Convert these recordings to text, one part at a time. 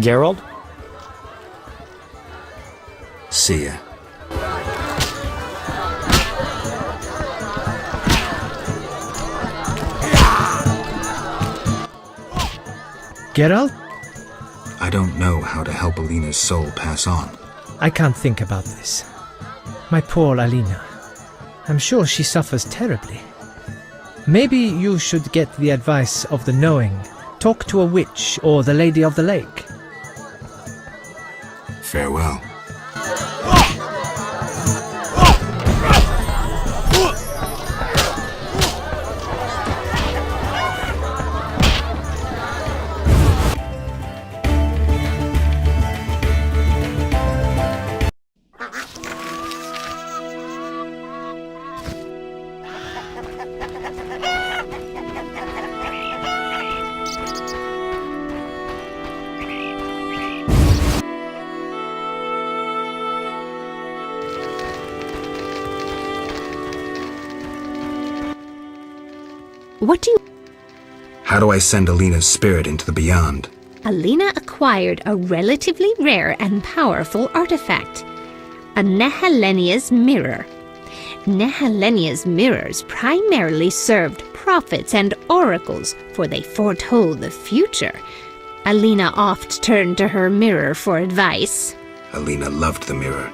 Gerald? See ya. Geralt? I don't know how to help Alina's soul pass on. I can't think about this. My poor Alina. I'm sure she suffers terribly. Maybe you should get the advice of the knowing. Talk to a witch or the Lady of the Lake. Farewell. What do you... How do I send Alina's spirit into the beyond? Alina acquired a relatively rare and powerful artifact, a Nehelenia's mirror. Nehelenia's mirrors primarily served prophets and oracles, for they foretold the future. Alina oft turned to her mirror for advice. Alina loved the mirror,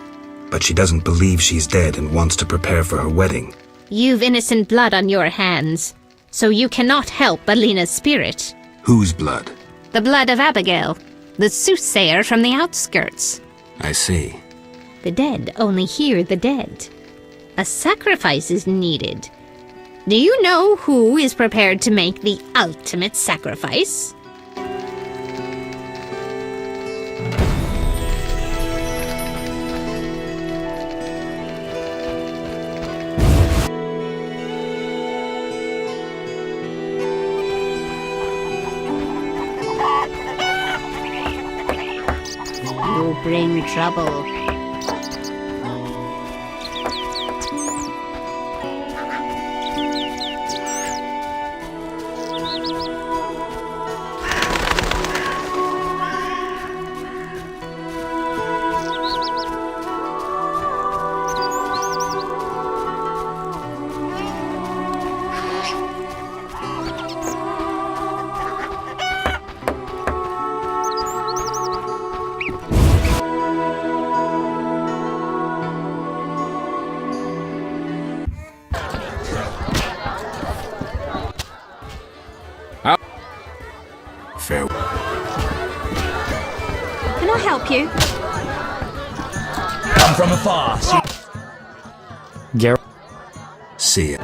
but she doesn't believe she's dead and wants to prepare for her wedding. You've innocent blood on your hands, so you cannot help Alina's spirit. Whose blood? The blood of Abigail, the soothsayer from the outskirts. I see. The dead only hear the dead. A sacrifice is needed. Do you know who is prepared to make the ultimate sacrifice? You bring trouble. Farewell. Can I help you? Come from afar. Gerald? See ya.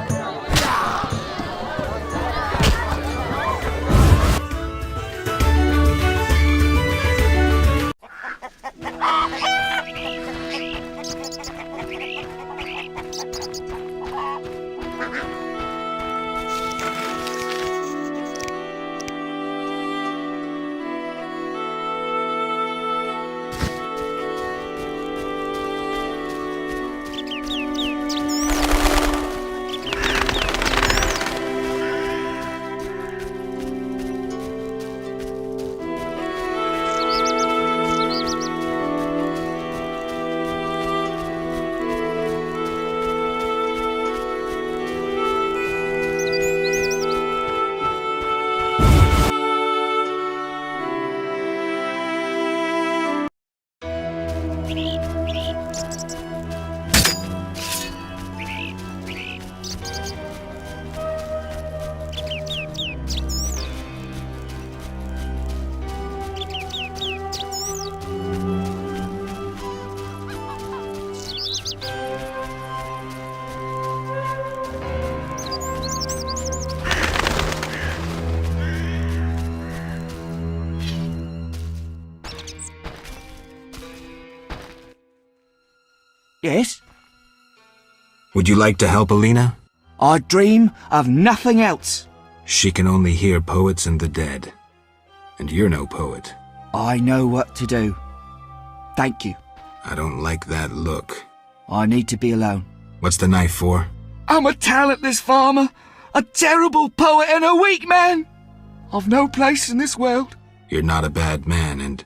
Yes? Would you like to help Alina? I dream of nothing else. She can only hear poets and the dead. And you're no poet. I know what to do. Thank you. I don't like that look. I need to be alone. What's the knife for? I'm a talentless farmer, a terrible poet and a weak man. I've no place in this world. You're not a bad man, and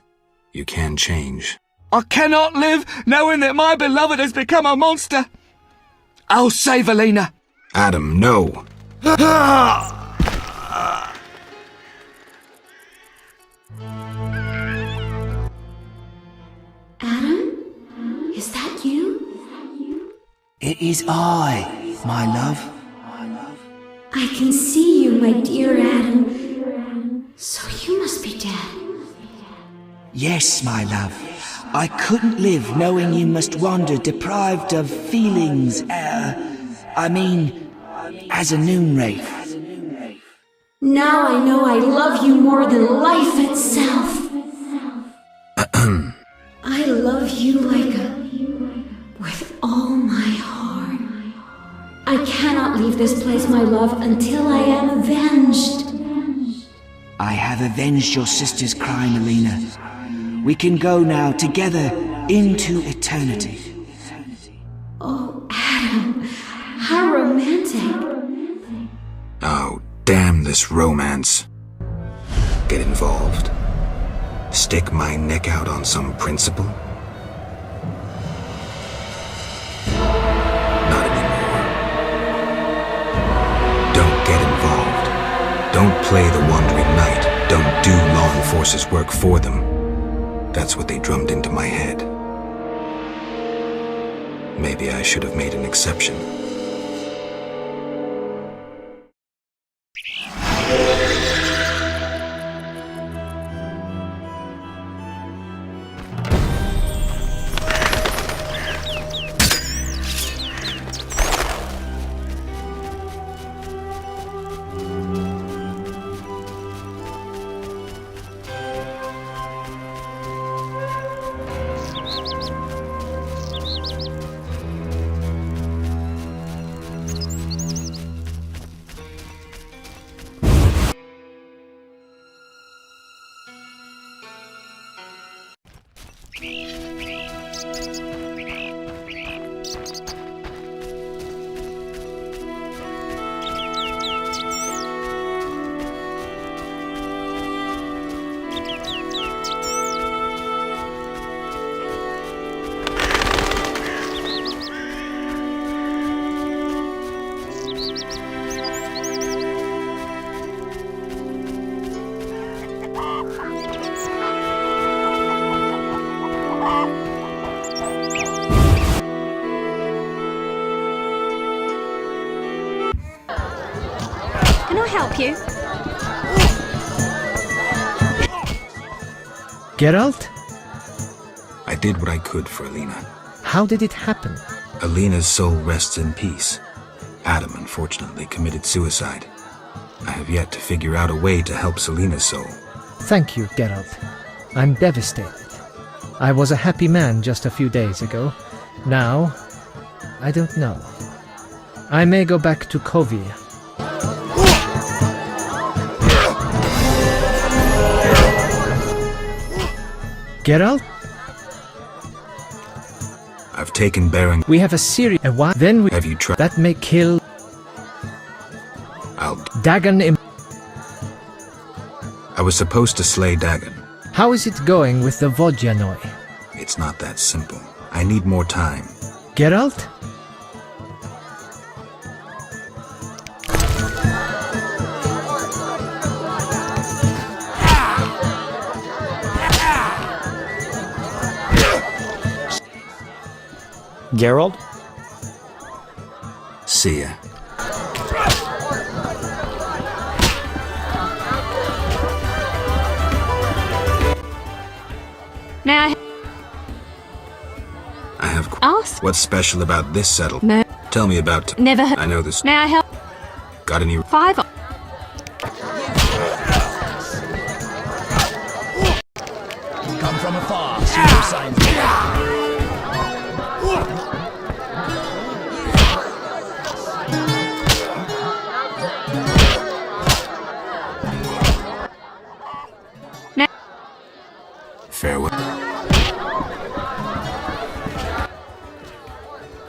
You can change. I cannot live knowing that my beloved has become a monster. I'll save Alina. Adam, no! Adam? Is that you? It is I, my love. I can see you, my dear Adam. So you must be dead. Yes, my love. I couldn't live knowing you must wander deprived of feelings, as a noon wraith. Now I know I love you more than life itself. I love you with all my heart. I cannot leave this place, my love, until I am avenged. I have avenged your sister's crime, Alina. We can go now together into eternity. Oh, Adam, how romantic. Oh, damn this romance. Get involved? Stick my neck out on some principle? Not anymore. Don't get involved. Don't play the wandering knight. Don't do law enforcement's work for them. That's what they drummed into my head. Maybe I should have made an exception. Can I help you? Geralt? I did what I could for Alina. How did it happen? Alina's soul rests in peace. Adam, unfortunately, committed suicide. I have yet to figure out a way to help Selina's soul. Thank you, Geralt. I'm devastated. I was a happy man just a few days ago. Now, I don't know. I may go back to Kovia. Geralt? I've taken Baron. We have a series. Then we Have you tried? that may kill I'll. Dagon. I was supposed to slay Dagon. How is it going with the Vodyanoi? It's not that simple. I need more time. Geralt? Geralt? See ya. Now, I have. ask. What's special about this settle? No. Tell me about. Never. I know this. Now I help. Got any? 5. Come from afar, see no signs. Farewell.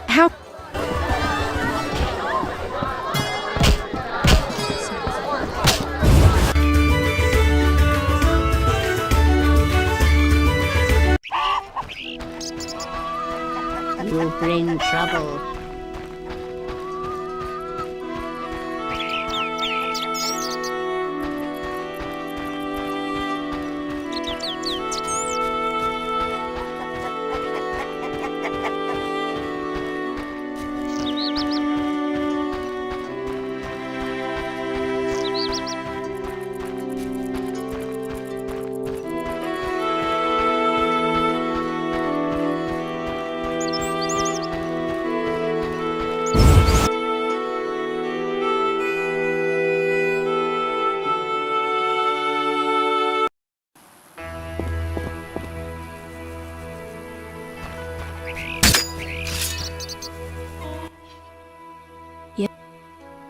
How? will bring trouble.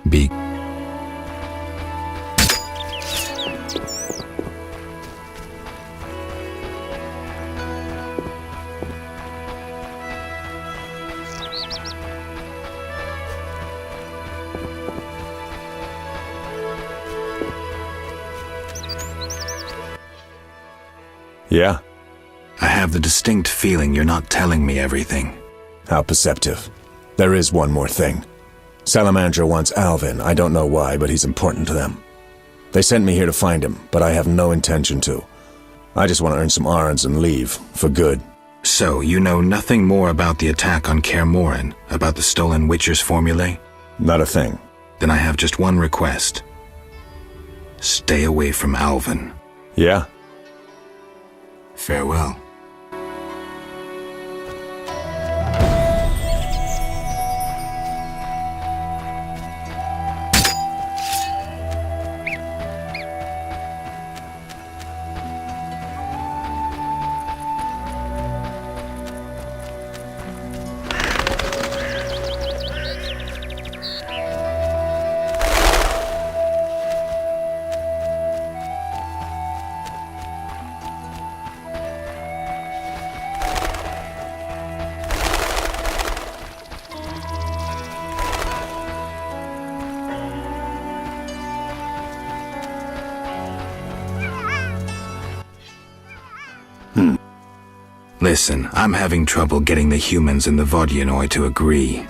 Be. Yeah? I have the distinct feeling you're not telling me everything. How perceptive. There is one more thing. Salamander wants Alvin. I don't know why, but he's important to them. They sent me here to find him, but I have no intention to. I just want to earn some Arns and leave, for good. So, you know nothing more about the attack on Kaer Morhen, about the stolen Witcher's formulae? Not a thing. Then I have just one request. Stay away from Alvin. Yeah? Farewell. Listen, I'm having trouble getting the humans and the Vodyanoi to agree.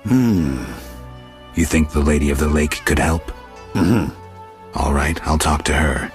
You think the Lady of the Lake could help? All right, I'll talk to her.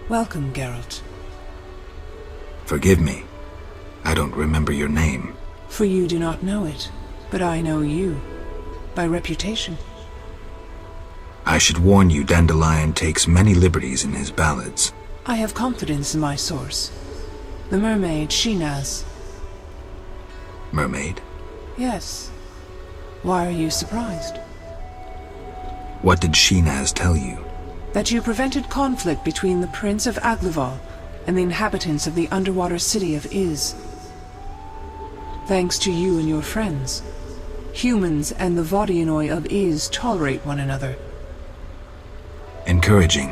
Welcome, Geralt. Forgive me. I don't remember your name. For you do not know it, but I know you. By reputation. I should warn you, Dandelion takes many liberties in his ballads. I have confidence in my source. The mermaid, Shinaz. Mermaid? Yes. Why are you surprised? What did Shinaz tell you? That you prevented conflict between the Prince of Aglaval and the inhabitants of the underwater city of Iz. Thanks to you and your friends, humans and the Vodyanoi of Iz tolerate one another. Encouraging.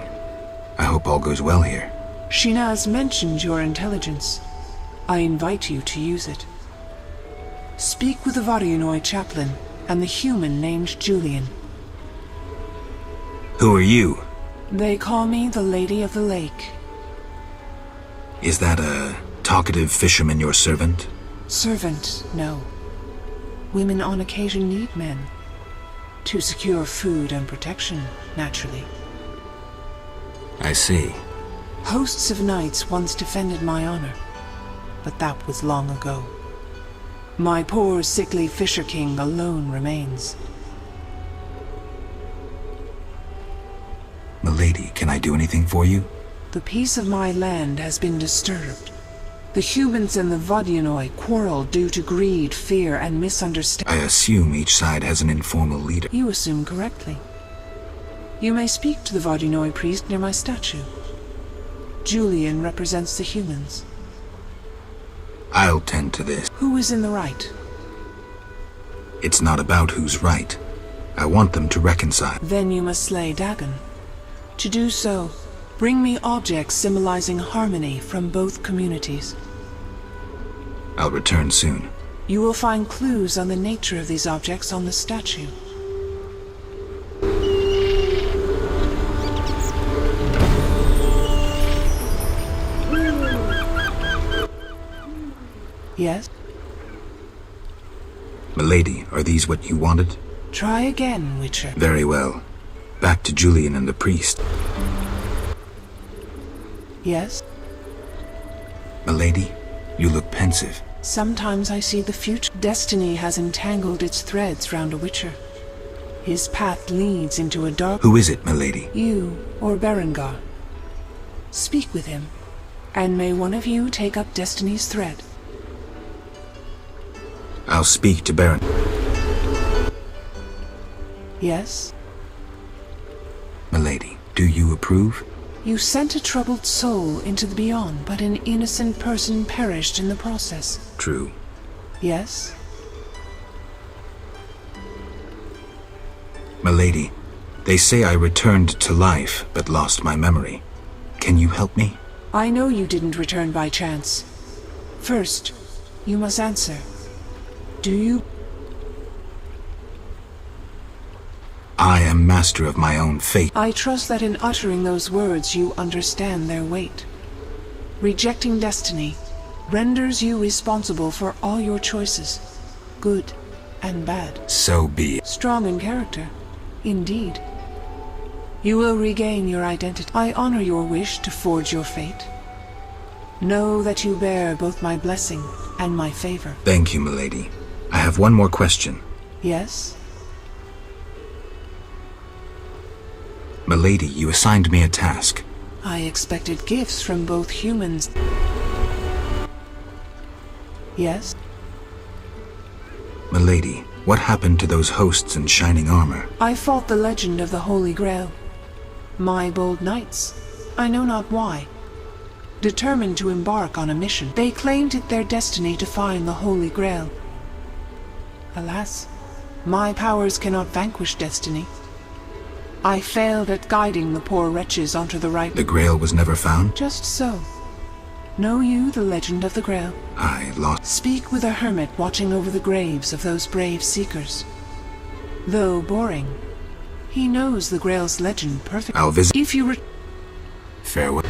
I hope all goes well here. Shinaz mentioned your intelligence. I invite you to use it. Speak with the Vodyanoi chaplain and the human named Julian. Who are you? They call me the Lady of the Lake. Is that a talkative fisherman your servant? Servant, no. Women on occasion need men. To secure food and protection, naturally. I see. Hosts of knights once defended my honor, but that was long ago. My poor, sickly Fisher King alone remains. Milady, can I do anything for you? The peace of my land has been disturbed. The humans and the Vodyanoi quarrel due to greed, fear, and misunderstanding. I assume each side has an informal leader. You assume correctly. You may speak to the Vodyanoi priest near my statue. Julian represents the humans. I'll tend to this. Who is in the right? It's not about who's right. I want them to reconcile. Then you must slay Dagon. To do so, bring me objects symbolizing harmony from both communities. I'll return soon. You will find clues on the nature of these objects on the statue. Yes? Milady, are these what you wanted? Try again, Witcher. Very well. Back to Julian and the priest. Yes? Milady, you look pensive. Sometimes I see the future. Destiny has entangled its threads round a Witcher. His path leads into a dark... Who is it, milady? You or Berengar. Speak with him, and may one of you take up Destiny's thread. I'll speak to Baron. Yes? Milady, do you approve? You sent a troubled soul into the beyond, but an innocent person perished in the process. True. Yes? Milady, they say I returned to life, but lost my memory. Can you help me? I know you didn't return by chance. First, you must answer. Do you? I am master of my own fate. I trust that in uttering those words you understand their weight. Rejecting destiny renders you responsible for all your choices, good and bad. So be it. Strong in character, indeed. You will regain your identity. I honor your wish to forge your fate. Know that you bear both my blessing and my favor. Thank you, milady. I have one more question. Yes? Milady, you assigned me a task. I expected gifts from both humans. Yes? Milady, what happened to those hosts in shining armor? I fought the legend of the Holy Grail. My bold knights, I know not why, determined to embark on a mission. They claimed it their destiny to find the Holy Grail. Alas, my powers cannot vanquish destiny. I failed at guiding the poor wretches onto the right... The Grail was never found? Just so. Know you the legend of the Grail? I lost... Speak with a hermit watching over the graves of those brave seekers. Though boring, he knows the Grail's legend perfectly. I'll visit... If you Farewell.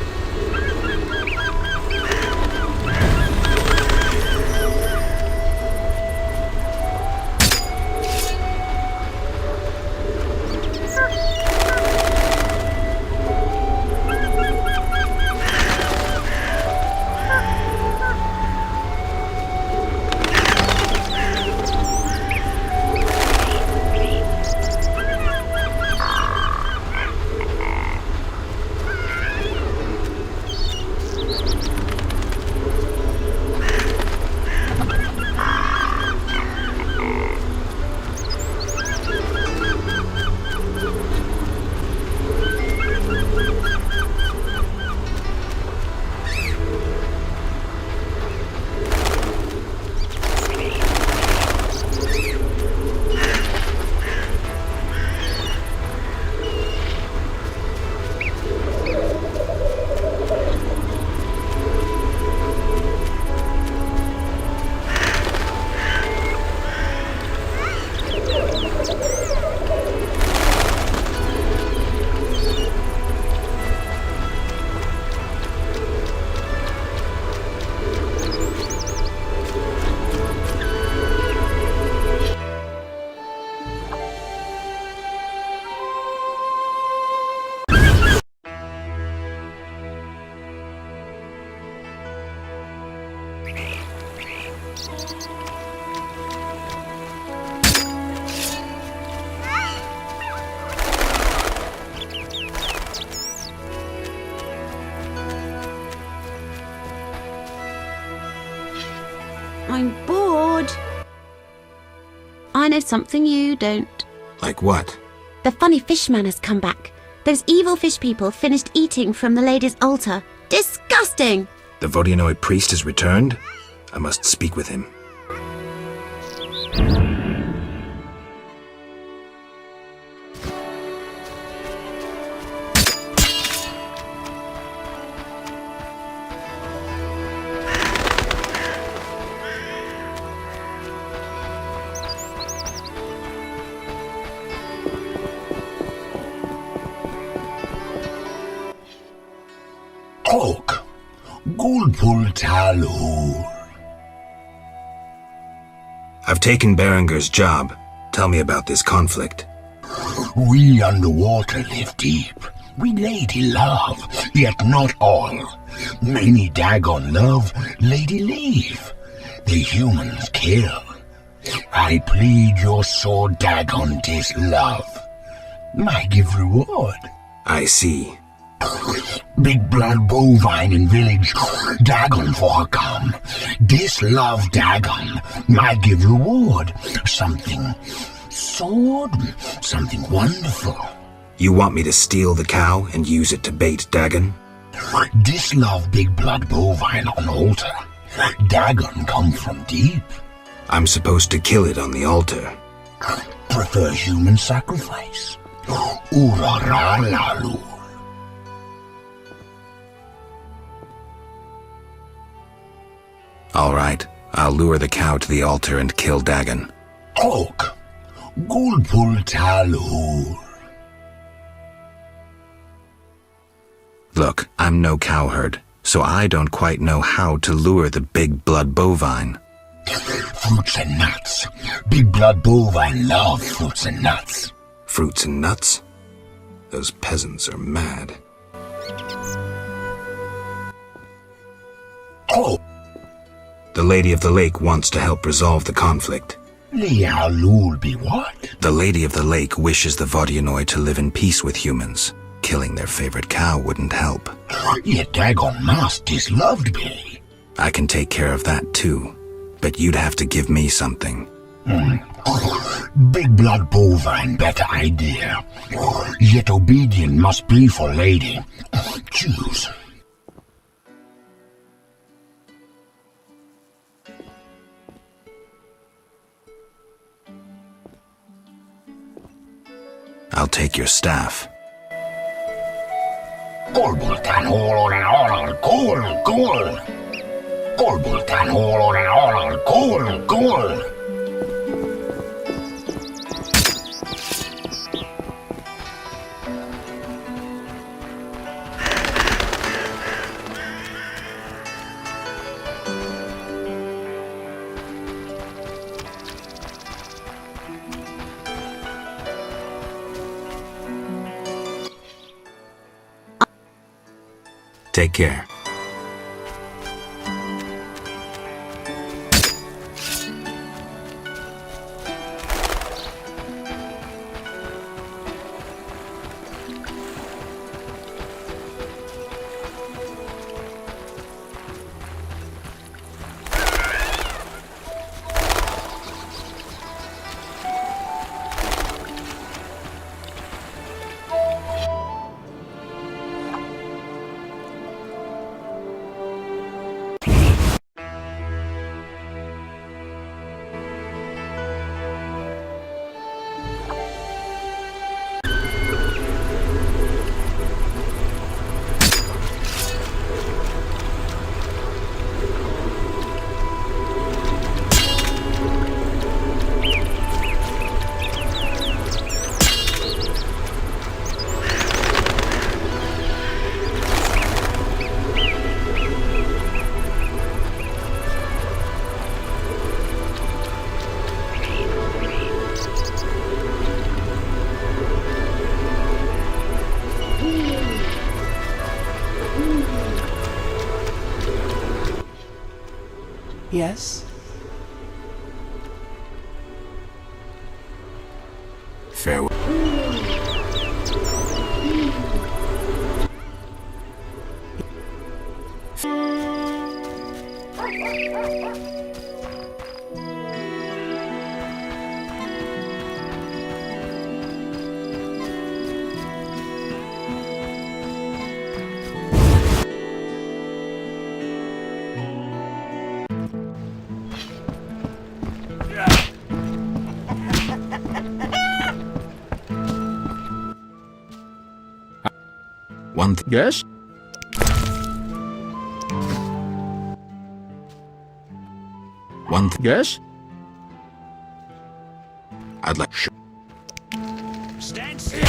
know something you don't. Like what? The funny fishman has come back. Those evil fish people finished eating from the lady's altar. Disgusting! The Vodyanoi priest has returned? I must speak with him. Talk. Gulpul Talur. I've taken Berenger's job. Tell me about this conflict. We underwater live deep. We lady love, yet not all. Many Dagon love, lady leave. The humans kill. I plead your sword, Dagon, 'tis love. I give reward. I see. Big blood bovine in village, Dagon for her come. This love Dagon, I give reward. Something sword, something wonderful. You want me to steal the cow and use it to bait Dagon? This love big blood bovine on altar. Dagon come from deep. I'm supposed to kill it on the altar. Prefer human sacrifice. Uraralalu. All right, I'll lure the cow to the altar and kill Dagon. Talk. Gulpul Talur. Look, I'm no cowherd, so I don't quite know how to lure the big blood bovine. Fruits and nuts. Big blood bovine love fruits and nuts. Fruits and nuts? Those peasants are mad. Oh. The Lady of the Lake wants to help resolve the conflict. Lialul be what? The Lady of the Lake wishes the Vodyanoi to live in peace with humans. Killing their favorite cow wouldn't help. Yet Dagon must is loved be. I can take care of that too, but you'd have to give me something. Big blood bovine better idea. Yet obedient must be for lady. Choose. I'll take your staff. Golbultan hol on all gol gol. Golbultan hol on all gol gol. Take care. Yes? Farewell. Yes? Yes? I'd like... Stand still.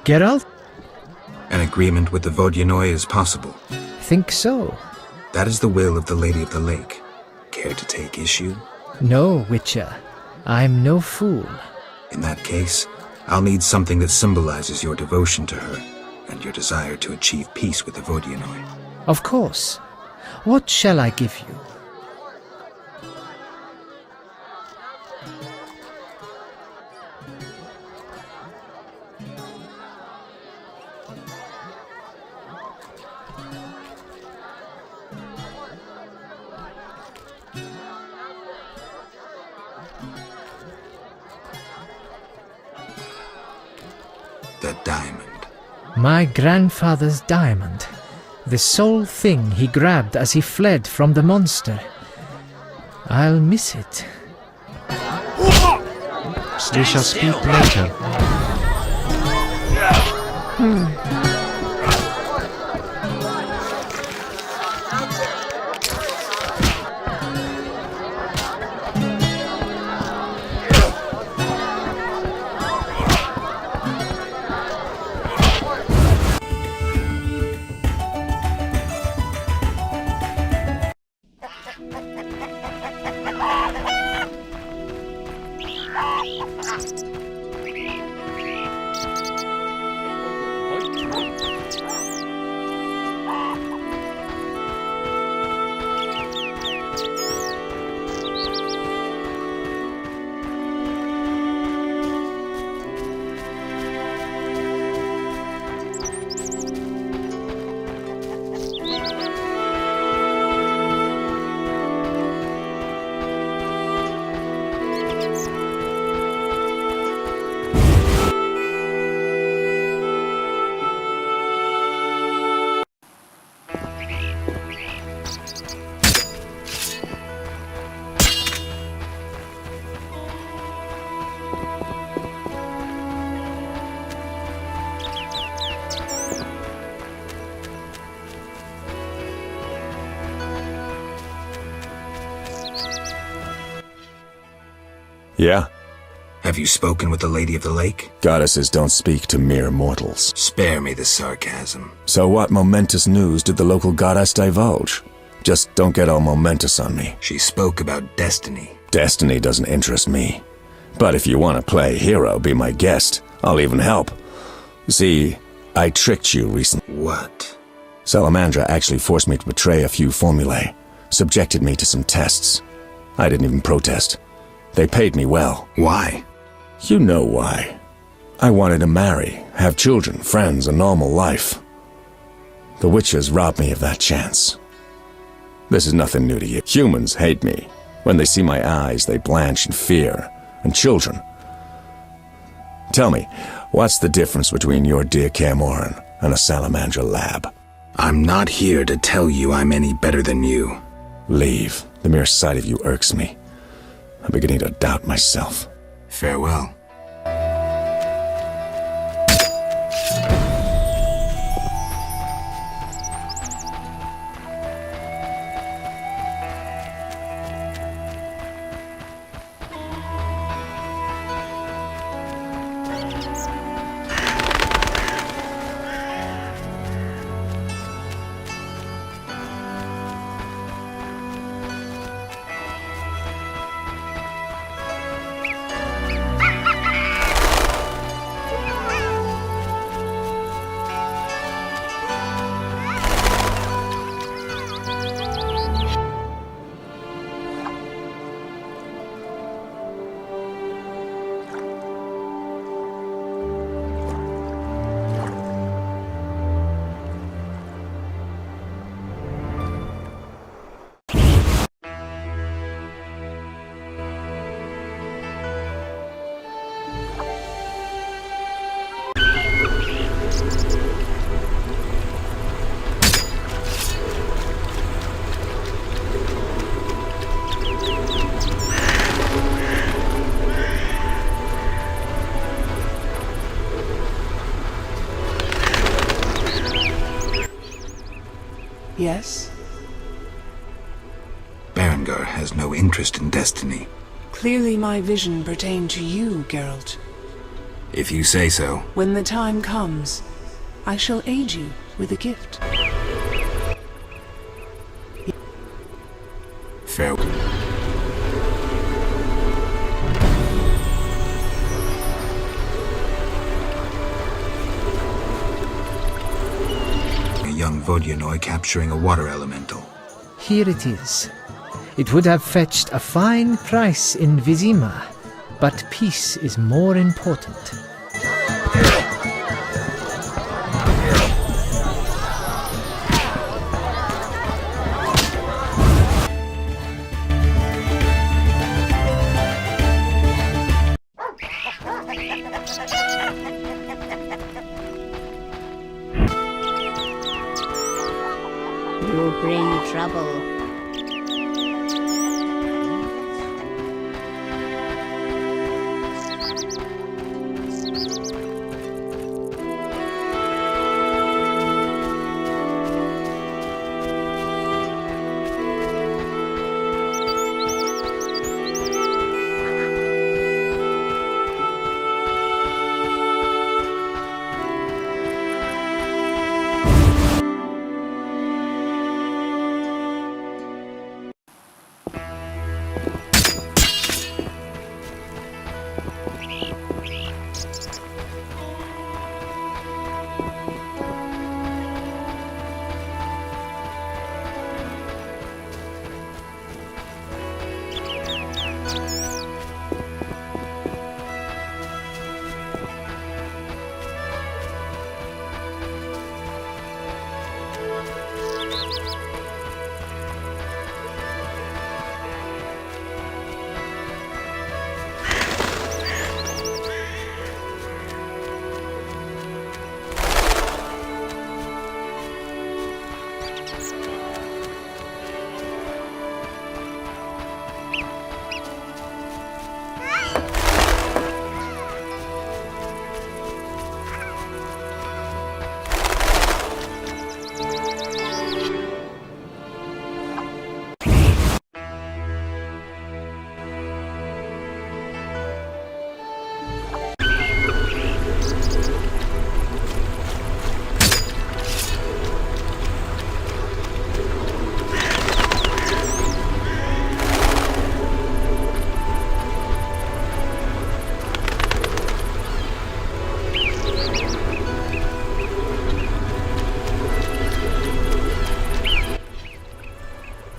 Geralt? An agreement with the Vodyanoi is possible. Think so. That is the will of the Lady of the Lake. Care to take issue? No, Witcher. I'm no fool. In that case, I'll need something that symbolizes your devotion to her and your desire to achieve peace with the Vodyanoi. Of course. What shall I give you? The diamond. My grandfather's diamond. The sole thing he grabbed as he fled from the monster. I'll miss it. We shall speak later. Yeah? Have you spoken with the Lady of the Lake? Goddesses don't speak to mere mortals. Spare me the sarcasm. So what momentous news did the local goddess divulge? Just don't get all momentous on me. She spoke about destiny. Destiny doesn't interest me. But if you want to play hero, be my guest. I'll even help. See, I tricked you recently. What? Salamandra actually forced me to betray a few formulae. Subjected me to some tests. I didn't even protest. They paid me well. Why? You know why. I wanted to marry, have children, friends, a normal life. The witches robbed me of that chance. This is nothing new to you. Humans hate me. When they see my eyes, they blanch in fear. And children. Tell me, what's the difference between your dear Camoran and a Salamandra lab? I'm not here to tell you I'm any better than you. Leave. The mere sight of you irks me. I'm beginning to doubt myself. Farewell. Yes? Berengar has no interest in destiny. Clearly my vision pertained to you, Geralt. If you say so. When the time comes, I shall aid you with a gift. Farewell. A young Vodyanoi capturing a water elemental. Here it is. It would have fetched a fine price in Vizima, but peace is more important. You bring trouble.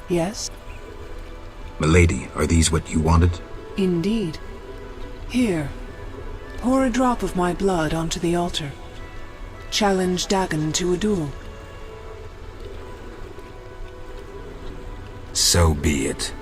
Yes? Milady, are these what you wanted? Indeed. Here, pour a drop of my blood onto the altar. Challenge Dagon to a duel. So be it.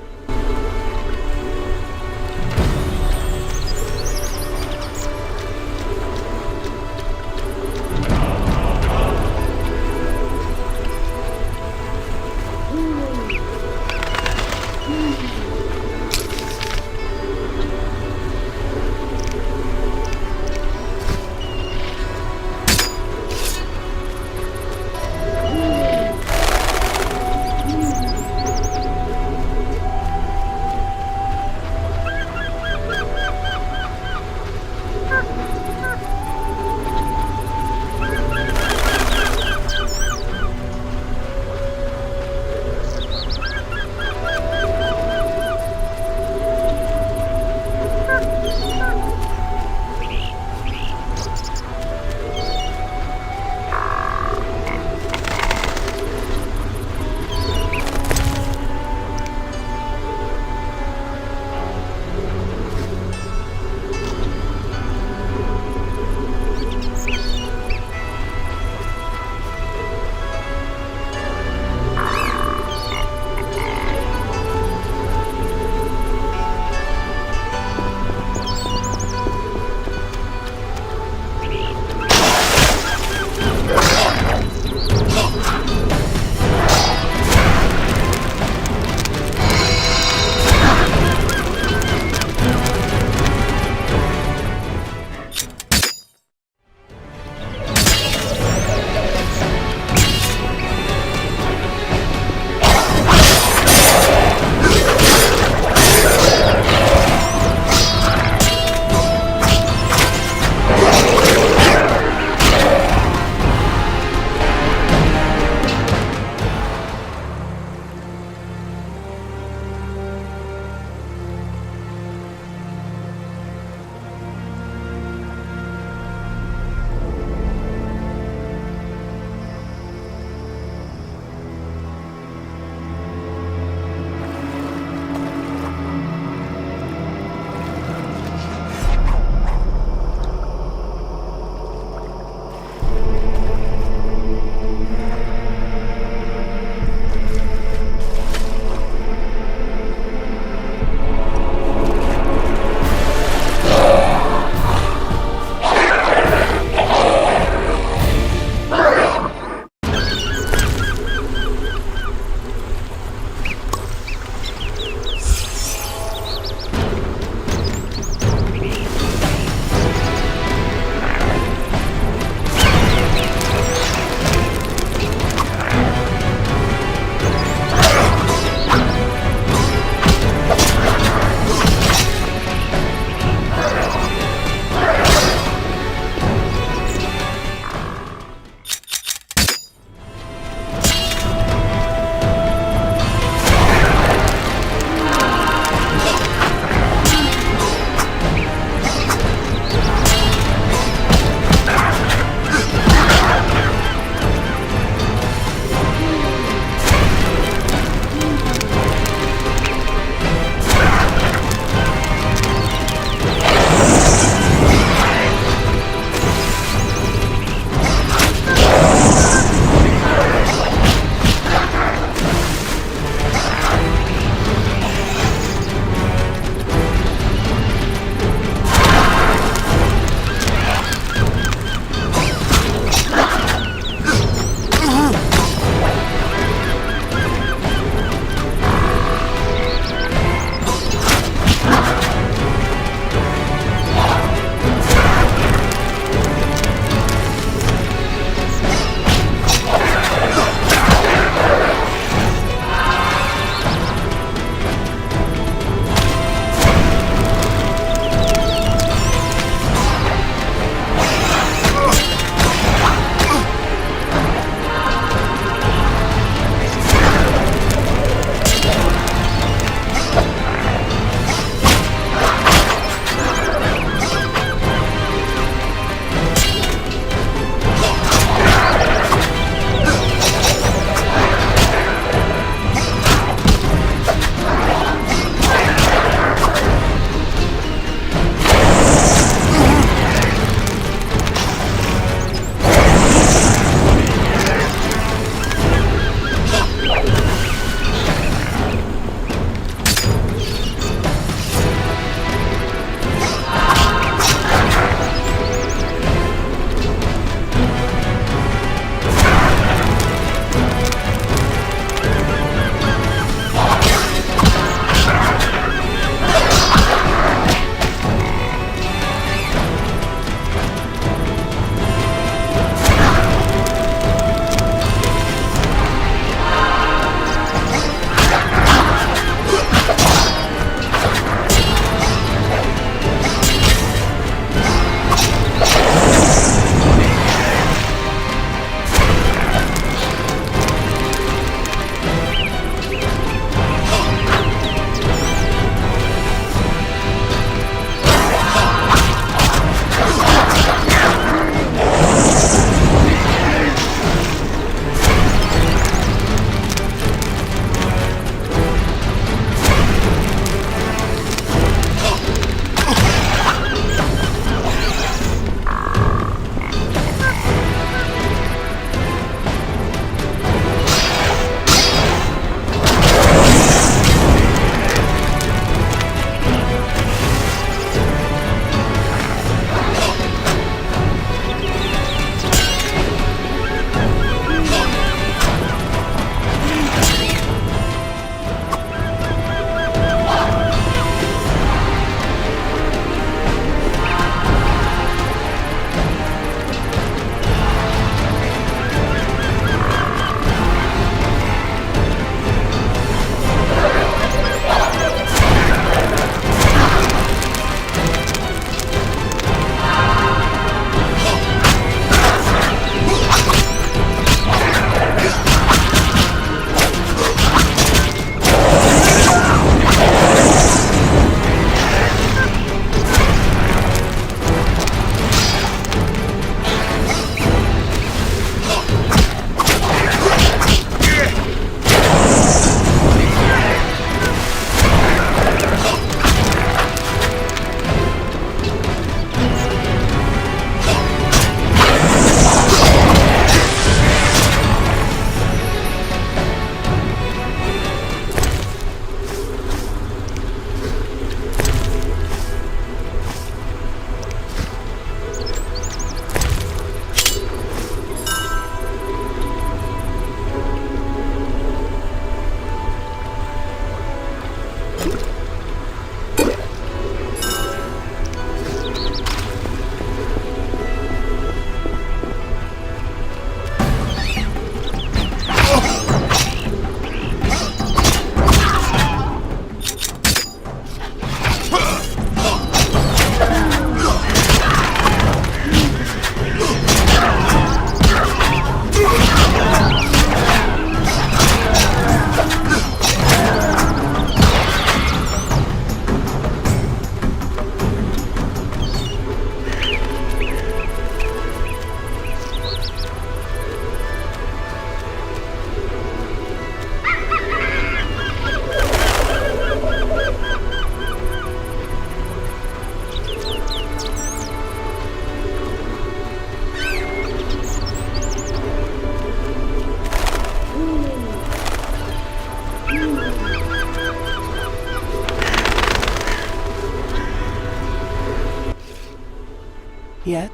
Yet,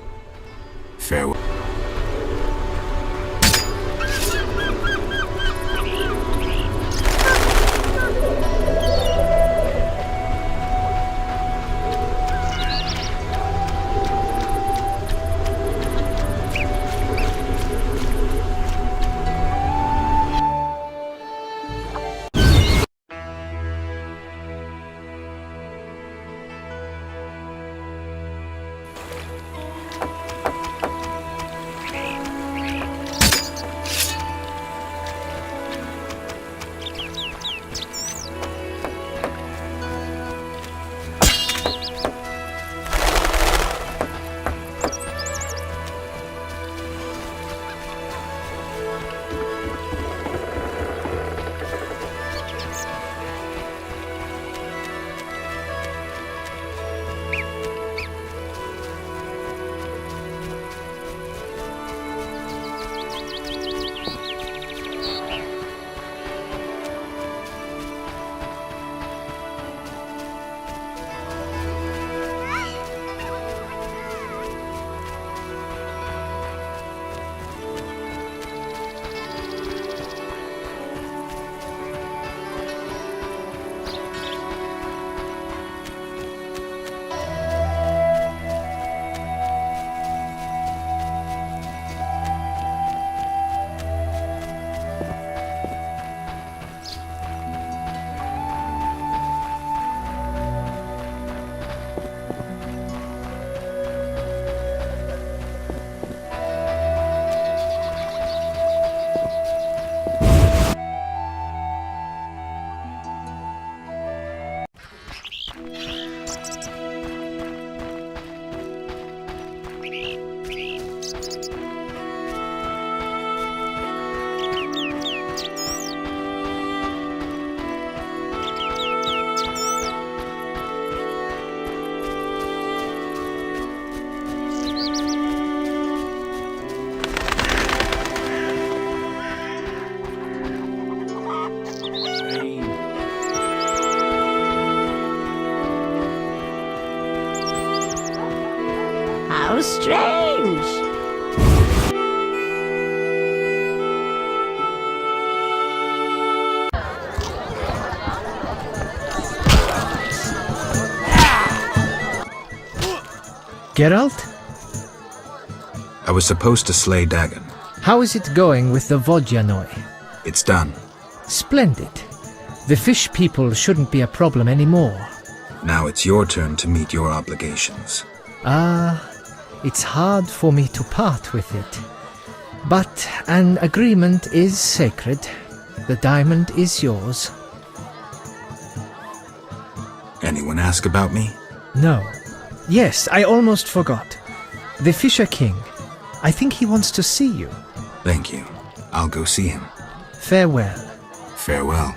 Farewell. How strange! Geralt? I was supposed to slay Dagon. How is it going with the Vodyanoi? It's done. Splendid. The fish people shouldn't be a problem anymore. Now it's your turn to meet your obligations. It's hard for me to part with it. But an agreement is sacred. The diamond is yours. Anyone ask about me? No. Yes, I almost forgot. The Fisher King. I think he wants to see you. Thank you. I'll go see him. Farewell. Farewell.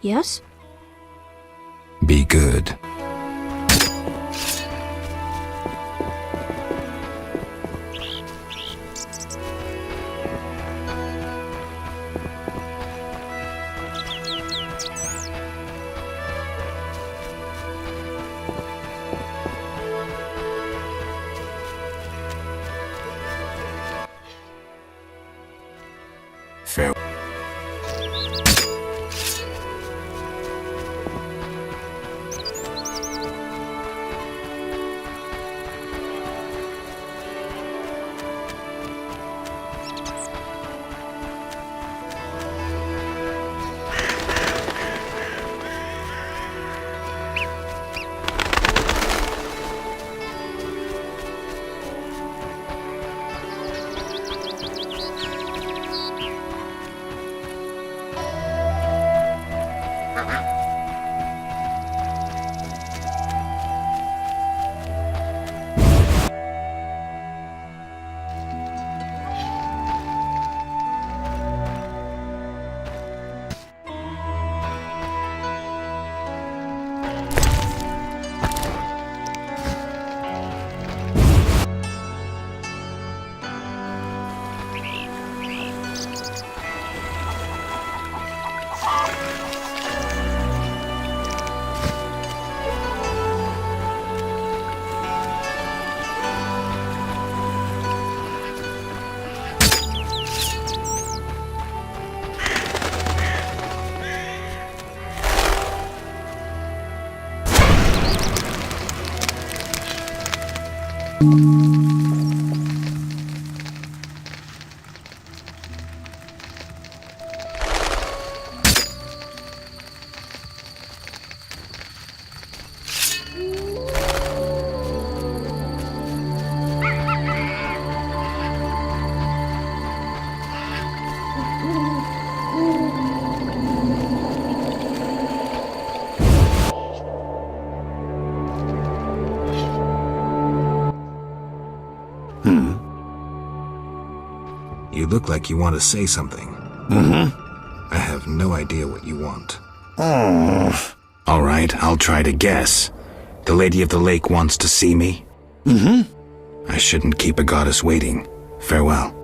Yes? Be good. Farewell. look like you want to say something. Mm-hmm. I have no idea what you want. Oh. All right, I'll try to guess. The Lady of the Lake wants to see me? Mm-hmm. I shouldn't keep a goddess waiting. Farewell.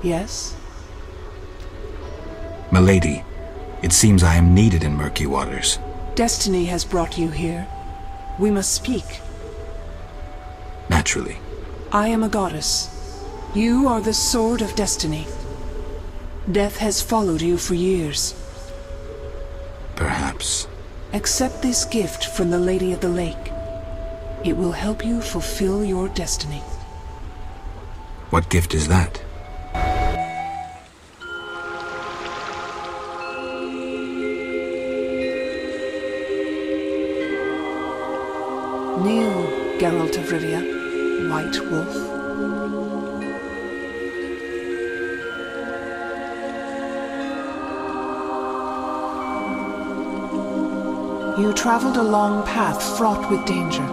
Yes? Milady, it seems I am needed in murky waters. Destiny has brought you here. We must speak. Naturally. I am a goddess. You are the sword of destiny. Death has followed you for years. Perhaps. Accept this gift from the Lady of the Lake. It will help you fulfill your destiny. What gift is that? Kneel, Geralt of Rivia, White Wolf. You traveled a long path fraught with danger.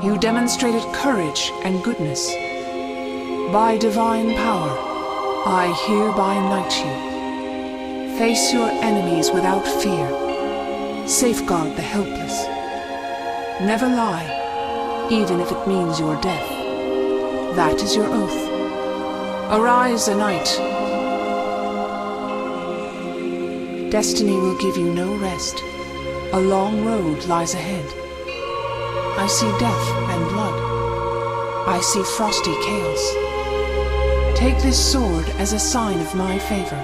You demonstrated courage and goodness. By divine power, I hereby knight you. Face your enemies without fear. Safeguard the helpless. Never lie, even if it means your death. That is your oath. Arise a knight. Destiny will give you no rest. A long road lies ahead. I see death and blood. I see frosty chaos. Take this sword as a sign of my favor.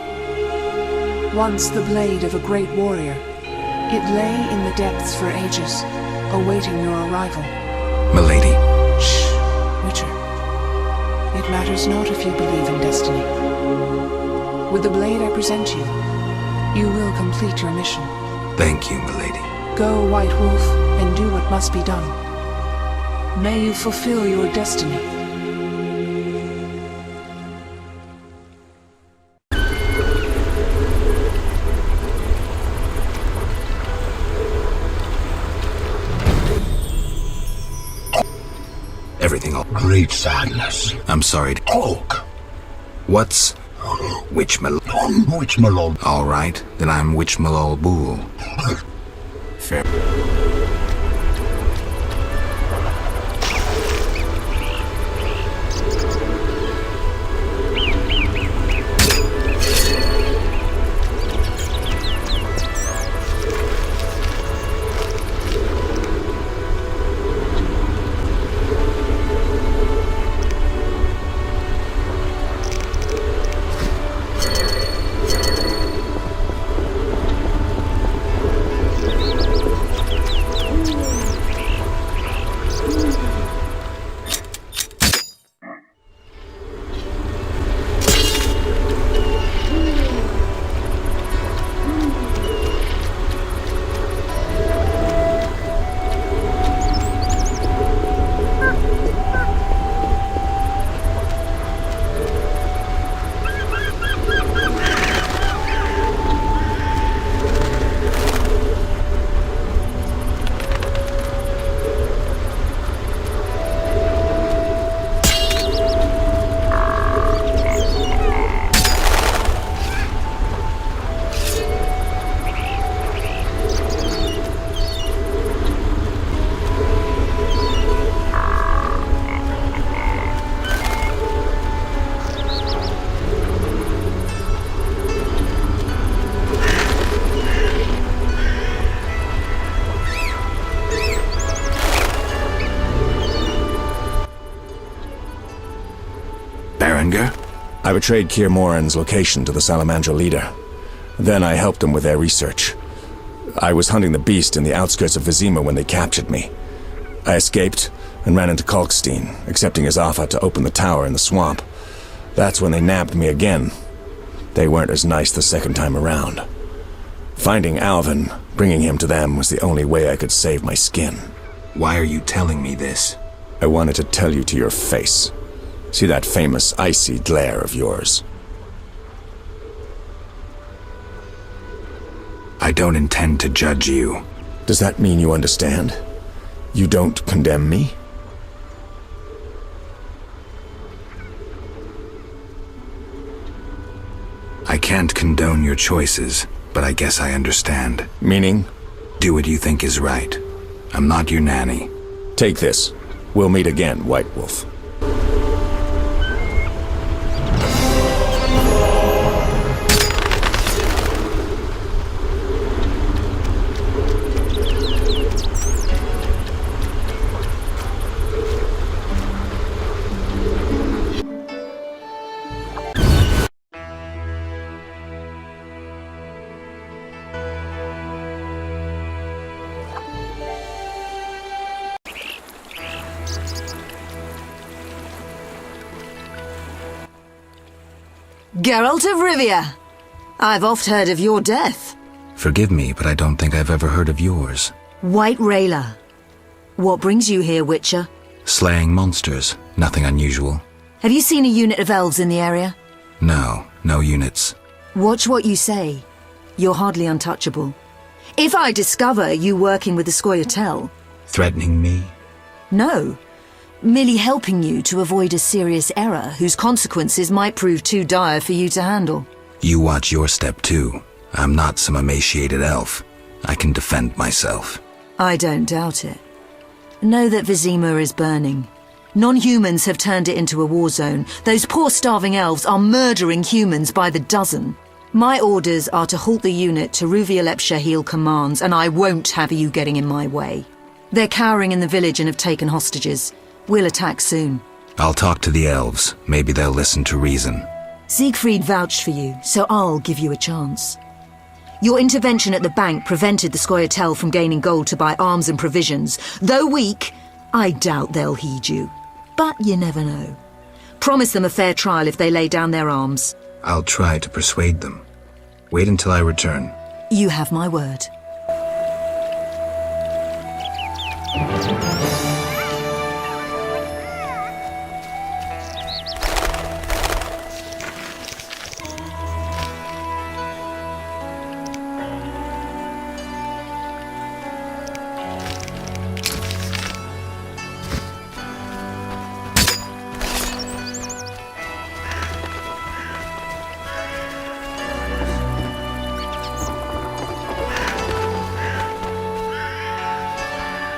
Once the blade of a great warrior, it lay in the depths for ages, awaiting your arrival. Milady. Shh, Witcher. It matters not if you believe in destiny. With the blade I present you, you will complete your mission. Thank you, milady. Go, White Wolf, and do what must be done. May you fulfill your destiny. Everything all... Great sadness. I'm sorry. Hulk. What's... Witchmalol? Witchmalol. All right, then I'm Witchmalol Bool. Fair. I betrayed Kier Moran's location to the Salamandra leader. Then I helped them with their research. I was hunting the beast in the outskirts of Vizima when they captured me. I escaped and ran into Kalkstein, accepting his offer to open the tower in the swamp. That's when they nabbed me again. They weren't as nice the second time around. Finding Alvin, bringing him to them, was the only way I could save my skin. Why are you telling me this? I wanted to tell you to your face. See that famous icy glare of yours? I don't intend to judge you. Does that mean you understand? You don't condemn me? I can't condone your choices, but I guess I understand. Meaning? Do what you think is right. I'm not your nanny. Take this. We'll meet again, White Wolf. Geralt of Rivia! I've oft heard of your death. Forgive me, but I don't think I've ever heard of yours. White Rayla. What brings you here, Witcher? Slaying monsters. Nothing unusual. Have you seen a unit of elves in the area? No units. Watch what you say. You're hardly untouchable. If I discover you working with the Scoia'tael... Threatening me? No. Merely helping you to avoid a serious error whose consequences might prove too dire for you to handle. You watch your step too. I'm not some emaciated elf. I can defend myself. I don't doubt it. Know that Vizima is burning. Non-humans have turned it into a war zone. Those poor starving elves are murdering humans by the dozen. My orders are to halt the unit to Ruvialepshahil commands, and I won't have you getting in my way. They're cowering in the village and have taken hostages. We'll attack soon. I'll talk to the elves. Maybe they'll listen to reason. Siegfried vouched for you, so I'll give you a chance. Your intervention at the bank prevented the Scoia'tael from gaining gold to buy arms and provisions. Though weak, I doubt they'll heed you. But you never know. Promise them a fair trial if they lay down their arms. I'll try to persuade them. Wait until I return. You have my word.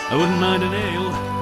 I wouldn't mind an ale.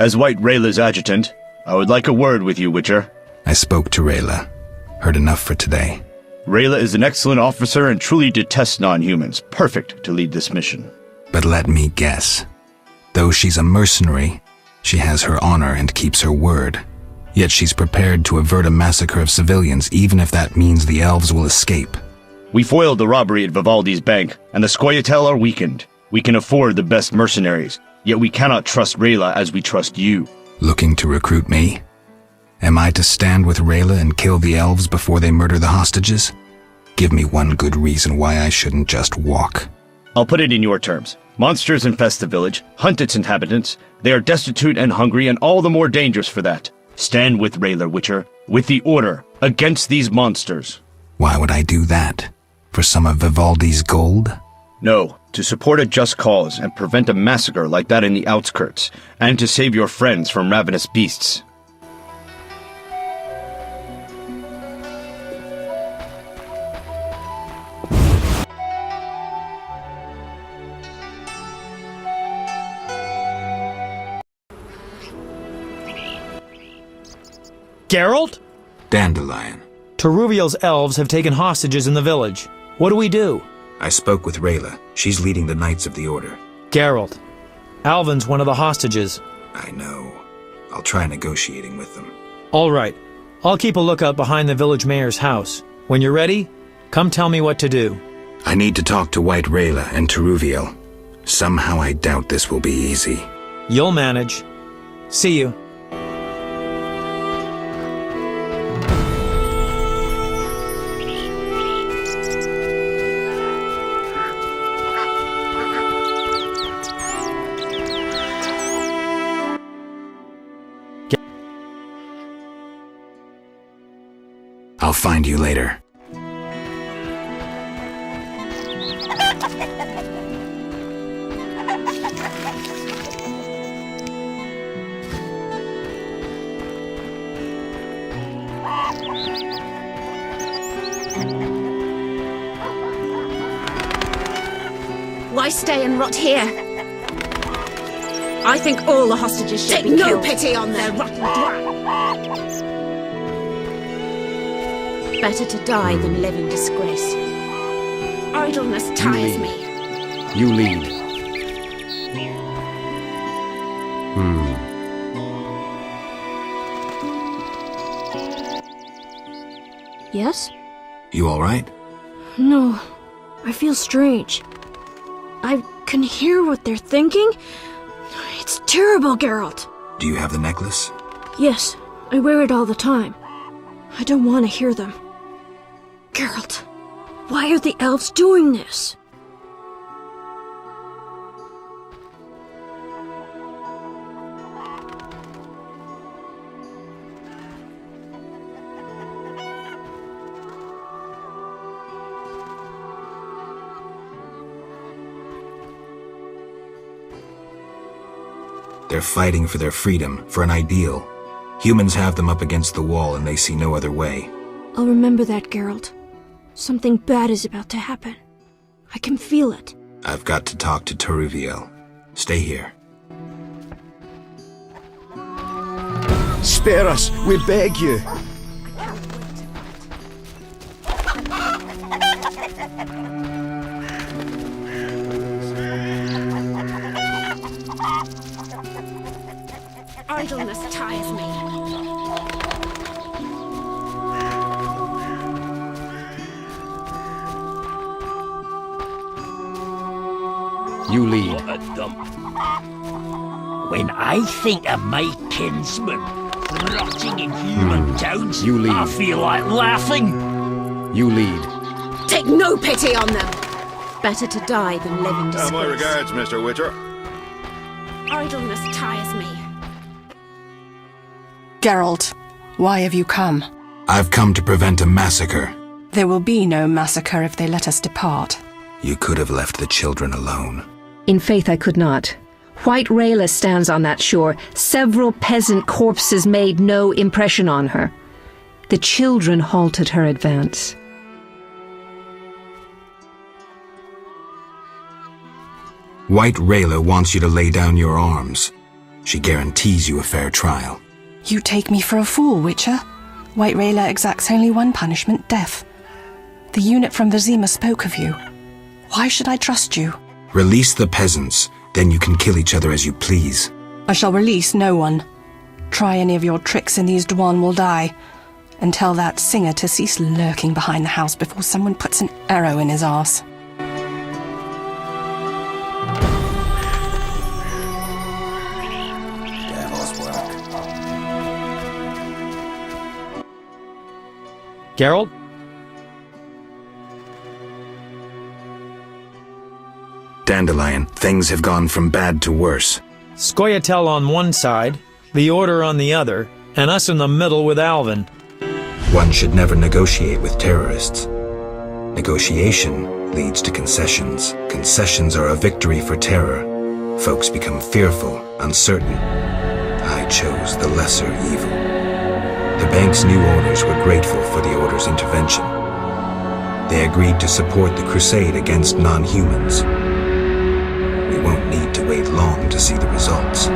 As White Rayla's adjutant, I would like a word with you, Witcher. I spoke to Rayla. Heard enough for today. Rayla is an excellent officer and truly detests non-humans. Perfect to lead this mission. But let me guess. Though she's a mercenary, she has her honor and keeps her word. Yet she's prepared to avert a massacre of civilians, even if that means the elves will escape. We foiled the robbery at Vivaldi's bank, and the Scoia'tael are weakened. We can afford the best mercenaries, yet we cannot trust Rayla as we trust you. Looking to recruit me? Am I to stand with Rayla and kill the elves before they murder the hostages? Give me one good reason why I shouldn't just walk. I'll put it in your terms. Monsters infest the village, hunt its inhabitants. They are destitute and hungry, and all the more dangerous for that. Stand with Rayla, Witcher, with the Order, against these monsters. Why would I do that? For some of Vivaldi's gold? No, to support a just cause and prevent a massacre like that in the outskirts, and to save your friends from ravenous beasts. Geralt? Dandelion. Teruviel's elves have taken hostages in the village. What do we do? I spoke with Rayla. She's leading the Knights of the Order. Geralt, Alvin's one of the hostages. I know. I'll try negotiating with them. All right. I'll keep a lookout behind the village mayor's house. When you're ready, come tell me what to do. I need to talk to White Rayla and Teruviel. Somehow I doubt this will be easy. You'll manage. See you. I'll find you later. Why stay and rot here? I think all the hostages should be killed. Take no pity on them. They're rotten twats. Better to die than live in disgrace. Idleness tires me. You lead. Yes? You all right? No, I feel strange. I can hear what they're thinking. It's terrible, Geralt. Do you have the necklace? Yes, I wear it all the time. I don't want to hear them. Geralt, why are the elves doing this? They're fighting for their freedom, for an ideal. Humans have them up against the wall and they see no other way. I'll remember that, Geralt. Something bad is about to happen. I can feel it. I've got to talk to Teruviel. Stay here. Spare us, we beg you. Idleness tires me. You lead. What a dump. When I think of my kinsmen rotting in human towns, You lead. I feel like laughing. You lead. Take no pity on them. Better to die than live in disgrace. My regards, Mr. Witcher. Idleness tires me. Geralt, why have you come? I've come to prevent a massacre. There will be no massacre if they let us depart. You could have left the children alone. In faith I could not. White Rayla stands on that shore. Several peasant corpses made no impression on her. The children halted her advance. White Rayla wants you to lay down your arms. She guarantees you a fair trial. You take me for a fool, Witcher. White Rayla exacts only one punishment, death. The unit from Vizima spoke of you. Why should I trust you? Release the peasants, then you can kill each other as you please. I shall release no one. Try any of your tricks and these Dwan will die. And tell that singer to cease lurking behind the house before someone puts an arrow in his arse. Geralt? Dandelion, things have gone from bad to worse. Scoia'tael on one side, the Order on the other, and us in the middle with Alvin. One should never negotiate with terrorists. Negotiation leads to concessions. Concessions are a victory for terror. Folks become fearful, uncertain. I chose the lesser evil. The bank's new owners were grateful for the Order's intervention. They agreed to support the crusade against non-humans. We won't need to wait long to see the results.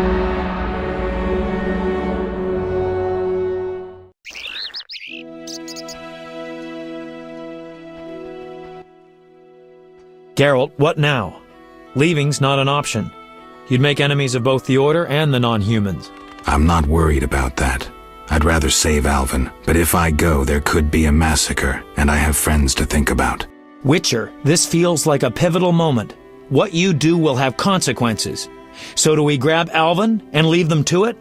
Geralt, what now? Leaving's not an option. You'd make enemies of both the Order and the non-humans. I'm not worried about that. I'd rather save Alvin, but if I go, there could be a massacre, and I have friends to think about. Witcher, this feels like a pivotal moment. What you do will have consequences. So do we grab Alvin and leave them to it?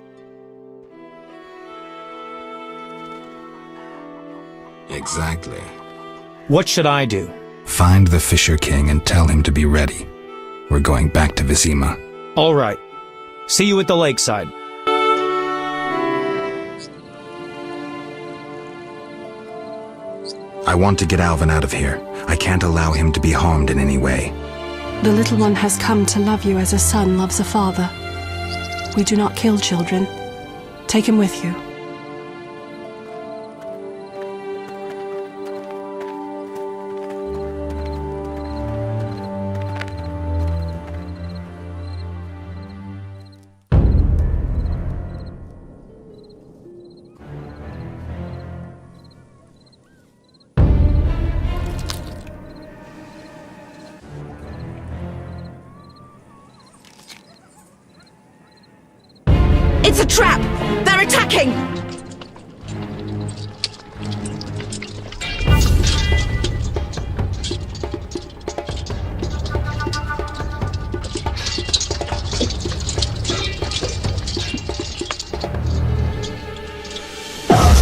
Exactly. What should I do? Find the Fisher King and tell him to be ready. We're going back to Vizima. All right. See you at the lakeside. I want to get Alvin out of here. I can't allow him to be harmed in any way. The little one has come to love you as a son loves a father. We do not kill children. Take him with you. It's a trap! They're attacking!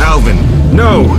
Alvin, no!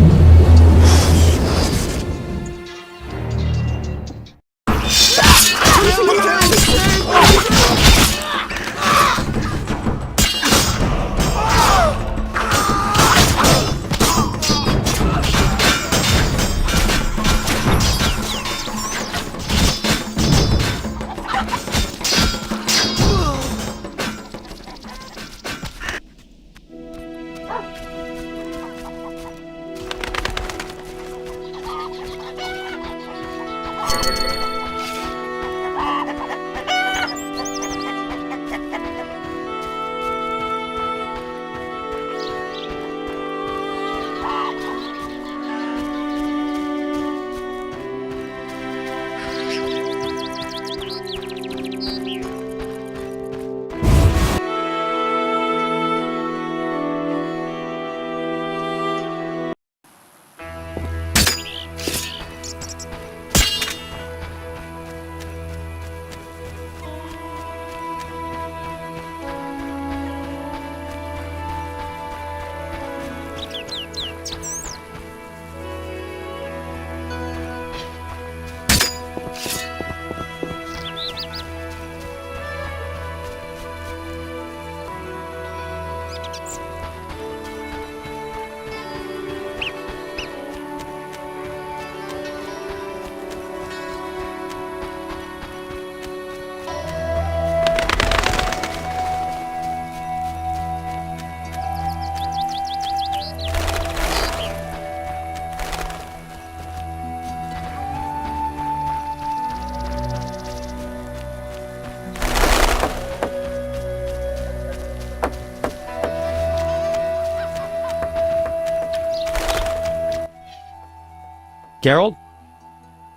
Geralt?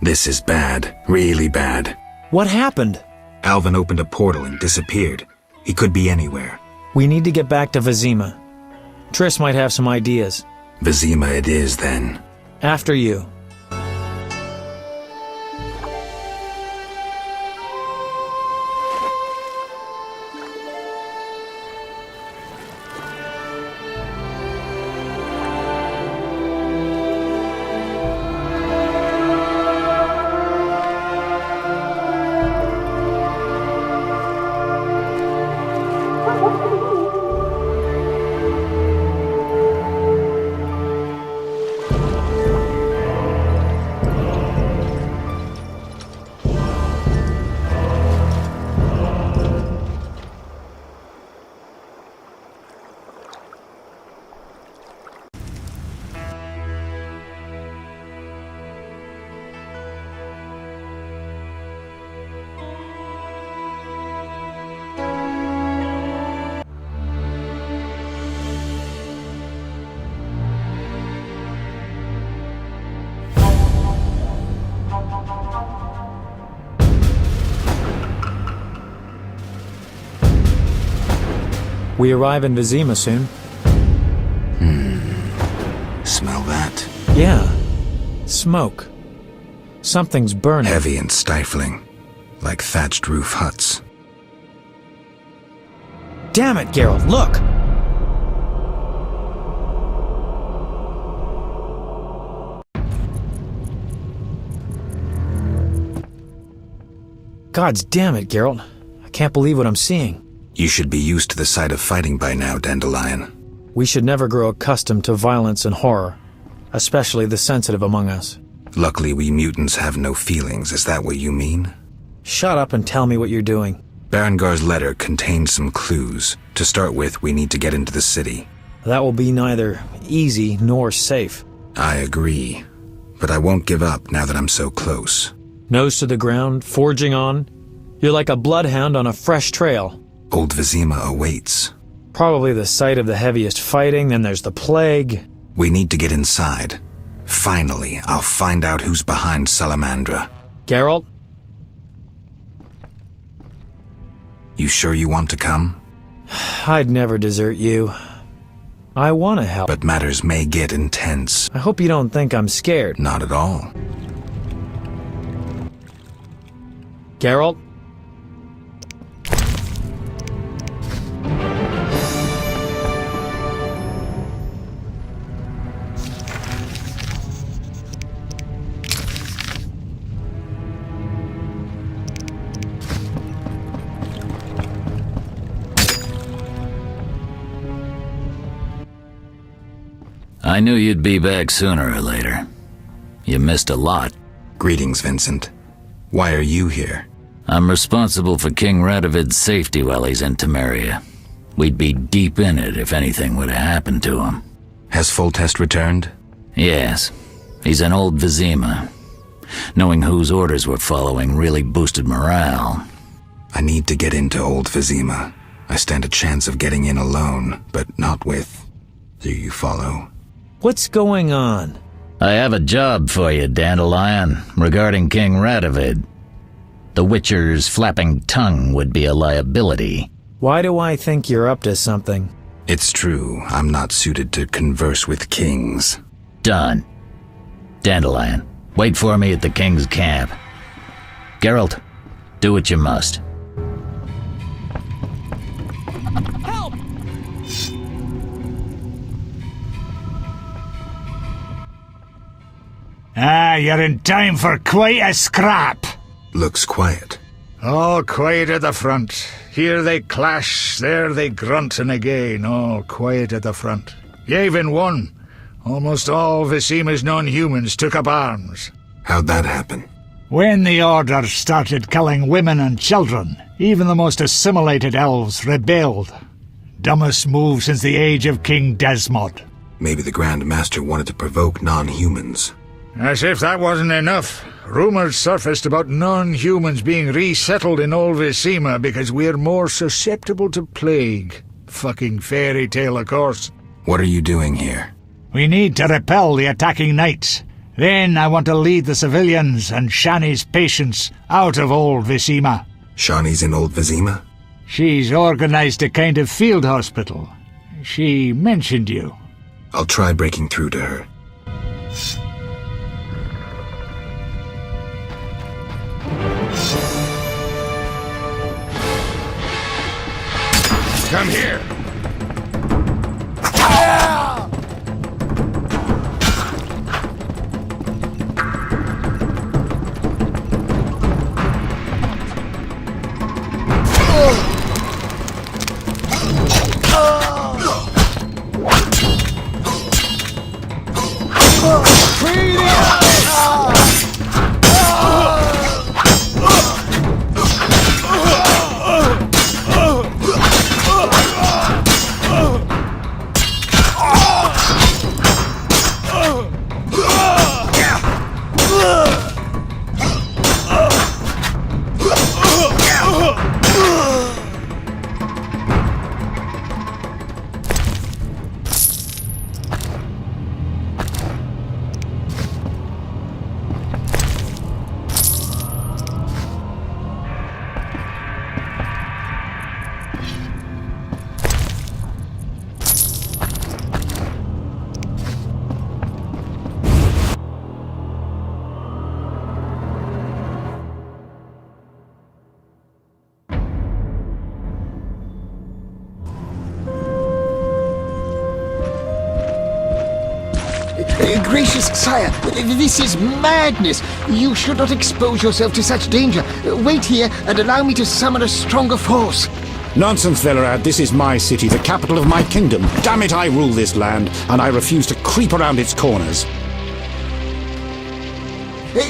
This is bad. Really bad. What happened? Alvin opened a portal and disappeared. He could be anywhere. We need to get back to Vizima. Triss might have some ideas. Vizima it is, then. After you. We arrive in Vizima soon. Smell that? Yeah. Smoke. Something's burning. Heavy and stifling, like thatched roof huts. Damn it, Geralt, look! Gods damn it, Geralt. I can't believe what I'm seeing. You should be used to the sight of fighting by now, Dandelion. We should never grow accustomed to violence and horror, especially the sensitive among us. Luckily, we mutants have no feelings. Is that what you mean? Shut up and tell me what you're doing. Berengar's letter contained some clues. To start with, we need to get into the city. That will be neither easy nor safe. I agree. But I won't give up now that I'm so close. Nose to the ground, forging on. You're like a bloodhound on a fresh trail. Old Vizima awaits. Probably the site of the heaviest fighting, then there's the plague. We need to get inside. Finally, I'll find out who's behind Salamandra. Geralt? You sure you want to come? I'd never desert you. I want to help. But matters may get intense. I hope you don't think I'm scared. Not at all. Geralt? I knew you'd be back sooner or later. You missed a lot. Greetings, Vincent. Why are you here? I'm responsible for King Radovid's safety while he's in Temeria. We'd be deep in it if anything would have happened to him. Has Foltest returned? Yes. He's in Old Vizima. Knowing whose orders we're following really boosted morale. I need to get into Old Vizima. I stand a chance of getting in alone, but not with... Do you follow? What's going on? I have a job for you, Dandelion, regarding King Radovid. The Witcher's flapping tongue would be a liability. Why do I think you're up to something? It's true, I'm not suited to converse with kings. Done. Dandelion, wait for me at the king's camp. Geralt, do what you must. Help! You're in time for quite a scrap. Looks quiet. All quiet at the front. Here they clash, there they grunt, and again, all quiet at the front. You even won. Almost all Vizima's non-humans took up arms. How'd that happen? When the Order started killing women and children, even the most assimilated elves rebelled. Dumbest move since the age of King Desmod. Maybe the Grand Master wanted to provoke non-humans. As if that wasn't enough, rumors surfaced about non-humans being resettled in Old Vizima because we're more susceptible to plague. Fucking fairy tale, of course. What are you doing here? We need to repel the attacking knights. Then I want to lead the civilians and Shani's patients out of Old Vizima. Shani's in Old Vizima? She's organized a kind of field hospital. She mentioned you. I'll try breaking through to her. Come here! Gracious sire, this is madness. You should not expose yourself to such danger. Wait here and allow me to summon a stronger force. Nonsense, Velerad. This is my city, the capital of my kingdom. Damn it, I rule this land, and I refuse to creep around its corners.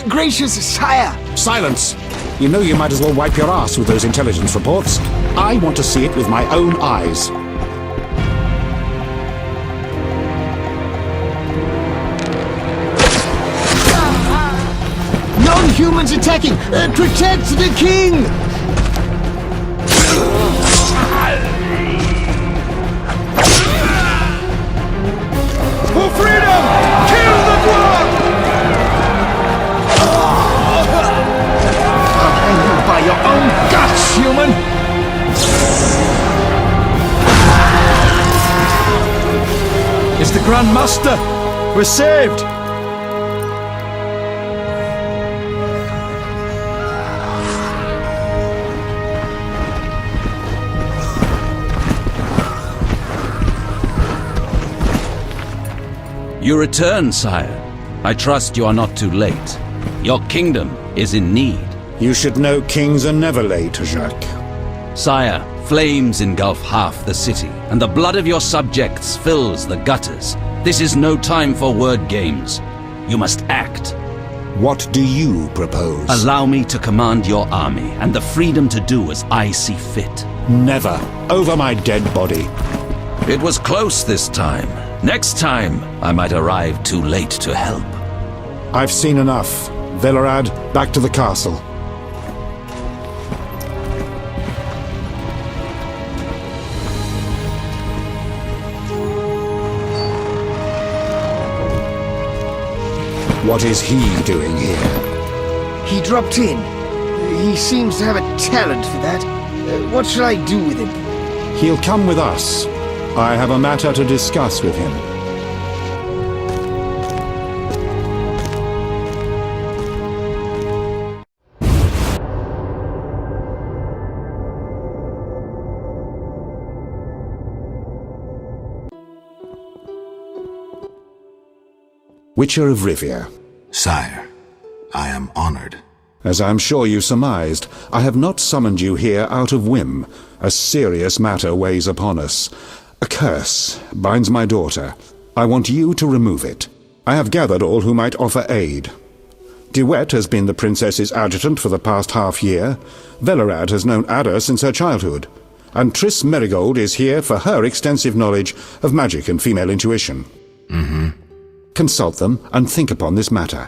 Gracious sire! Silence! You know you might as well wipe your ass with those intelligence reports. I want to see it with my own eyes. Non-humans attacking! Protect the king! For freedom! Kill the dwarf! I'll hang you by your own guts, human! It's the Grand Master! We're saved! You return, sire. I trust you are not too late. Your kingdom is in need. You should know kings are never late, Jacques. Sire, flames engulf half the city, and the blood of your subjects fills the gutters. This is no time for word games. You must act. What do you propose? Allow me to command your army, and the freedom to do as I see fit. Never. Over my dead body. It was close this time. Next time, I might arrive too late to help. I've seen enough. Velerad, back to the castle. What is he doing here? He dropped in. He seems to have a talent for that. What shall I do with him? He'll come with us. I have a matter to discuss with him. Witcher of Rivia. Sire, I am honored. As I'm sure you surmised, I have not summoned you here out of whim. A serious matter weighs upon us. A curse binds my daughter. I want you to remove it. I have gathered all who might offer aid. DeWet has been the princess's adjutant for the past half-year. Velerad has known Ada since her childhood. And Triss Merigold is here for her extensive knowledge of magic and female intuition. Consult them and think upon this matter.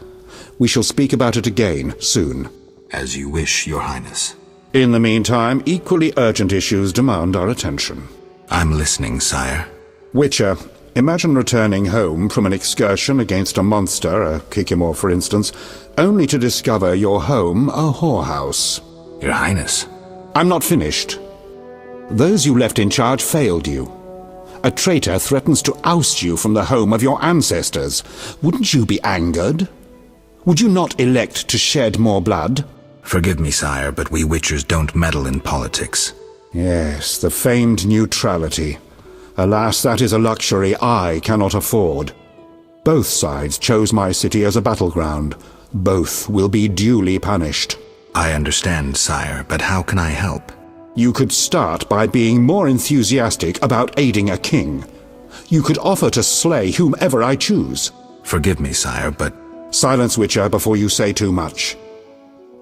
We shall speak about it again soon. As you wish, Your Highness. In the meantime, equally urgent issues demand our attention. I'm listening, sire. Witcher, imagine returning home from an excursion against a monster, a Kikimor for instance, only to discover your home a whorehouse. Your Highness. I'm not finished. Those you left in charge failed you. A traitor threatens to oust you from the home of your ancestors. Wouldn't you be angered? Would you not elect to shed more blood? Forgive me, sire, but we Witchers don't meddle in politics. Yes, the famed neutrality. Alas, that is a luxury I cannot afford. Both sides chose my city as a battleground. Both will be duly punished. I understand, sire, but how can I help? You could start by being more enthusiastic about aiding a king. You could offer to slay whomever I choose. Forgive me, sire, but... Silence, Witcher, before you say too much.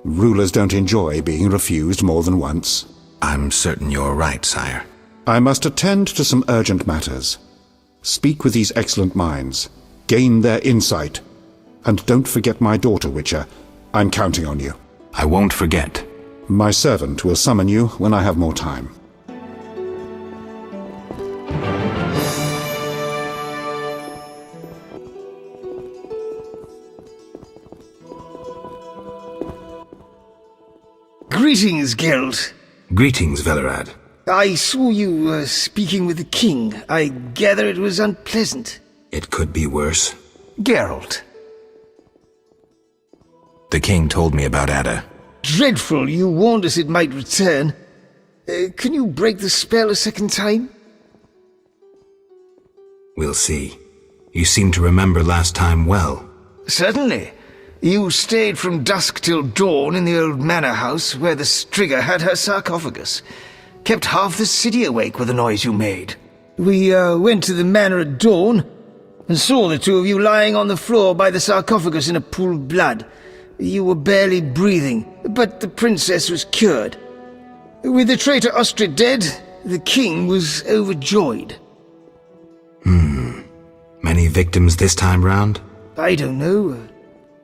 Rulers don't enjoy being refused more than once. I'm certain you're right, sire. I must attend to some urgent matters. Speak with these excellent minds. Gain their insight. And don't forget my daughter, Witcher. I'm counting on you. I won't forget. My servant will summon you when I have more time. Greetings, Geralt. Greetings, Velerad. I saw you speaking with the king. I gather it was unpleasant. It could be worse. Geralt. The king told me about Ada. Dreadful, you warned us it might return. Can you break the spell a second time? We'll see. You seem to remember last time well. Certainly. You stayed from dusk till dawn in the old manor house where the Striga had her sarcophagus. Kept half the city awake with the noise you made. We went to the manor at dawn and saw the two of you lying on the floor by the sarcophagus in a pool of blood. You were barely breathing, but the princess was cured. With the traitor Ostrid dead, the king was overjoyed. Many victims this time round? I don't know.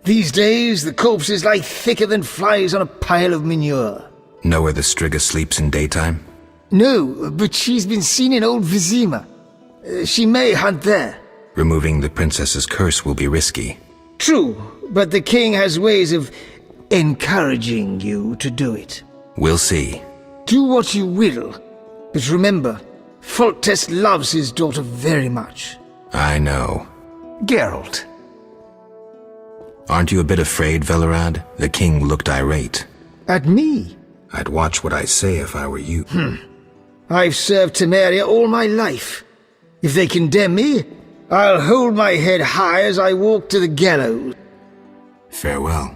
These days, the corpses lie thicker than flies on a pile of manure. Know where the Striga sleeps in daytime? No, but she's been seen in Old Vizima. She may hunt there. Removing the princess's curse will be risky. True, but the king has ways of encouraging you to do it. We'll see. Do what you will, but remember, Foltest loves his daughter very much. I know. Geralt. Aren't you a bit afraid, Velerad? The king looked irate. At me? I'd watch what I say if I were you. I've served Temeria all my life. If they condemn me, I'll hold my head high as I walk to the gallows. Farewell.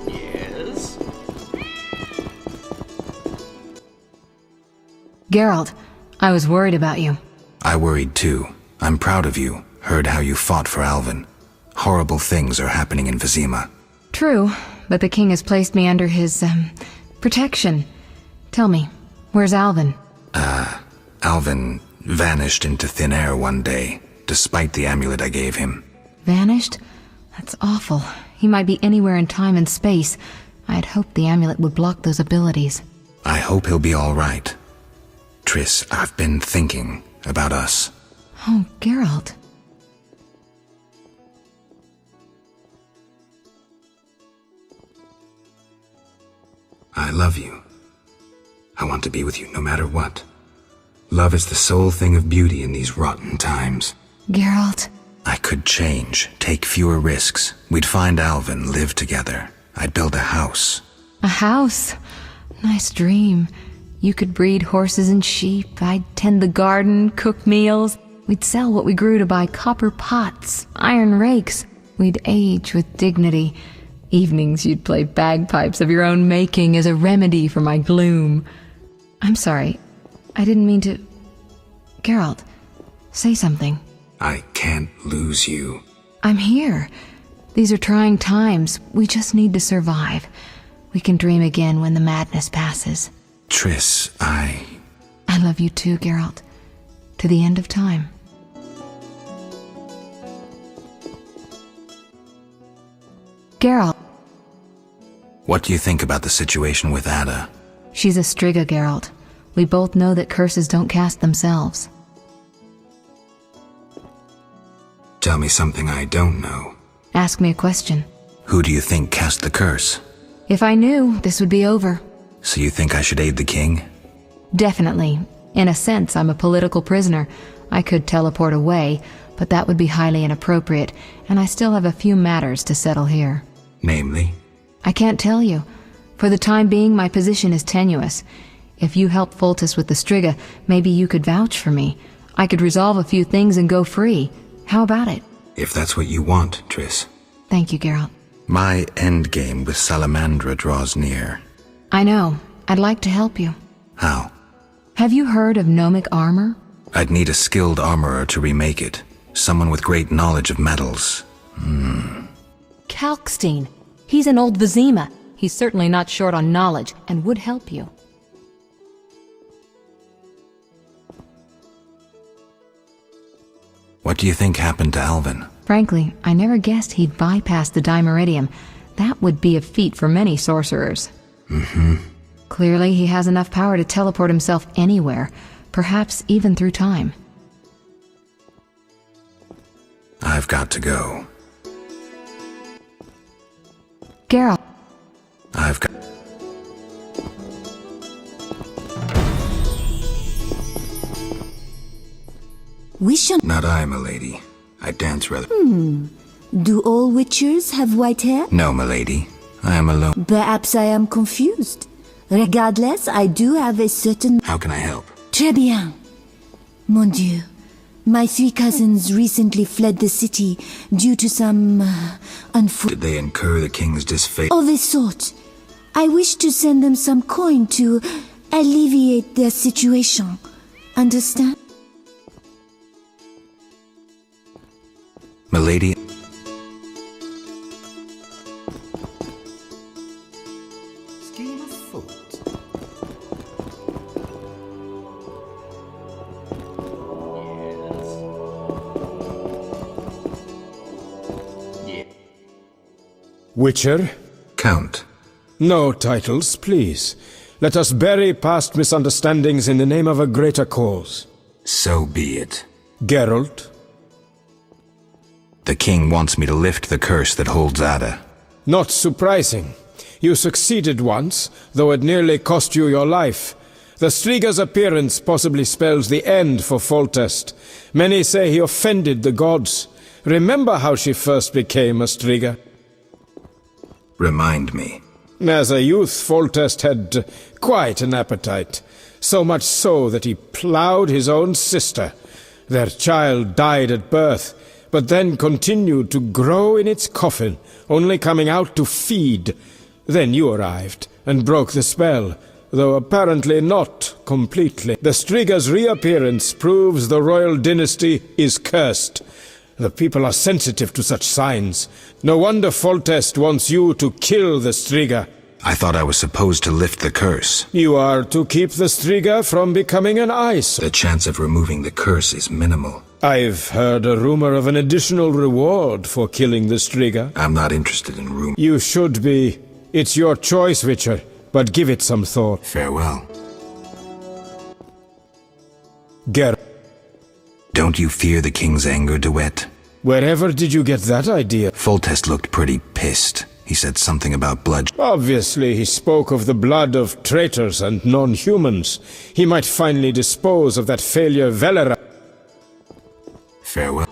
Yes? Geralt, I was worried about you. I worried too. I'm proud of you. Heard how you fought for Alvin. Horrible things are happening in Vizima. True, but the king has placed me under his, protection. Tell me, where's Alvin? Alvin vanished into thin air one day, despite the amulet I gave him. Vanished? That's awful. He might be anywhere in time and space. I had hoped the amulet would block those abilities. I hope he'll be all right. Triss, I've been thinking about us. Oh, Geralt. I love you. I want to be with you no matter what. Love is the sole thing of beauty in these rotten times. Geralt. I could change, take fewer risks. We'd find Alvin, live together. I'd build a house. A house? Nice dream. You could breed horses and sheep. I'd tend the garden, cook meals. We'd sell what we grew to buy copper pots, iron rakes. We'd age with dignity. Evenings you'd play bagpipes of your own making as a remedy for my gloom. I'm sorry. I didn't mean to... Geralt, say something. I can't lose you. I'm here. These are trying times. We just need to survive. We can dream again when the madness passes. Triss, I love you too, Geralt. To the end of time. Geralt. What do you think about the situation with Ada? She's a Striga, Geralt. We both know that curses don't cast themselves. Tell me something I don't know. Ask me a question. Who do you think cast the curse? If I knew, this would be over. So you think I should aid the king? Definitely. In a sense, I'm a political prisoner. I could teleport away, but that would be highly inappropriate, and I still have a few matters to settle here. Namely? I can't tell you. For the time being, my position is tenuous. If you help Foltest with the Striga, maybe you could vouch for me. I could resolve a few things and go free. How about it? If that's what you want, Triss. Thank you, Geralt. My endgame with Salamandra draws near. I know. I'd like to help you. How? Have you heard of gnomic armor? I'd need a skilled armorer to remake it. Someone with great knowledge of metals. Kalkstein. He's in Old Vizima. He's certainly not short on knowledge and would help you. What do you think happened to Alvin? Frankly, I never guessed he'd bypass the Dimeridium. That would be a feat for many sorcerers. Clearly, he has enough power to teleport himself anywhere, perhaps even through time. I've got to go. Geralt. I've got... We shall... Not I, milady. I dance rather... Do all witchers have white hair? No, milady. I am alone. Perhaps I am confused. Regardless, I do have a certain... How can I help? Très bien. Mon Dieu. My 3 cousins recently fled the city due to some Did they incur the king's disfavor? of a sort. I wish to send them some coin to alleviate their situation. Understand? Milady. Scheme of thought. Witcher? Count. No titles, please. Let us bury past misunderstandings in the name of a greater cause. So be it. Geralt? The king wants me to lift the curse that holds Ada. Not surprising. You succeeded once, though it nearly cost you your life. The Striga's appearance possibly spells the end for Foltest. Many say he offended the gods. Remember how she first became a Striga? Remind me. As a youth, Foltest had quite an appetite. So much so that he ploughed his own sister. Their child died at birth, but then continued to grow in its coffin, only coming out to feed. Then you arrived, and broke the spell, though apparently not completely. The Striga's reappearance proves the royal dynasty is cursed. The people are sensitive to such signs. No wonder Foltest wants you to kill the Striga. I thought I was supposed to lift the curse. You are to keep the Striga from becoming an eyesore. The chance of removing the curse is minimal. I've heard a rumor of an additional reward for killing the Striga. I'm not interested in rumors. You should be. It's your choice, Witcher, but give it some thought. Farewell. Geralt. Don't you fear the king's anger, Duet? Wherever did you get that idea? Foltest looked pretty pissed. He said something about blood. Obviously, he spoke of the blood of traitors and non-humans. He might finally dispose of that failure Velera. Farewell.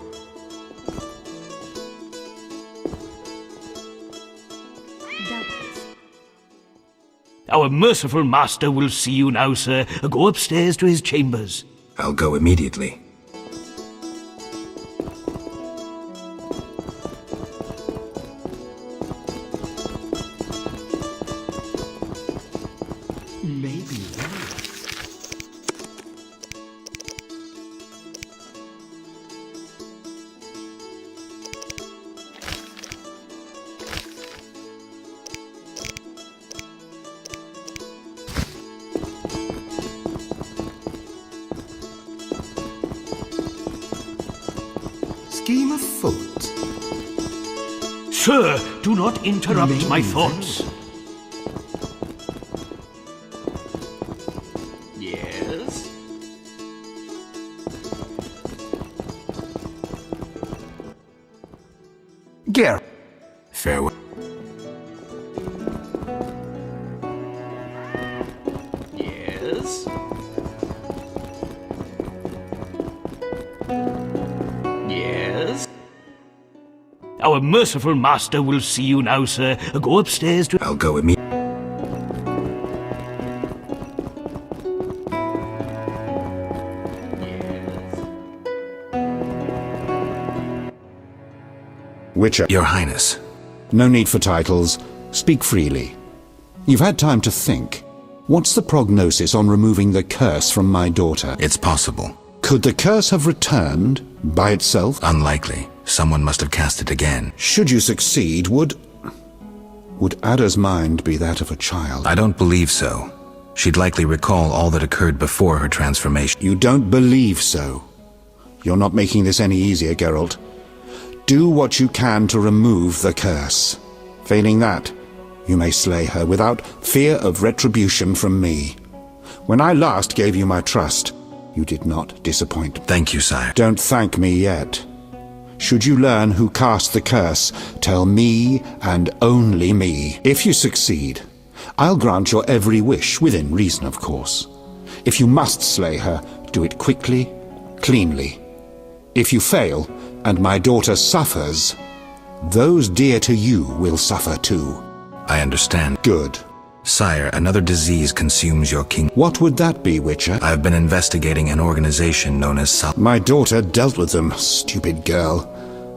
Our merciful master will see you now, sir. Go upstairs to his chambers. I'll go immediately. Scheme afoot. Sir, do not interrupt my thoughts. Yes? Geralt. Farewell. Yes? Yes? Our merciful master will see you now, sir. Go upstairs to... I'll go immediately. Witcher. Your Highness. No need for titles. Speak freely. You've had time to think. What's the prognosis on removing the curse from my daughter? It's possible. Could the curse have returned by itself? Unlikely. Someone must have cast it again. Should you succeed, would Ada's mind be that of a child? I don't believe so. She'd likely recall all that occurred before her transformation. You don't believe so? You're not making this any easier, Geralt. Do what you can to remove the curse. Failing that, you may slay her without fear of retribution from me. When I last gave you my trust, you did not disappoint. Thank you, sire. Don't thank me yet. Should you learn who cast the curse, tell me and only me. If you succeed, I'll grant your every wish, within reason, of course. If you must slay her, do it quickly, cleanly. If you fail, and my daughter suffers, those dear to you will suffer too. I understand. Good. Sire, another disease consumes your king. What would that be, Witcher? I've been investigating an organization known as My daughter dealt with them, stupid girl.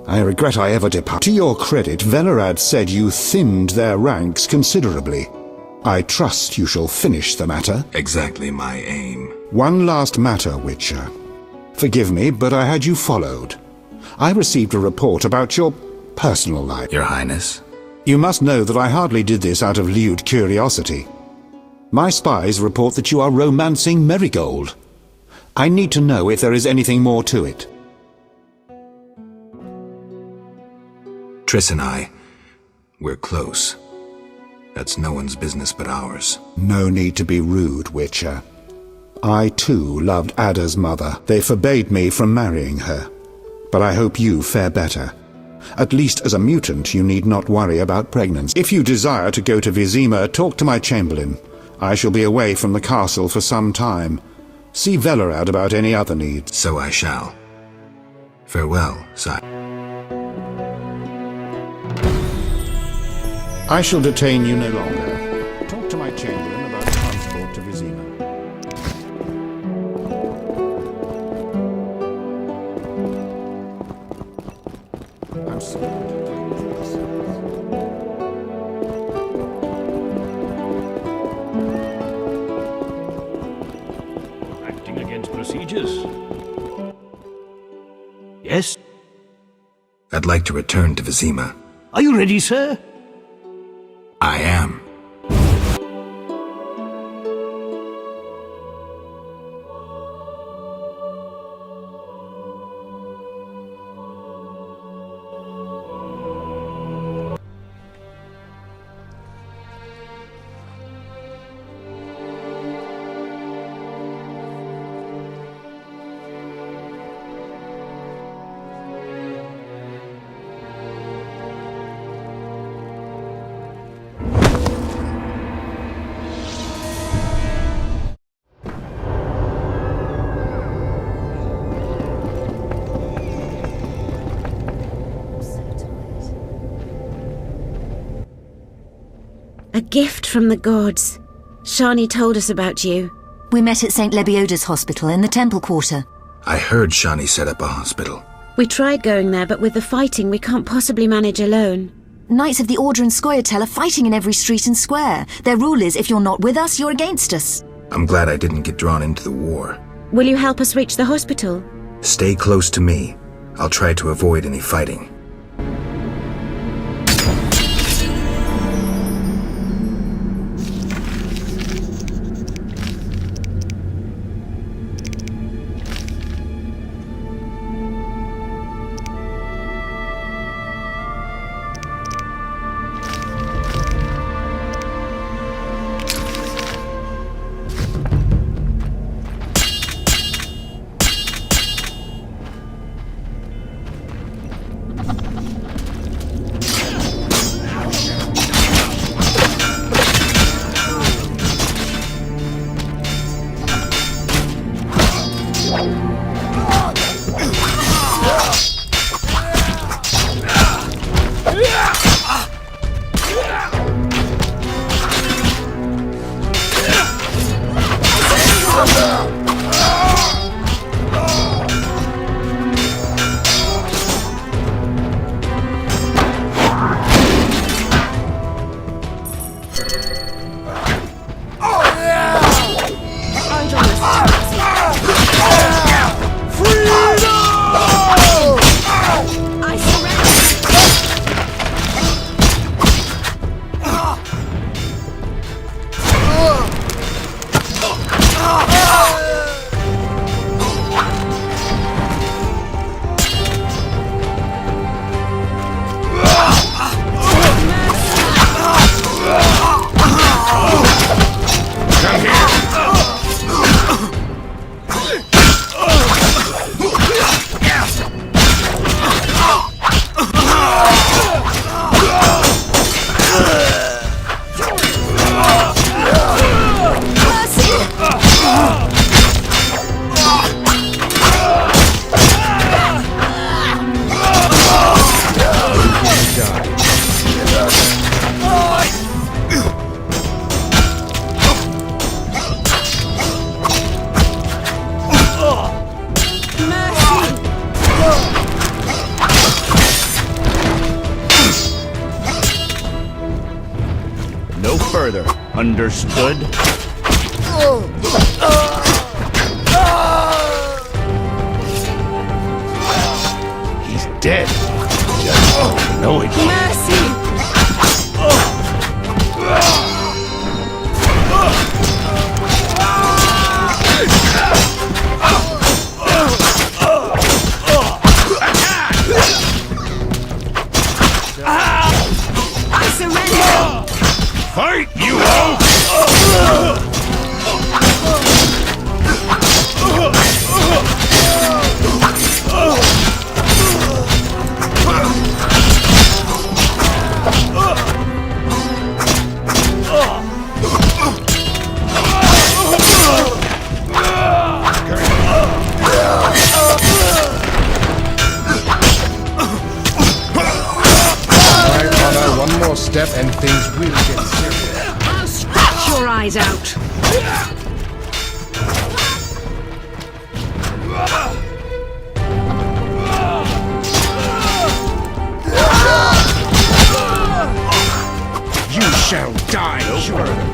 I regret I ever departed. To your credit, Velerad said you thinned their ranks considerably. I trust you shall finish the matter. Exactly my aim. One last matter, Witcher. Forgive me, but I had you followed. I received a report about your personal life. Your Highness? You must know that I hardly did this out of lewd curiosity. My spies report that you are romancing Marigold. I need to know if there is anything more to it. Triss and I, we're close. That's no one's business but ours. No need to be rude, Witcher. I, too, loved Ada's mother. They forbade me from marrying her. But I hope you fare better. At least as a mutant, you need not worry about pregnancy. If you desire to go to Vizima, talk to my chamberlain. I shall be away from the castle for some time. See Velerad about any other needs. So I shall. Farewell, sire. I shall detain you no longer. Talk to my chamberlain about transport to Vizima. I'm sorry. Acting against procedures. Yes? I'd like to return to Vizima. Are you ready, sir? I am. A gift from the gods. Shani told us about you. We met at St. Lebioda's hospital in the Temple Quarter. I heard Shani set up a hospital. We tried going there, but with the fighting, we can't possibly manage alone. Knights of the Order and Scoia'tael are fighting in every street and square. Their rule is, if you're not with us, you're against us. I'm glad I didn't get drawn into the war. Will you help us reach the hospital? Stay close to me. I'll try to avoid any fighting. further. Understood? He's dead. Just don't know it. Mercy! I surrender! Fight, you all! One more step and things will get serious. I'll scratch your eyes out! You shall die, further.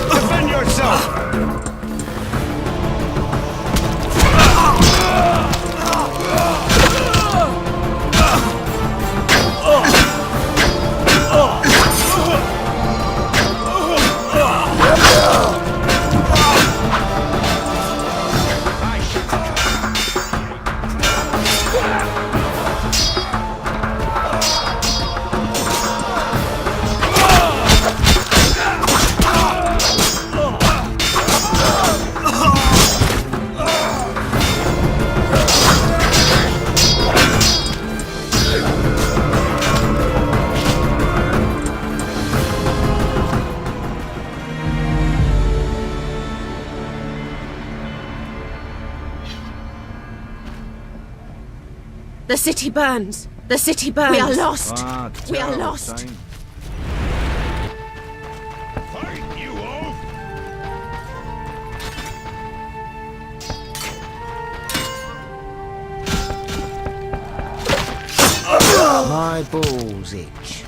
Defend yourself! The city burns. The city burns. We are lost. We are lost. Fight, you all! My balls itch.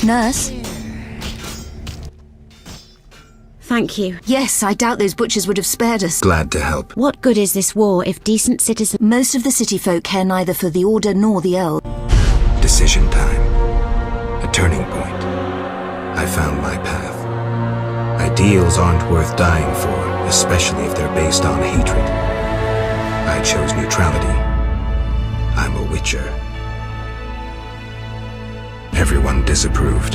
Nurse? Thank you. Yes, I doubt those butchers would have spared us. Glad to help. What good is this war if decent citizens... Most of the city folk care neither for the Order nor the elves. Decision time. A turning point. I found my path. Ideals aren't worth dying for, especially if they're based on hatred. I chose neutrality. I'm a Witcher. Everyone disapproved.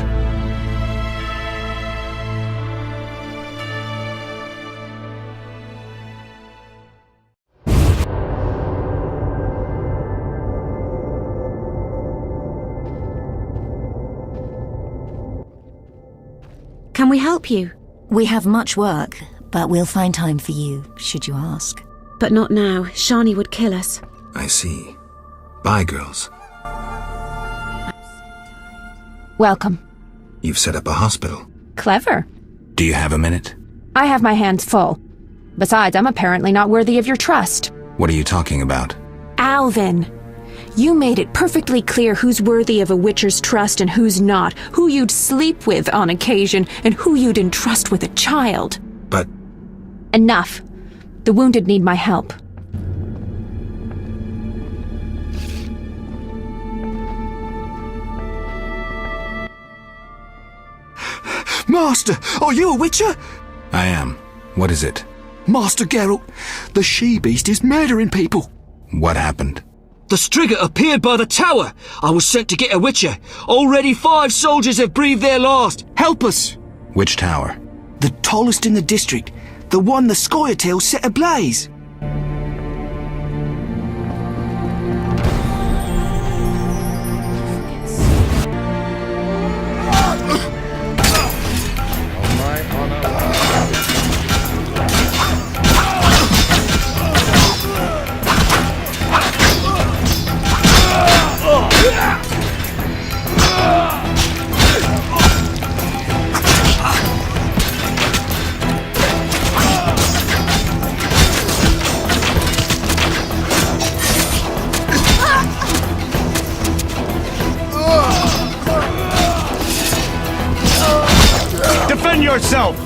Can we help you? We have much work, but we'll find time for you, should you ask. But not now. Shani would kill us. I see. Bye, girls. Welcome. You've set up a hospital. Clever. Do you have a minute? I have my hands full. Besides, I'm apparently not worthy of your trust. What are you talking about? Alvin, you made it perfectly clear who's worthy of a Witcher's trust and who's not, who you'd sleep with on occasion, and who you'd entrust with a child. But... Enough. The wounded need my help. Master, are you a Witcher? I am. What is it? Master Geralt, the she-beast is murdering people. What happened? The Striga appeared by the tower. I was sent to get a Witcher. Already 5 soldiers have breathed their last. Help us. Which tower? The tallest in the district. The one the Scoia'tail set ablaze. Defend yourself!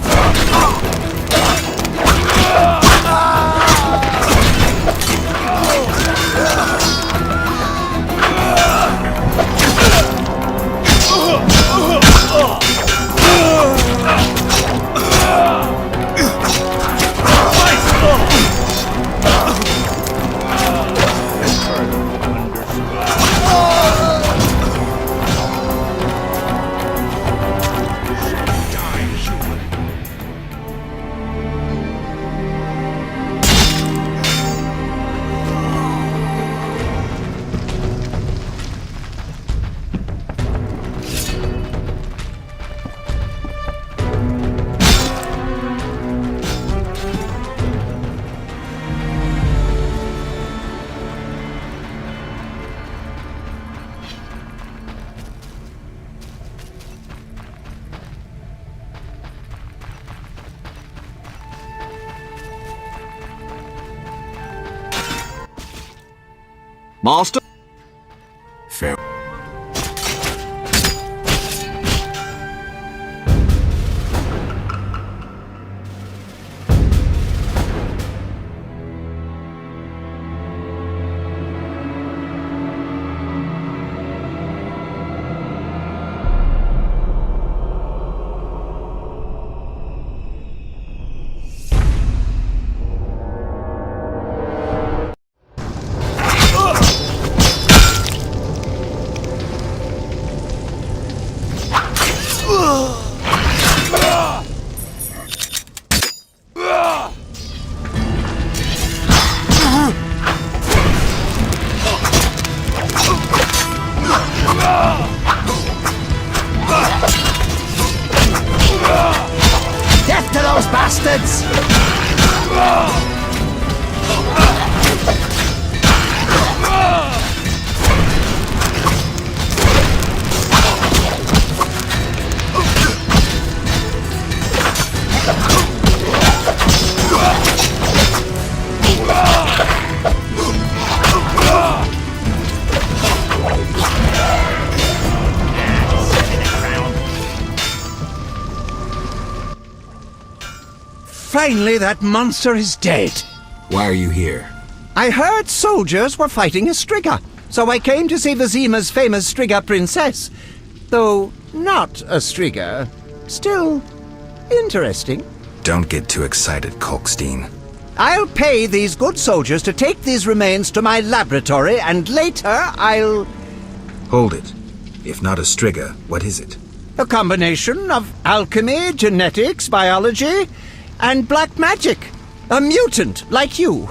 Master? Fair. Death to those bastards! Finally, that monster is dead. Why are you here? I heard soldiers were fighting a Striga, so I came to see Vizima's famous Striga princess. Though not a Striga, still interesting. Don't get too excited, Kalkstein. I'll pay these good soldiers to take these remains to my laboratory, and later I'll... Hold it. If not a Striga, what is it? A combination of alchemy, genetics, biology, and black magic. A mutant like you.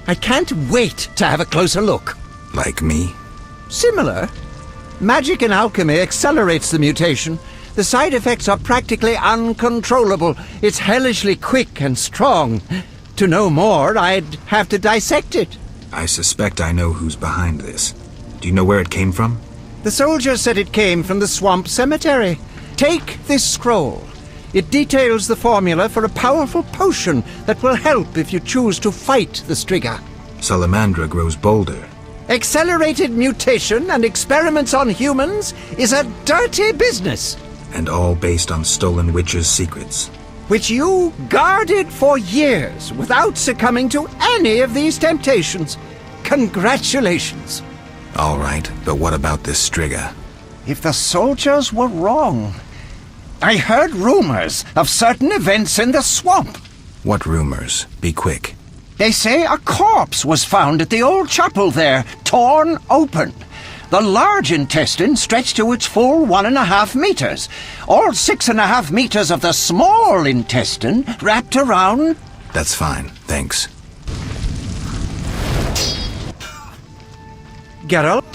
I can't wait to have a closer look. Like me? Similar. Magic and alchemy accelerates the mutation. The side effects are practically uncontrollable. It's hellishly quick and strong. To know more, I'd have to dissect it. I suspect I know who's behind this. Do you know where it came from? The soldier said it came from the swamp cemetery. Take this scroll. It details the formula for a powerful potion that will help if you choose to fight the Striga. Salamandra grows bolder. Accelerated mutation and experiments on humans is a dirty business. And all based on stolen witches' secrets. Which you guarded for years without succumbing to any of these temptations. Congratulations. All right, but what about this Striga? If the soldiers were wrong. I heard rumors of certain events in the swamp. What rumors? Be quick. They say a corpse was found at the old chapel there, torn open. The large intestine stretched to its full 1.5 meters. All 6.5 meters of the small intestine wrapped around... That's fine, thanks. Geralt?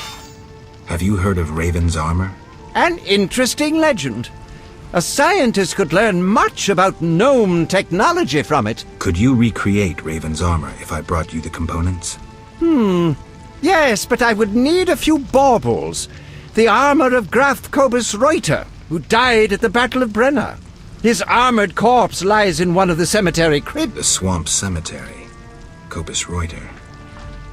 Have you heard of Raven's armor? An interesting legend. A scientist could learn much about gnome technology from it. Could you recreate Raven's armor if I brought you the components? Yes, but I would need a few baubles. The armor of Graf Kobus Reuter, who died at the Battle of Brenna. His armored corpse lies in one of the cemetery crypts. The swamp cemetery. Kobus Reuter.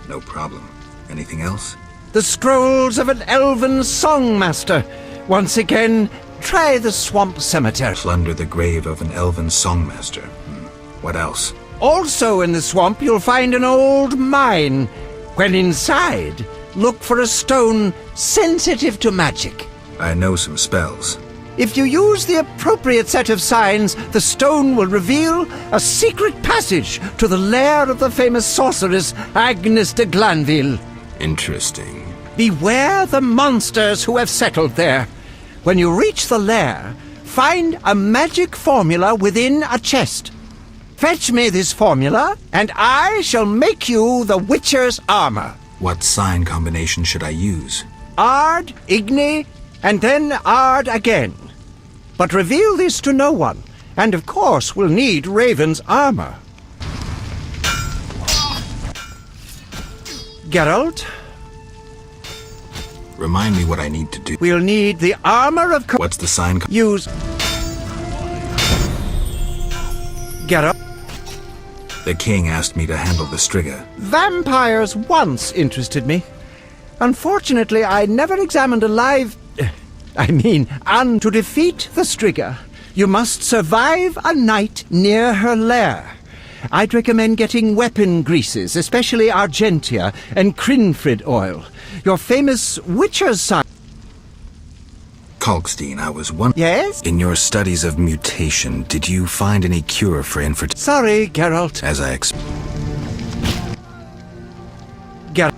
No problem. Anything else? The scrolls of an elven songmaster. Once again, try the swamp cemetery. Plunder the grave of an elven songmaster. What else? Also in the swamp, you'll find an old mine. When inside, look for a stone sensitive to magic. I know some spells. If you use the appropriate set of signs, the stone will reveal a secret passage to the lair of the famous sorceress Agnes de Glanville. Interesting. Beware the monsters who have settled there. When you reach the lair, find a magic formula within a chest. Fetch me this formula, and I shall make you the Witcher's armor. What sign combination should I use? Ard, Igni, and then Ard again. But reveal this to no one, and of course we'll need Raven's armor. Geralt? Remind me what I need to do. We'll need the armor of... What's the sign? Use... Geralt? The king asked me to handle the Striga. Vampires once interested me. Unfortunately, I never examined a live... to defeat the Striga, you must survive a night near her lair. I'd recommend getting weapon greases, especially Argentia and Crinfrid oil. Your famous Witcher's sign... Kalkstein, I was wondering... Yes? In your studies of mutation, did you find any cure for infertility? Sorry, Geralt. As I Geralt.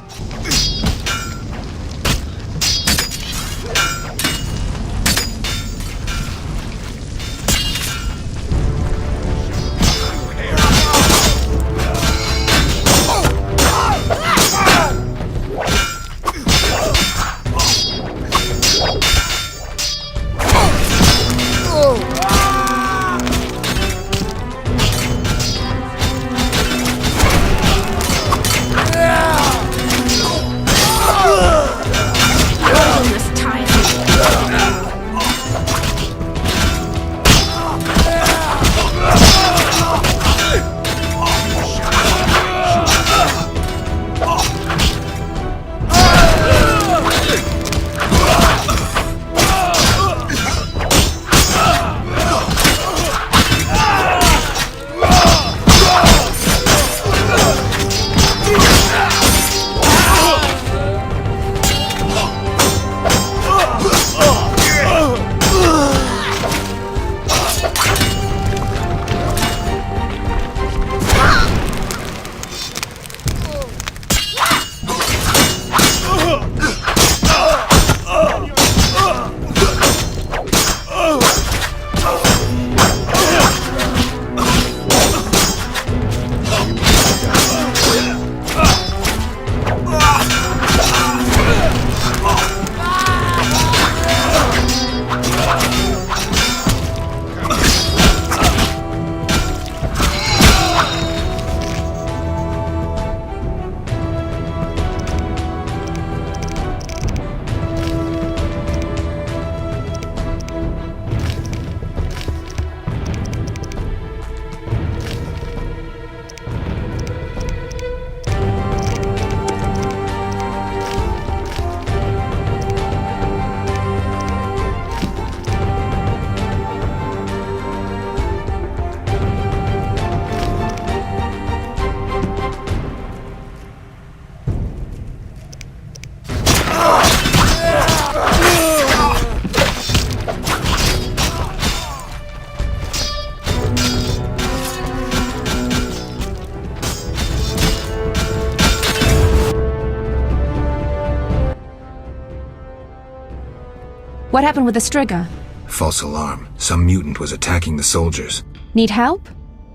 What happened with the Striga? False alarm. Some mutant was attacking the soldiers. Need help?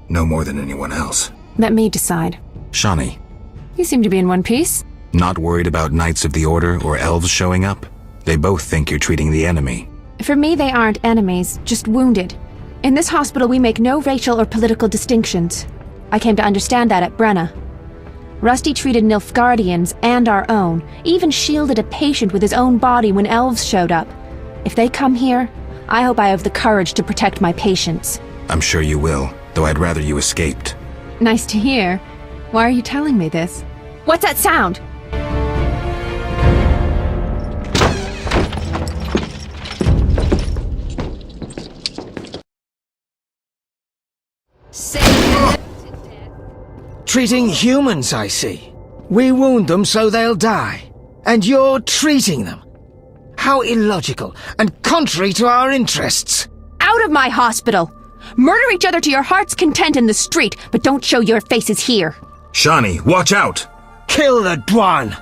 No more than anyone else. Let me decide. Shawnee. You seem to be in one piece. Not worried about Knights of the Order or elves showing up? They both think you're treating the enemy. For me, they aren't enemies, just wounded. In this hospital, we make no racial or political distinctions. I came to understand that at Brenna. Rusty treated Nilfgaardians and our own, even shielded a patient with his own body when elves showed up. If they come here, I hope I have the courage to protect my patients. I'm sure you will, though I'd rather you escaped. Nice to hear. Why are you telling me this? What's that sound? Treating humans, I see. We wound them so they'll die. And you're treating them. How illogical and contrary to our interests. Out of my hospital! Murder each other to your heart's content in the street, but don't show your faces here. Shawnee, watch out! Kill the Dwan!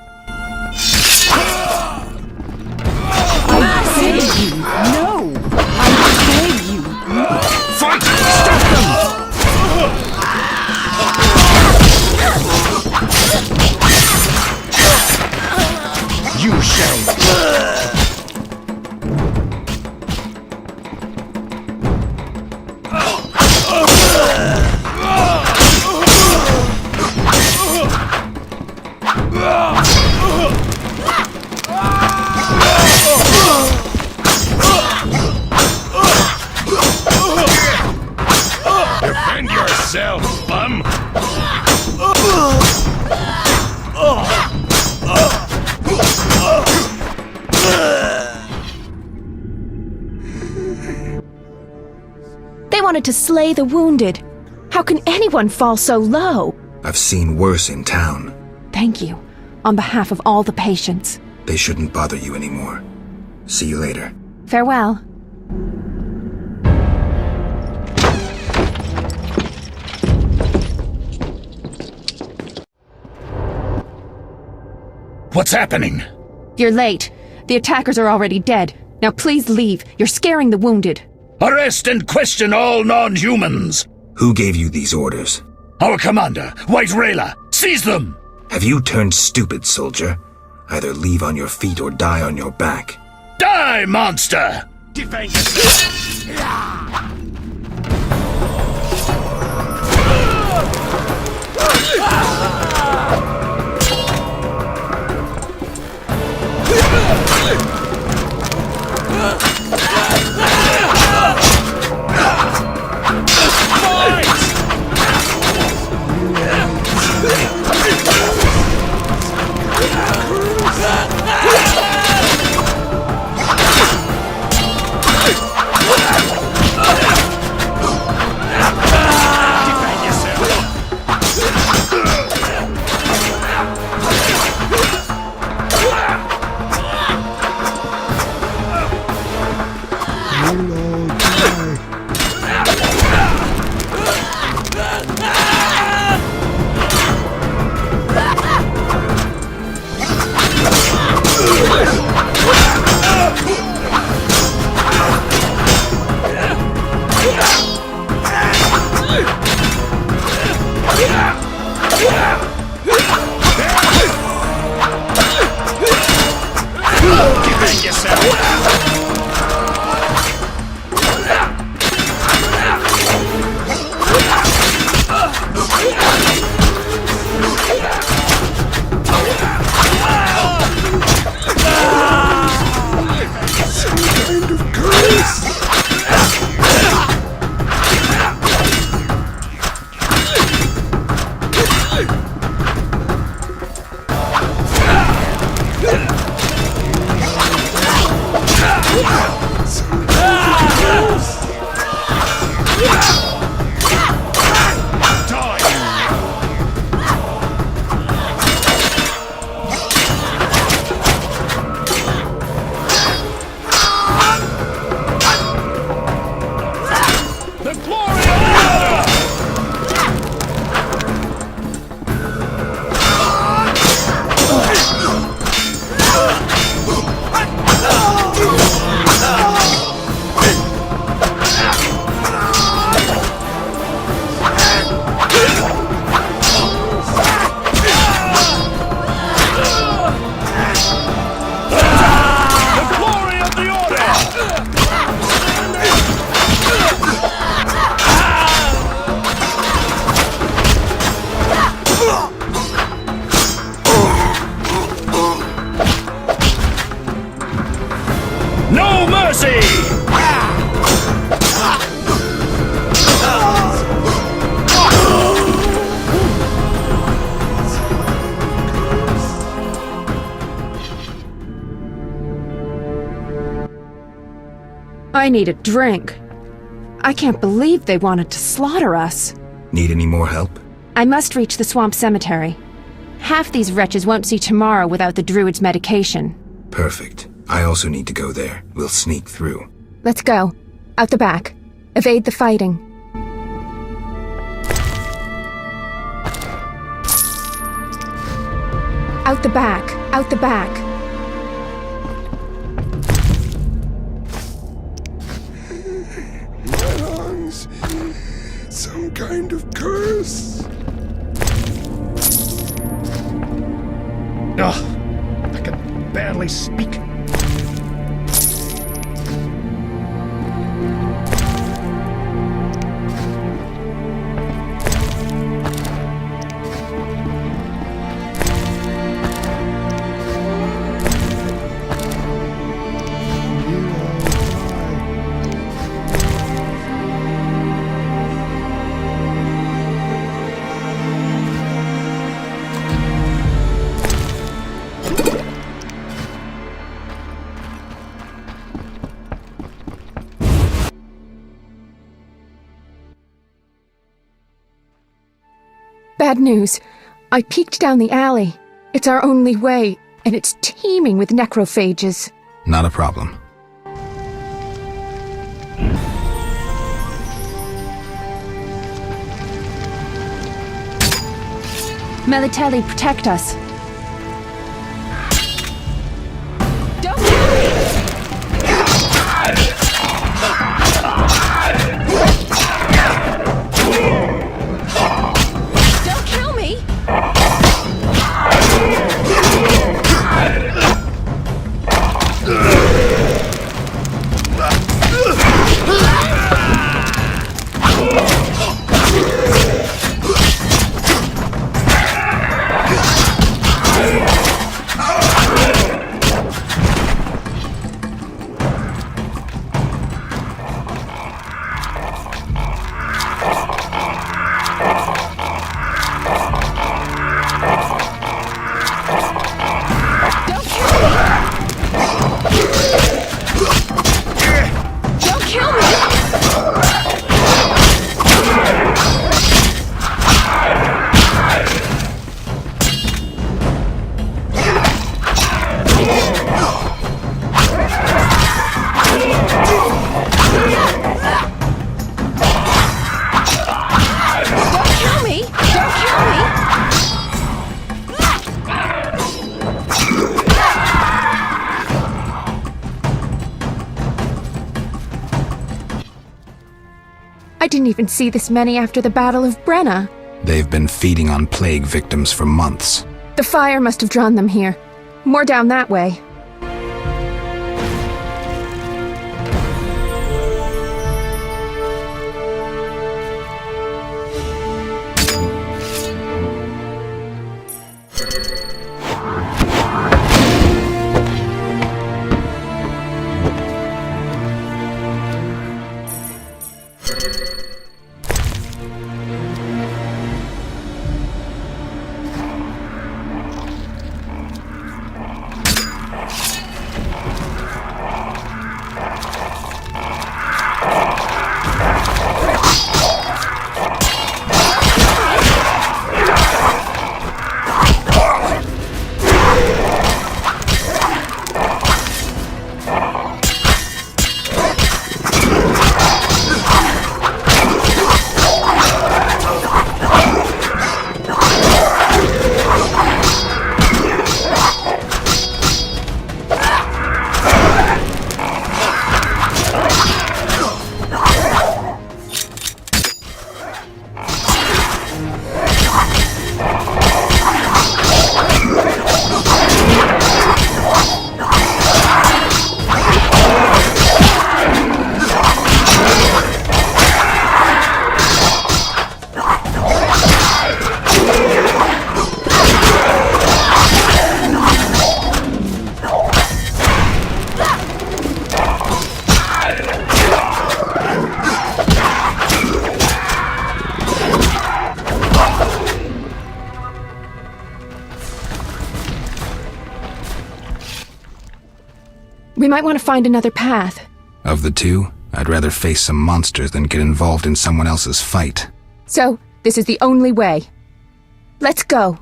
I beg you, no! I beg you, no! Fight! Stop them! You shall... Defend yourself, bum! They wanted to slay the wounded. How can anyone fall so low? I've seen worse in town. Thank you, on behalf of all the patients. They shouldn't bother you anymore. See you later. Farewell. What's happening? You're late. The attackers are already dead. Now please leave. You're scaring the wounded. Arrest and question all non-humans! Who gave you these orders? Our commander, White Rayla! Seize them! Have you turned stupid, soldier? Either leave on your feet or die on your back. Die, monster! Defend yourself! I need a drink. I can't believe they wanted to slaughter us. Need any more help? I must reach the swamp cemetery. Half these wretches won't see tomorrow without the druid's medication. Perfect. I also need to go there. We'll sneak through. Let's go. Out the back. Evade the fighting. Out the back. Out the back. My lungs. Some kind of curse. Ugh. I can barely speak. Bad news. I peeked down the alley. It's our only way, and it's teeming with necrophages. Not a problem. Melitelli, protect us. I didn't even see this many after the Battle of Brenna. They've been feeding on plague victims for months. The fire must have drawn them here. More down that way. We might want to find another path. Of the two, I'd rather face some monsters than get involved in someone else's fight. So, this is the only way. Let's go.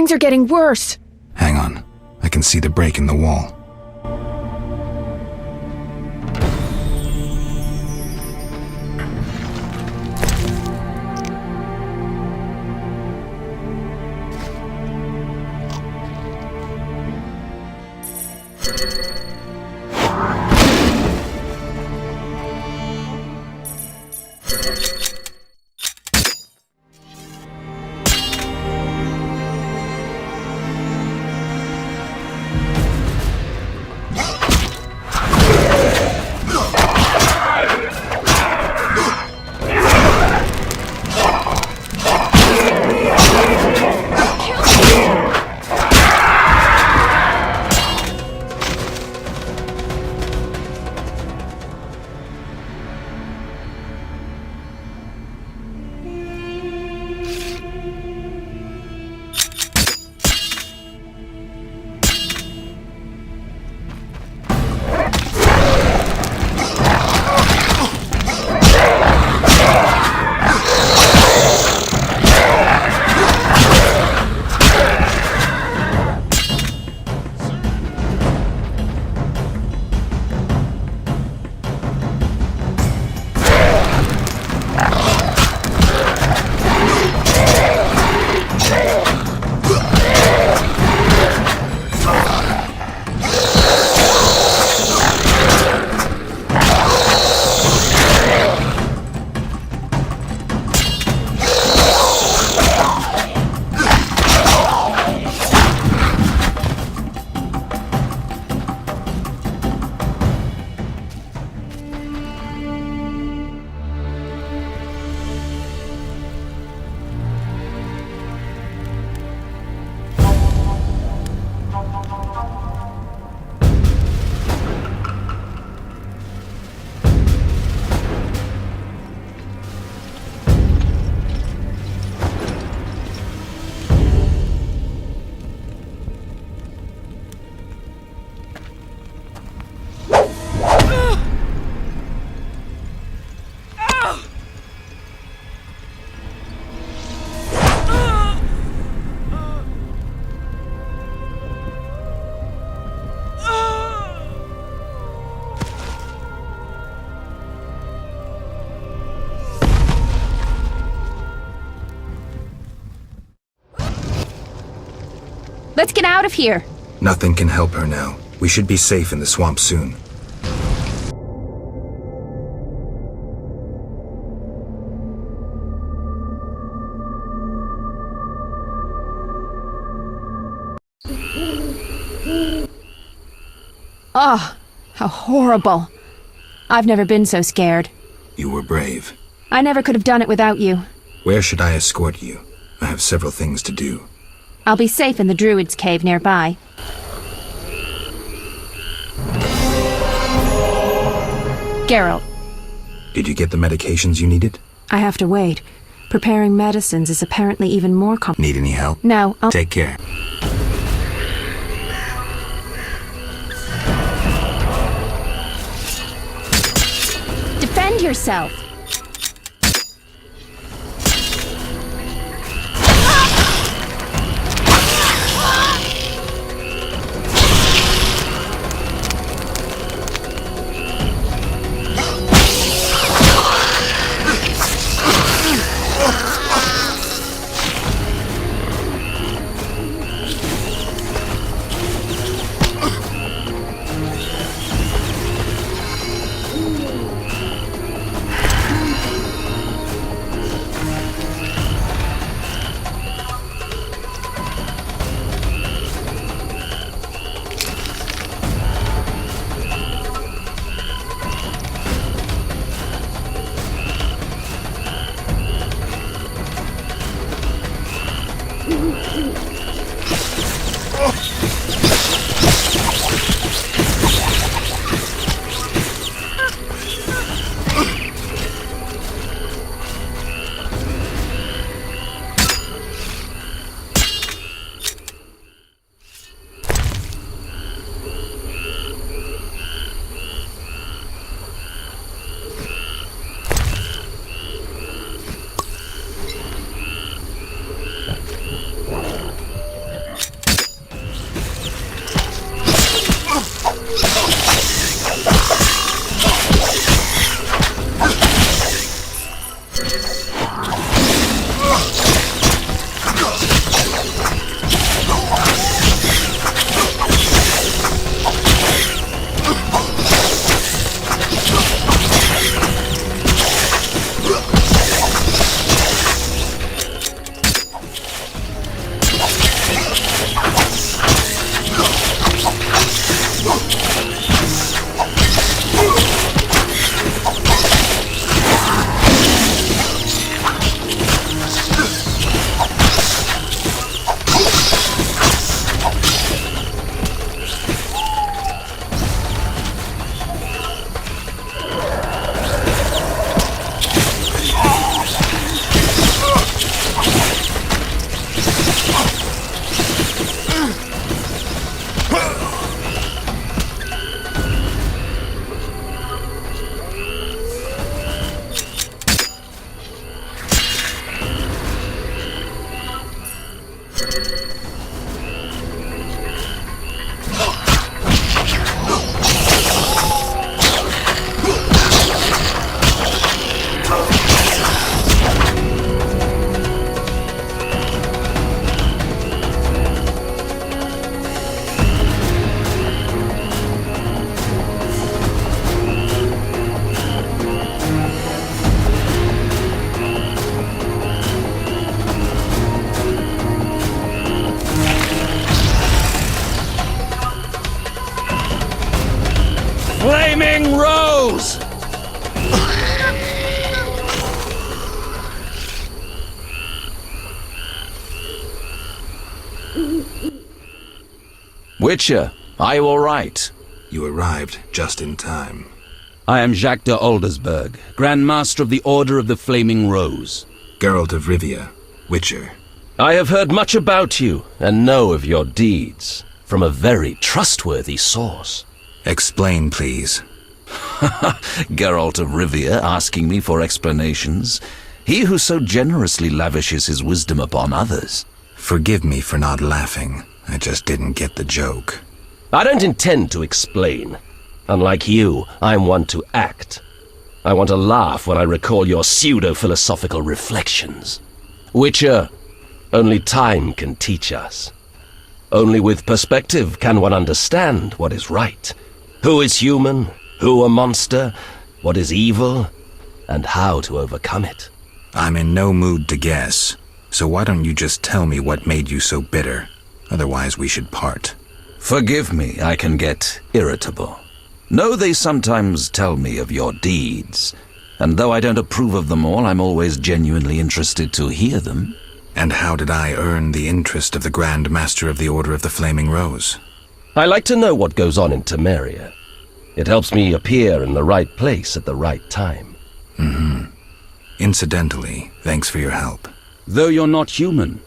Things are getting worse. Hang on. I can see the break in the wall. Let's get out of here. Nothing can help her now. We should be safe in the swamp soon. Oh, how horrible. I've never been so scared. You were brave. I never could have done it without you. Where should I escort you? I have several things to do. I'll be safe in the Druid's cave nearby. Geralt. Did you get the medications you needed? I have to wait. Preparing medicines is apparently even more Need any help? No, I'll... Take care. Defend yourself! Flaming Rose! Witcher, are you all right? You arrived just in time. I am Jacques de Aldersberg, Grand Master of the Order of the Flaming Rose. Geralt of Rivia, Witcher. I have heard much about you and know of your deeds from a very trustworthy source. Explain, please. Geralt of Rivia asking me for explanations. He who so generously lavishes his wisdom upon others. Forgive me for not laughing. I just didn't get the joke. I don't intend to explain. Unlike you, I'm one to act. I want to laugh when I recall your pseudo-philosophical reflections. Witcher, only time can teach us. Only with perspective can one understand what is right. Who is human, who a monster, what is evil, and how to overcome it. I'm in no mood to guess, so why don't you just tell me what made you so bitter? Otherwise we should part. Forgive me, I can get irritable. Know they sometimes tell me of your deeds, and though I don't approve of them all, I'm always genuinely interested to hear them. And how did I earn the interest of the Grand Master of the Order of the Flaming Rose? I like to know what goes on in Temeria. It helps me appear in the right place at the right time. Incidentally, thanks for your help. Though you're not human,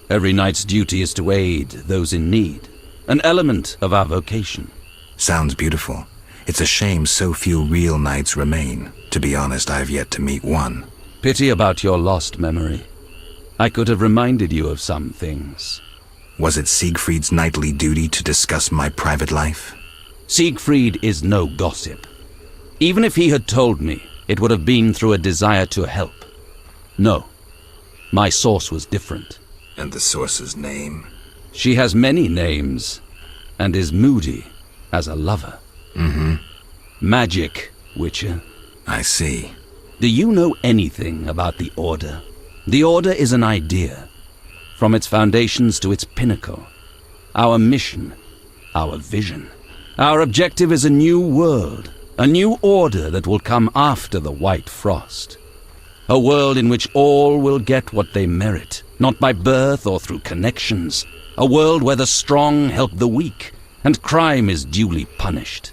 every knight's duty is to aid those in need. An element of our vocation. Sounds beautiful. It's a shame so few real knights remain. To be honest, I've yet to meet one. Pity about your lost memory. I could have reminded you of some things. Was it Siegfried's knightly duty to discuss my private life? Siegfried is no gossip. Even if he had told me, it would have been through a desire to help. No, my source was different. And the source's name? She has many names, and is moody as a lover. Mm-hmm. Magic, Witcher. I see. Do you know anything about the Order? The Order is an idea, from its foundations to its pinnacle. Our mission, our vision. Our objective is a new world, a new order that will come after the White Frost. A world in which all will get what they merit, not by birth or through connections. A world where the strong help the weak, and crime is duly punished.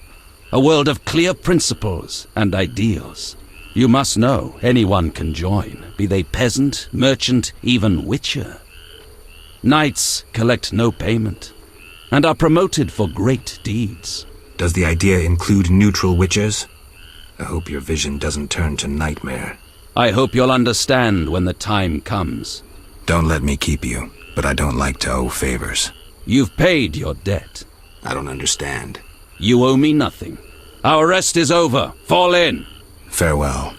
A world of clear principles and ideals. You must know anyone can join, be they peasant, merchant, even witcher. Knights collect no payment, and are promoted for great deeds. Does the idea include neutral witchers? I hope your vision doesn't turn to nightmare. I hope you'll understand when the time comes. Don't let me keep you, but I don't like to owe favors. You've paid your debt. I don't understand. You owe me nothing. Our rest is over. Fall in. Farewell.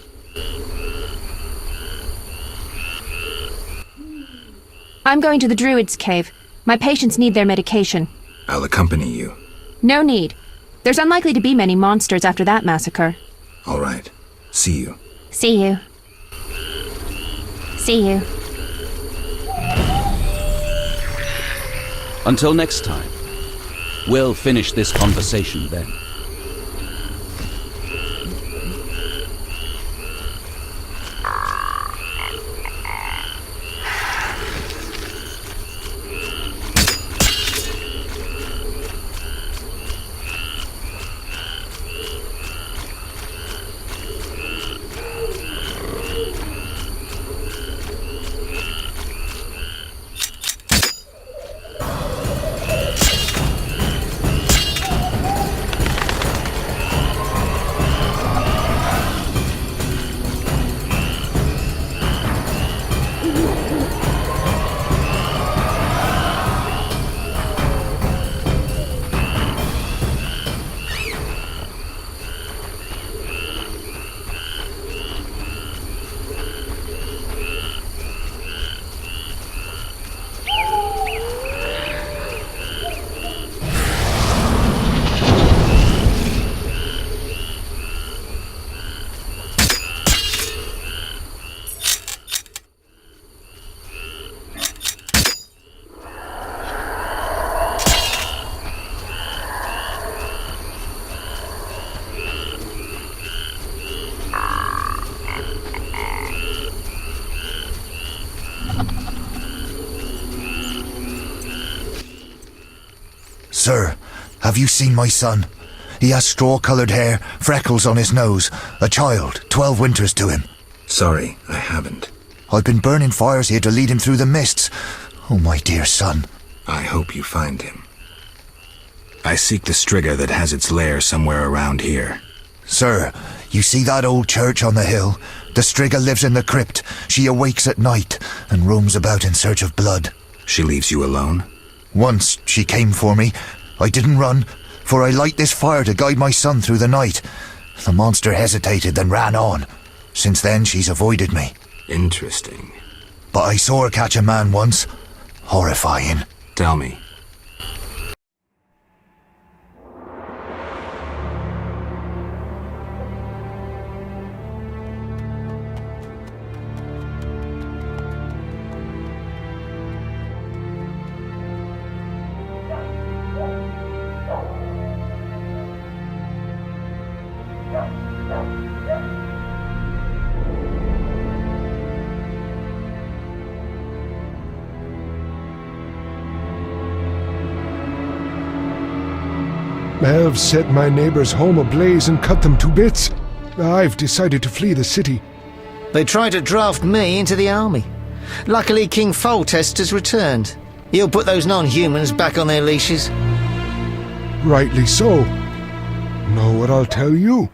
I'm going to the Druid's Cave. My patients need their medication. I'll accompany you. No need. There's unlikely to be many monsters after that massacre. All right. See you. See you. See you. Until next time. We'll finish this conversation then. Sir, have you seen my son? He has straw-coloured hair, freckles on his nose, a child, 12 winters to him. Sorry, I haven't. I've been burning fires here to lead him through the mists. Oh, my dear son. I hope you find him. I seek the Striga that has its lair somewhere around here. Sir, you see that old church on the hill? The Striga lives in the crypt. She awakes at night and roams about in search of blood. She leaves you alone? Once she came for me. I didn't run, for I light this fire to guide my son through the night. The monster hesitated, then ran on. Since then, she's avoided me. Interesting. But I saw her catch a man once. Horrifying. Tell me. Elves set my neighbor's home ablaze and cut them to bits. I've decided to flee the city. They tried to draft me into the army. Luckily, King Foltest has returned. He'll put those non-humans back on their leashes. Rightly so. Know what I'll tell you?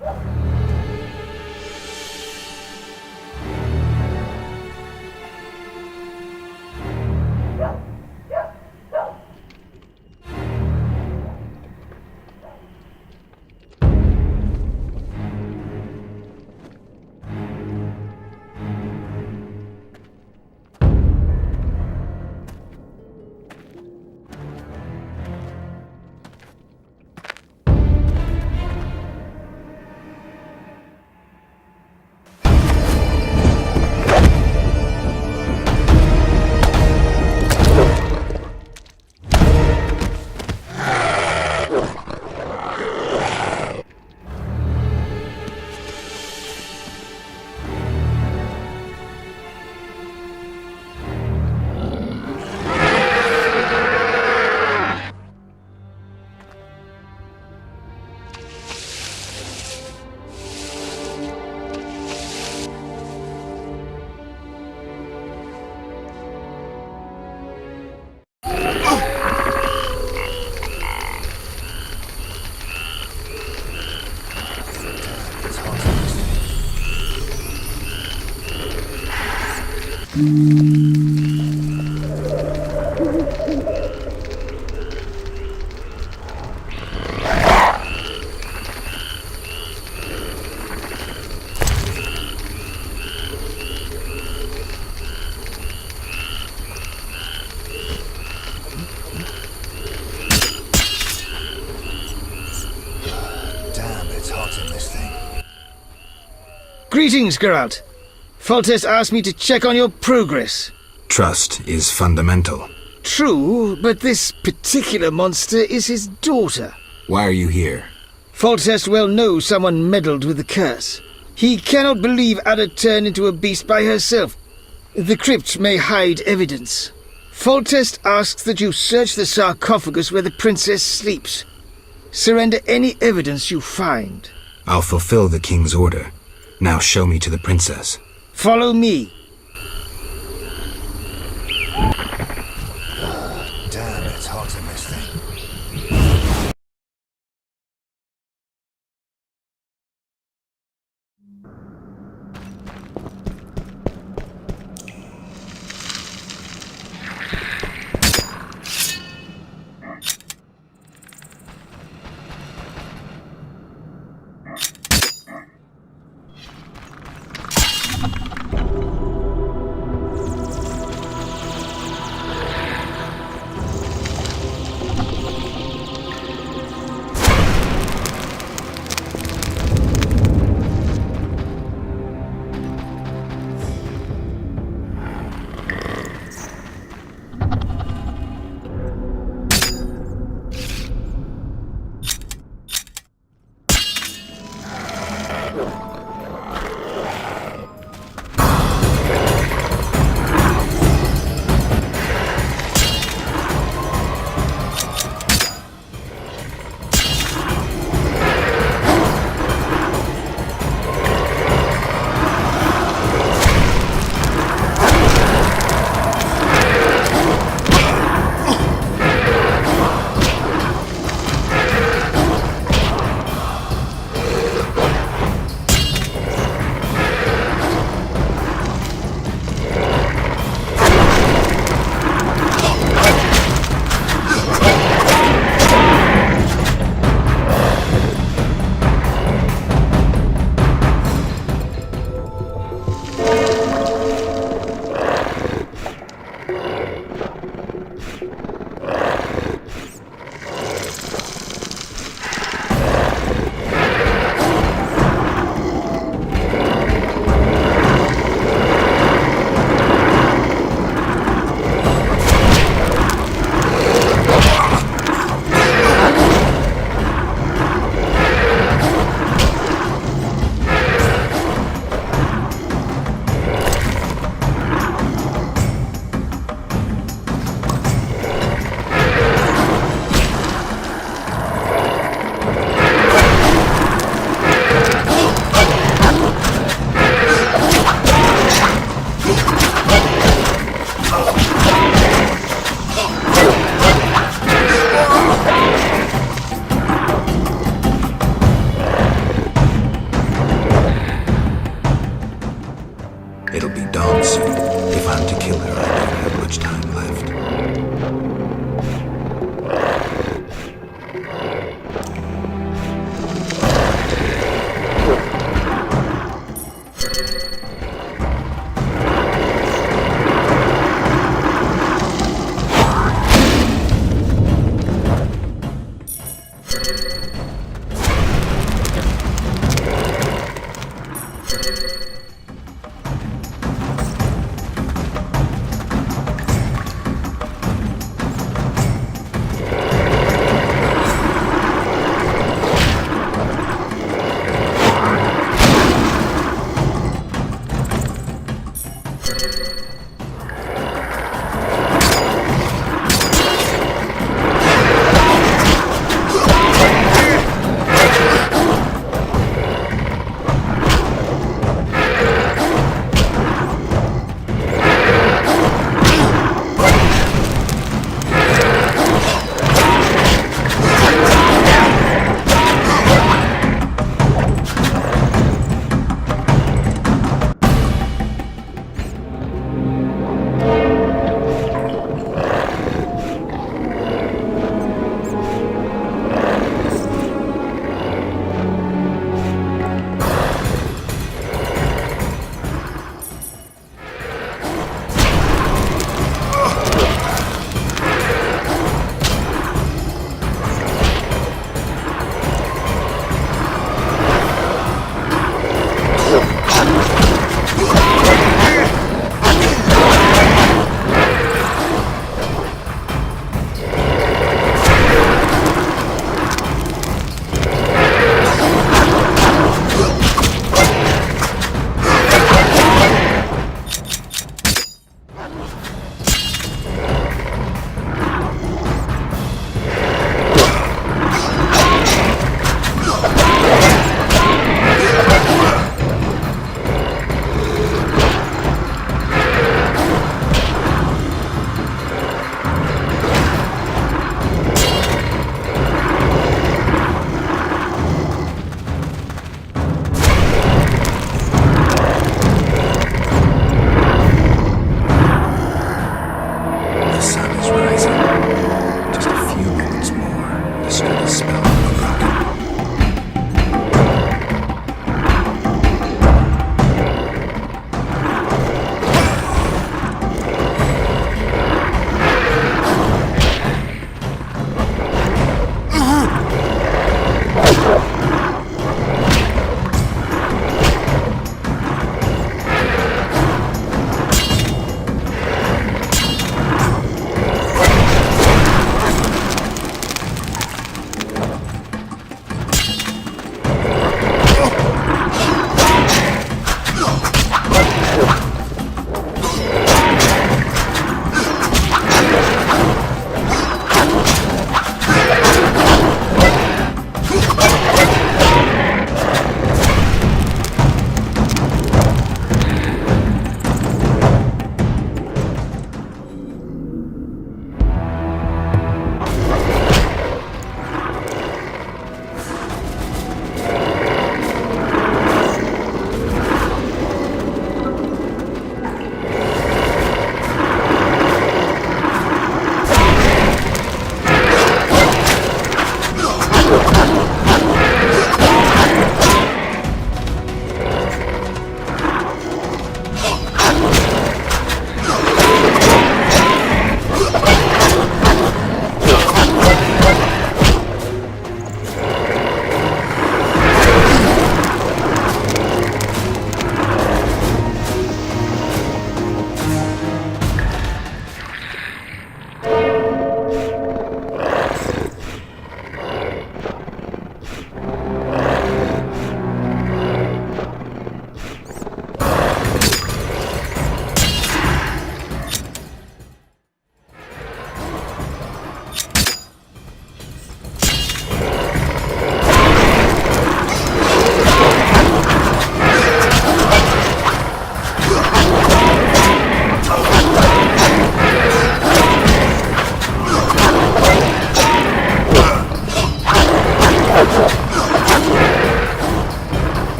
Greetings, Geralt. Foltest asked me to check on your progress. Trust is fundamental. True, but this particular monster is his daughter. Why are you here? Foltest well knows someone meddled with the curse. He cannot believe Ada turned into a beast by herself. The crypt may hide evidence. Foltest asks that you search the sarcophagus where the princess sleeps. Surrender any evidence you find. I'll fulfill the king's order. Now show me to the princess. Follow me. Damn, it's hot in this thing. dance. If I'm to kill her, I don't have much time left.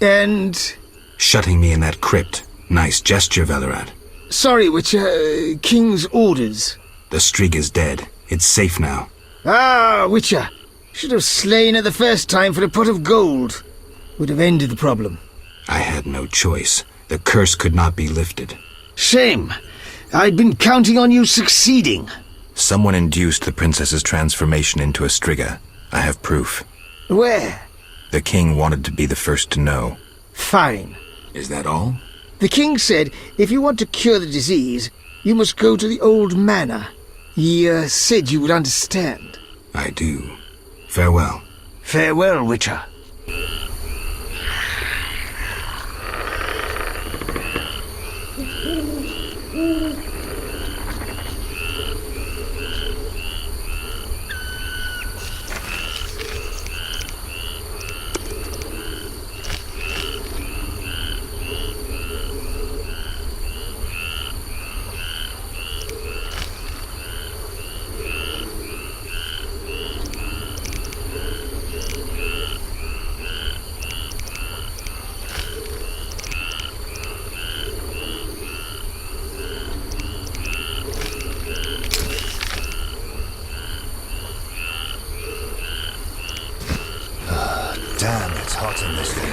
And? Shutting me in that crypt. Nice gesture, Velerat. Sorry, Witcher. King's orders. The Strig is dead. It's safe now. Ah, Witcher. Should have slain her the first time for a pot of gold. Would have ended the problem. I had no choice. The curse could not be lifted. Shame. I'd been counting on you succeeding. Someone induced the princess's transformation into a Striga. I have proof. Where? The king wanted to be the first to know. Fine. Is that all? The king said if you want to cure the disease, you must go to the old manor. He said you would understand. I do. Farewell. Farewell, Witcher. Damn, it's hot in this thing.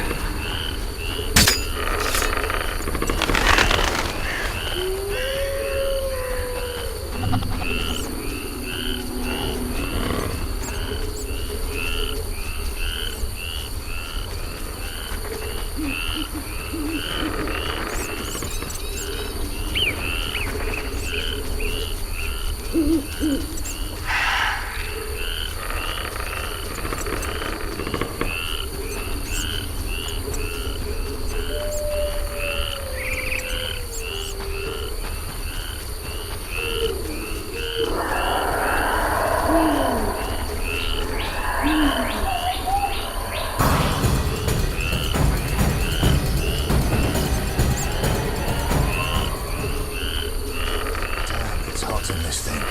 In this thing.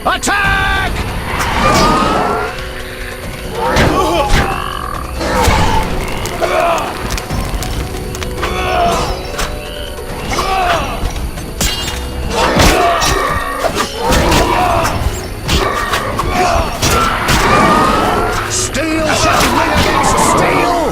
Attack! Steel shall ring against steel!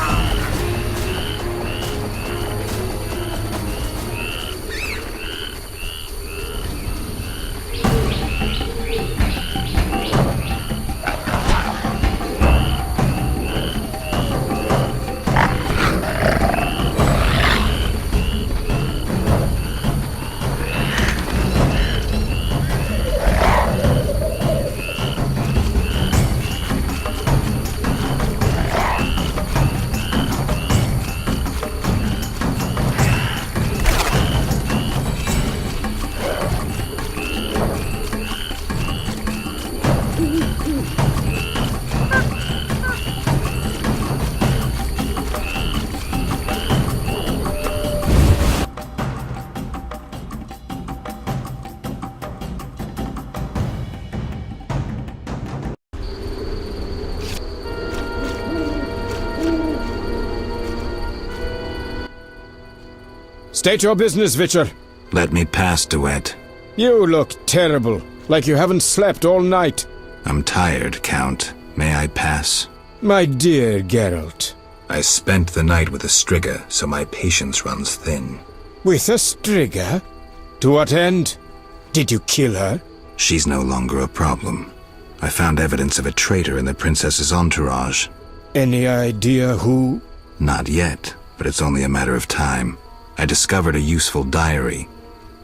State your business, Witcher. Let me pass, Duet. You look terrible, like you haven't slept all night. I'm tired, Count. May I pass? My dear Geralt. I spent the night with a Striga, so my patience runs thin. With a Striga? To what end? Did you kill her? She's no longer a problem. I found evidence of a traitor in the princess's entourage. Any idea who? Not yet, but it's only a matter of time. I discovered a useful diary.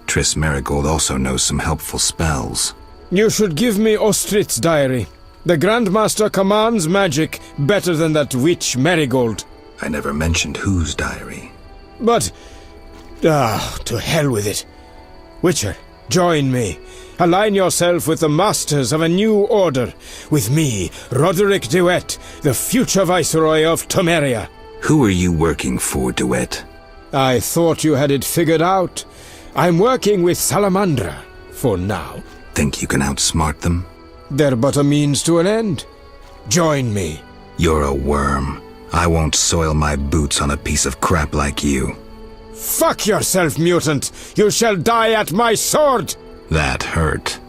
Triss Merigold also knows some helpful spells. You should give me Ostrit's diary. The Grandmaster commands magic better than that witch Merigold. I never mentioned whose diary. But... to hell with it. Witcher, join me. Align yourself with the masters of a new order. With me, Roderick Duet, the future Viceroy of Temeria. Who are you working for, Duet? I thought you had it figured out. I'm working with Salamandra, for now. Think you can outsmart them? They're but a means to an end. Join me. You're a worm. I won't soil my boots on a piece of crap like you. Fuck yourself, mutant! You shall die at my sword! That hurt.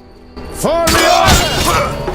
For the order!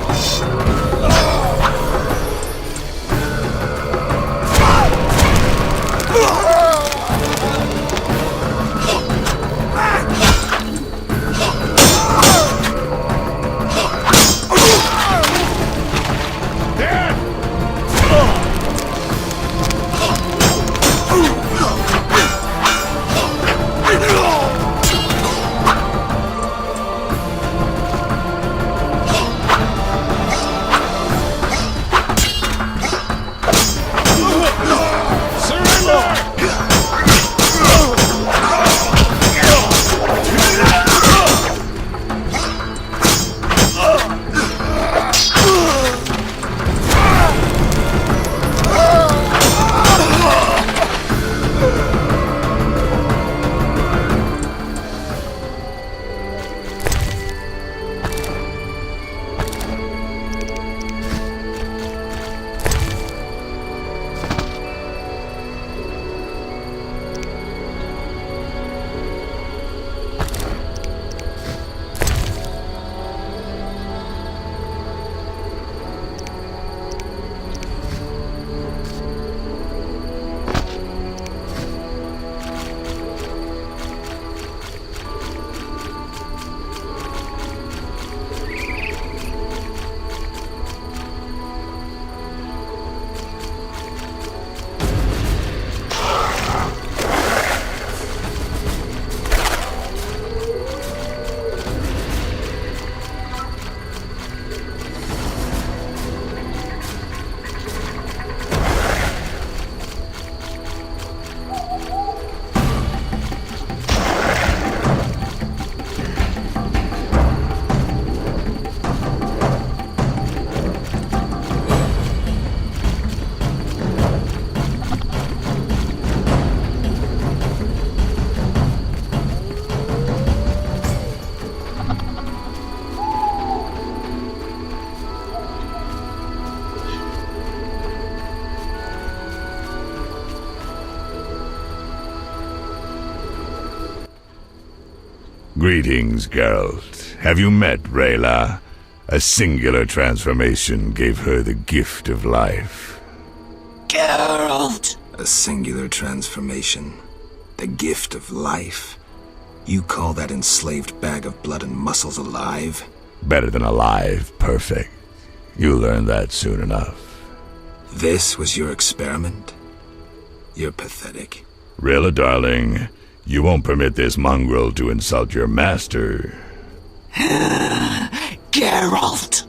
Greetings, Geralt. Have you met Rayla? A singular transformation gave her the gift of life. Geralt! A singular transformation. The gift of life. You call that enslaved bag of blood and muscles alive? Better than alive, perfect. You'll learn that soon enough. This was your experiment? You're pathetic. Rayla, darling, you won't permit this mongrel to insult your master. Geralt!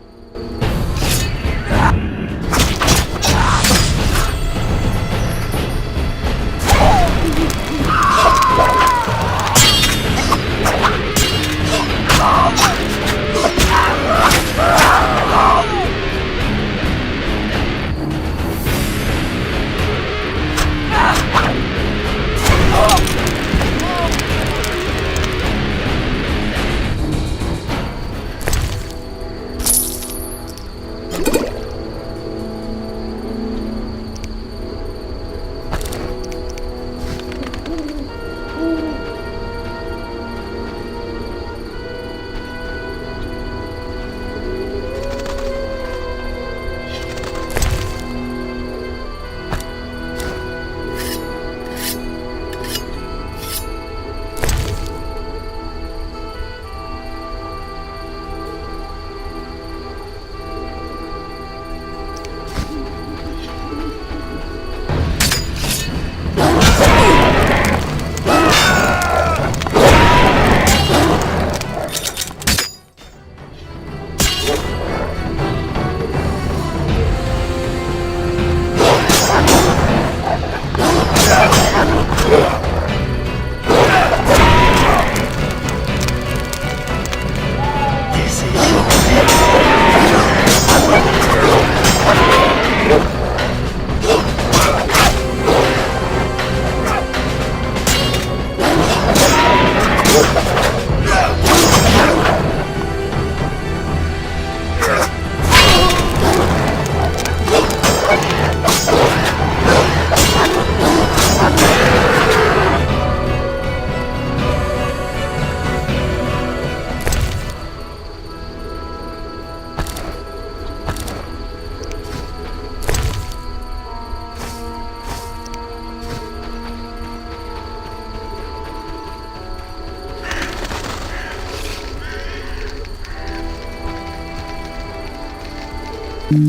You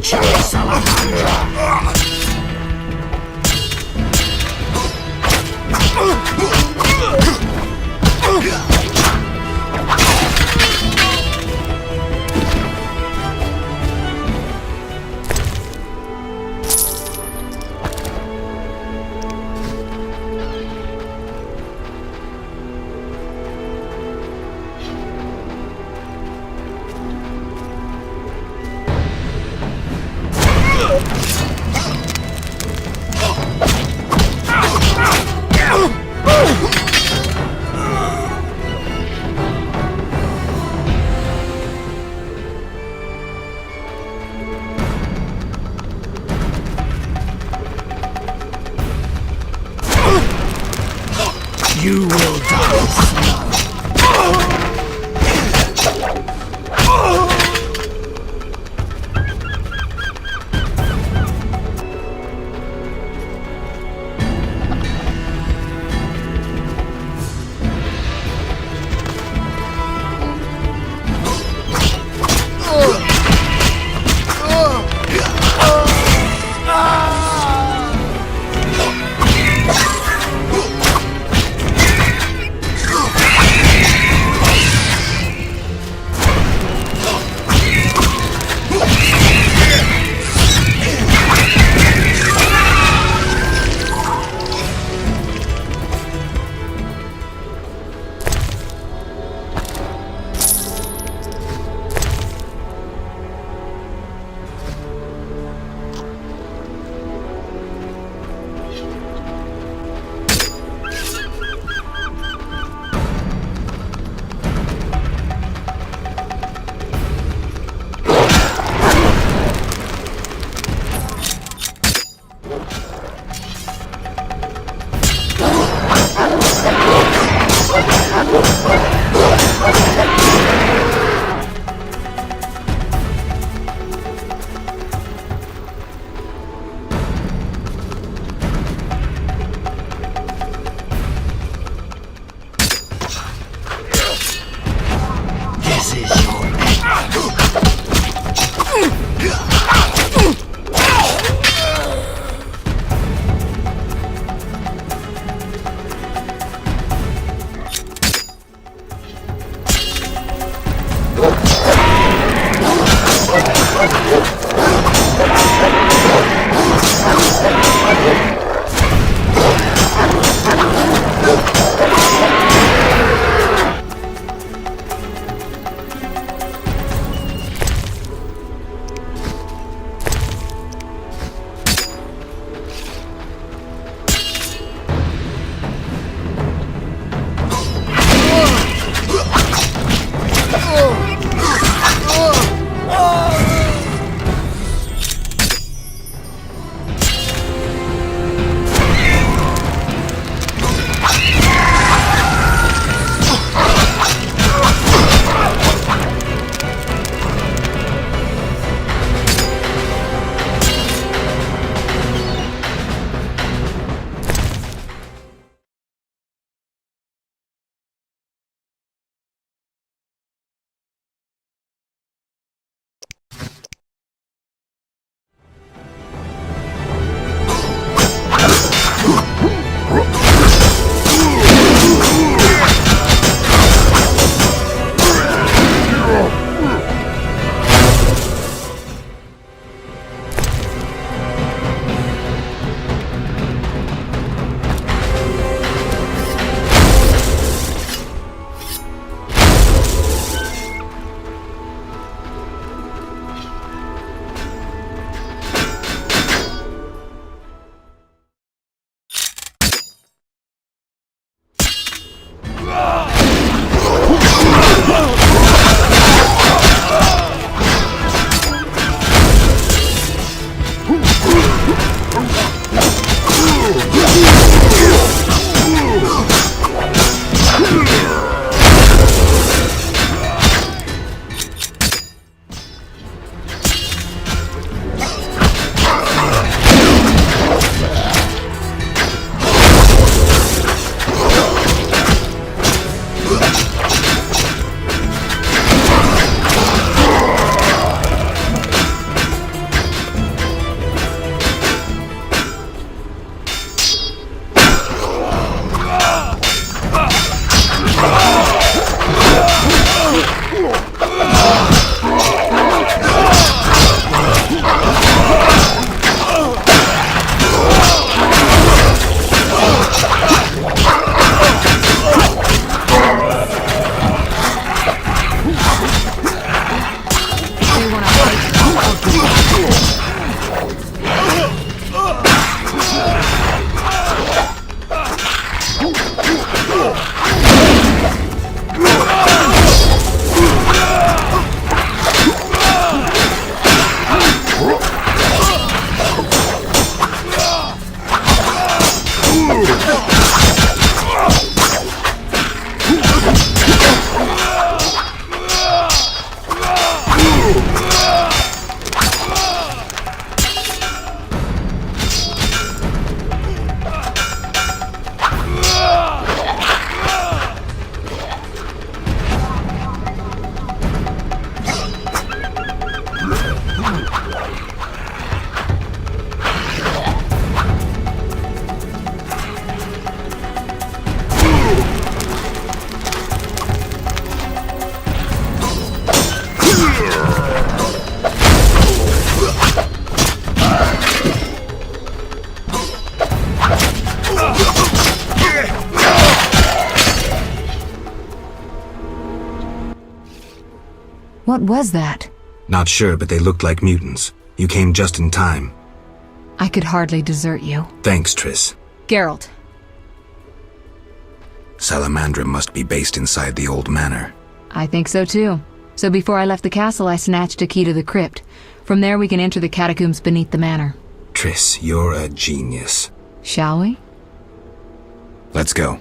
chose Salamander! You will die slow. What was that? Not sure, but they looked like mutants. You came just in time. I could hardly desert you. Thanks, Triss. Geralt. Salamandra must be based inside the old manor. I think so too. So before I left the castle, I snatched a key to the crypt. From there we can enter the catacombs beneath the manor. Triss, you're a genius. Shall we? Let's go.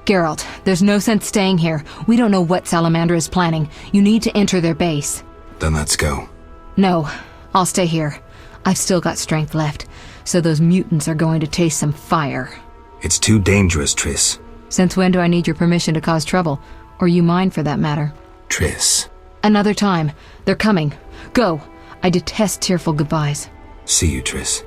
Geralt, there's no sense staying here. We don't know what Salamander is planning. You need to enter their base. Then let's go. No, I'll stay here. I've still got strength left, so those mutants are going to taste some fire. It's too dangerous, Triss. Since when do I need your permission to cause trouble? Or you mine, for that matter? Triss. Another time. They're coming. Go. I detest tearful goodbyes. See you, Triss.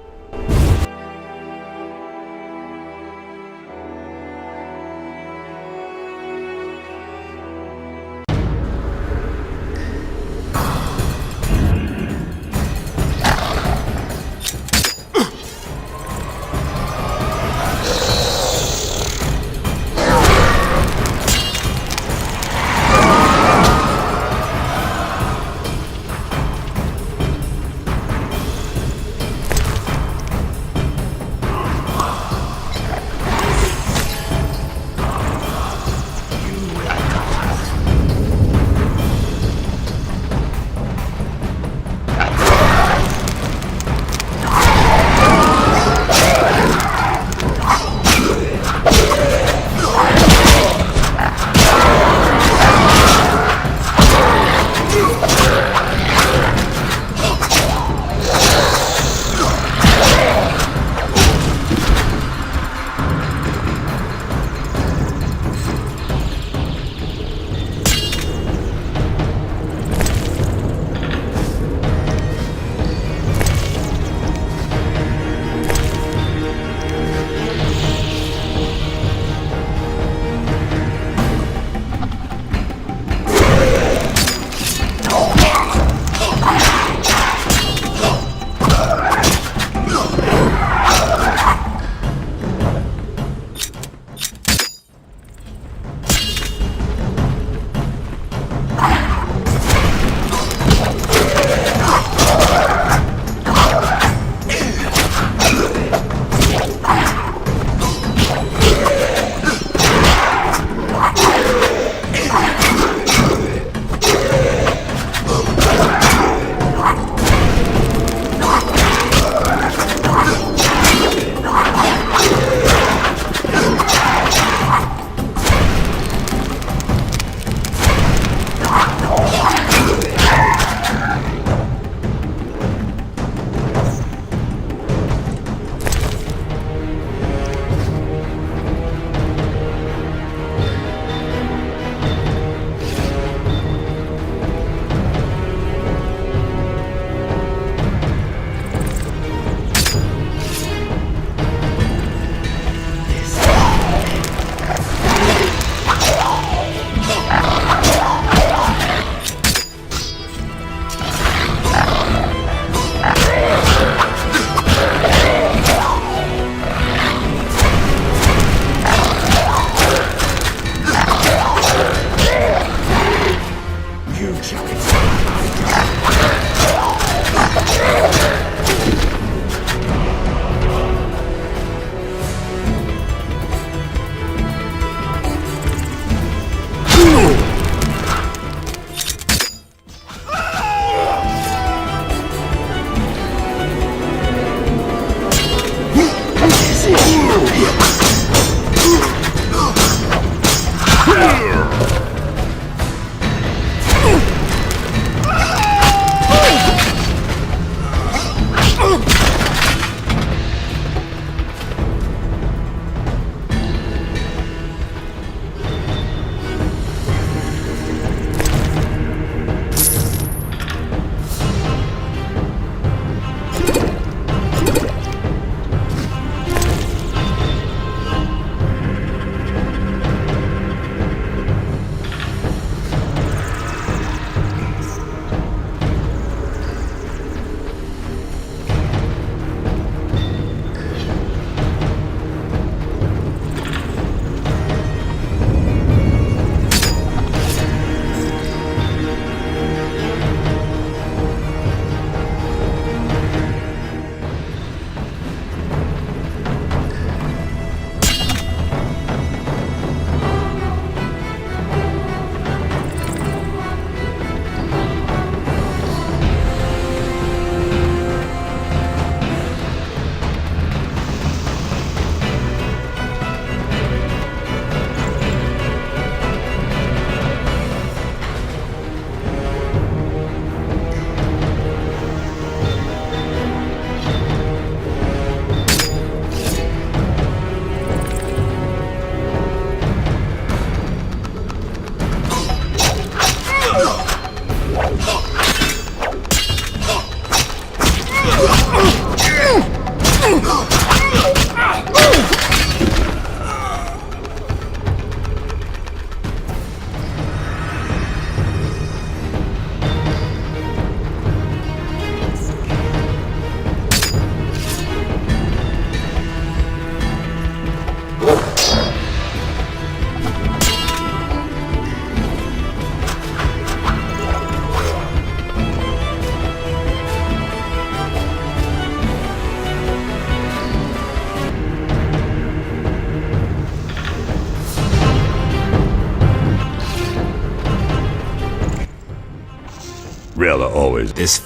always This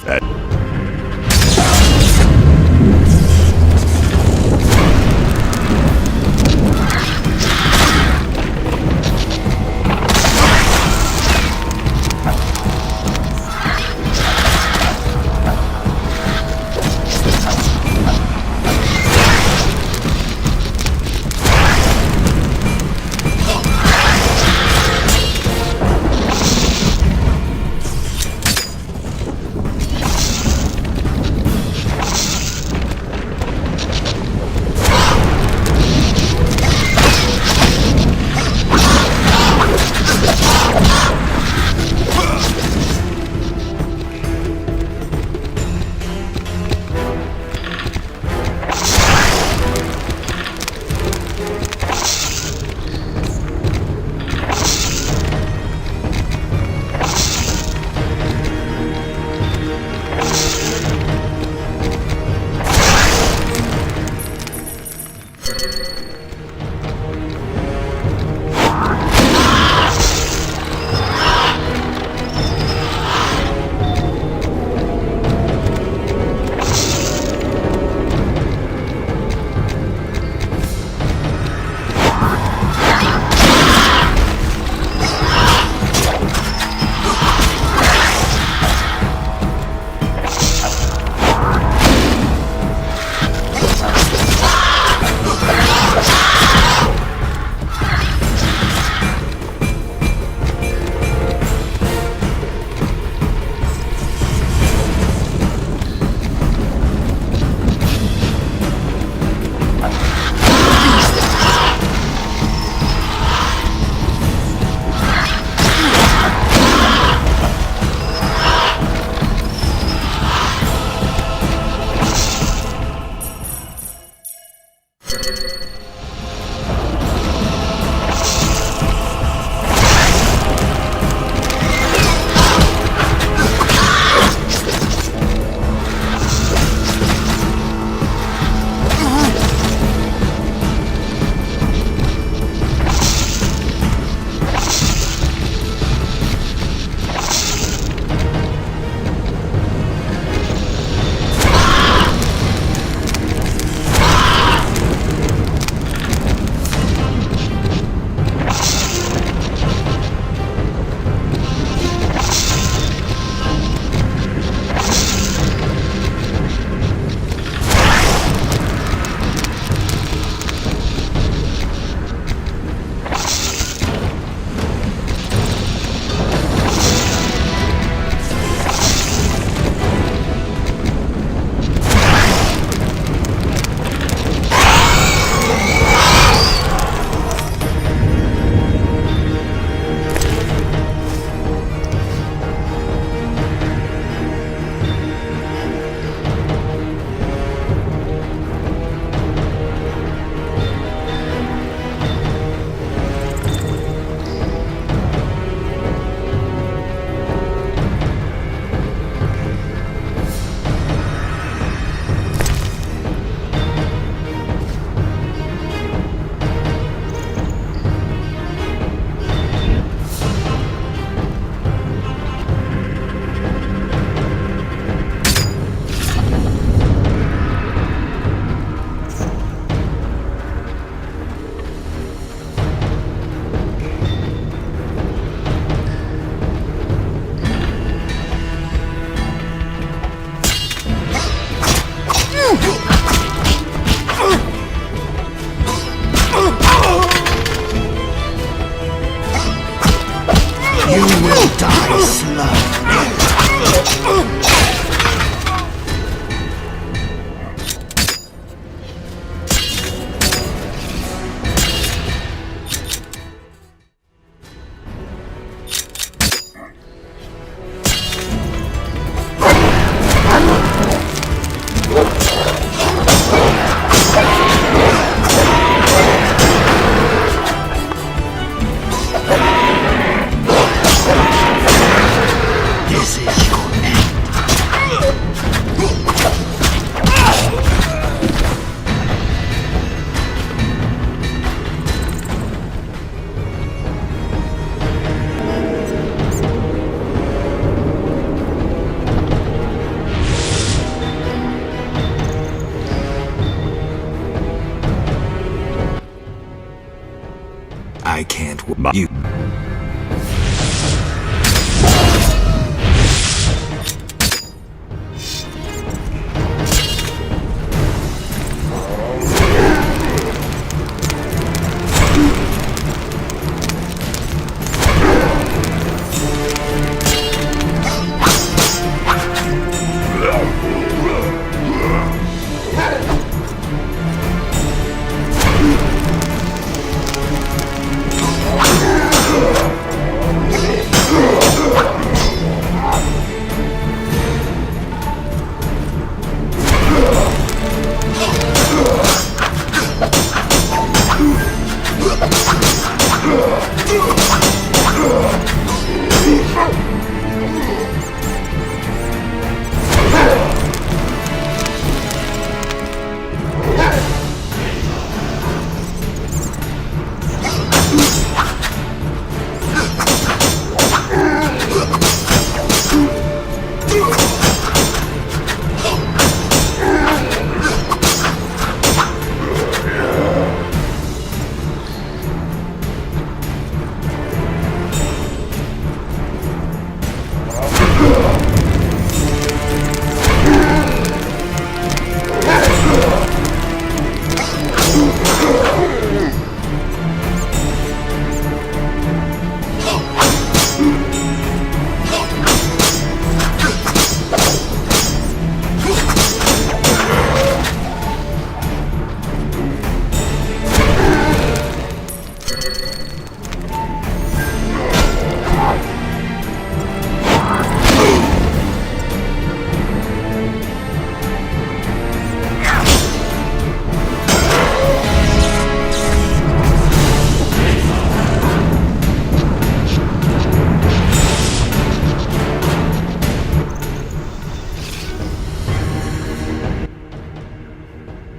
you.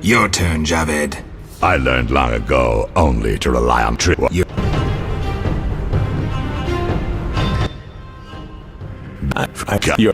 Your turn, Javed. I learned long ago only to rely on trick. I got your.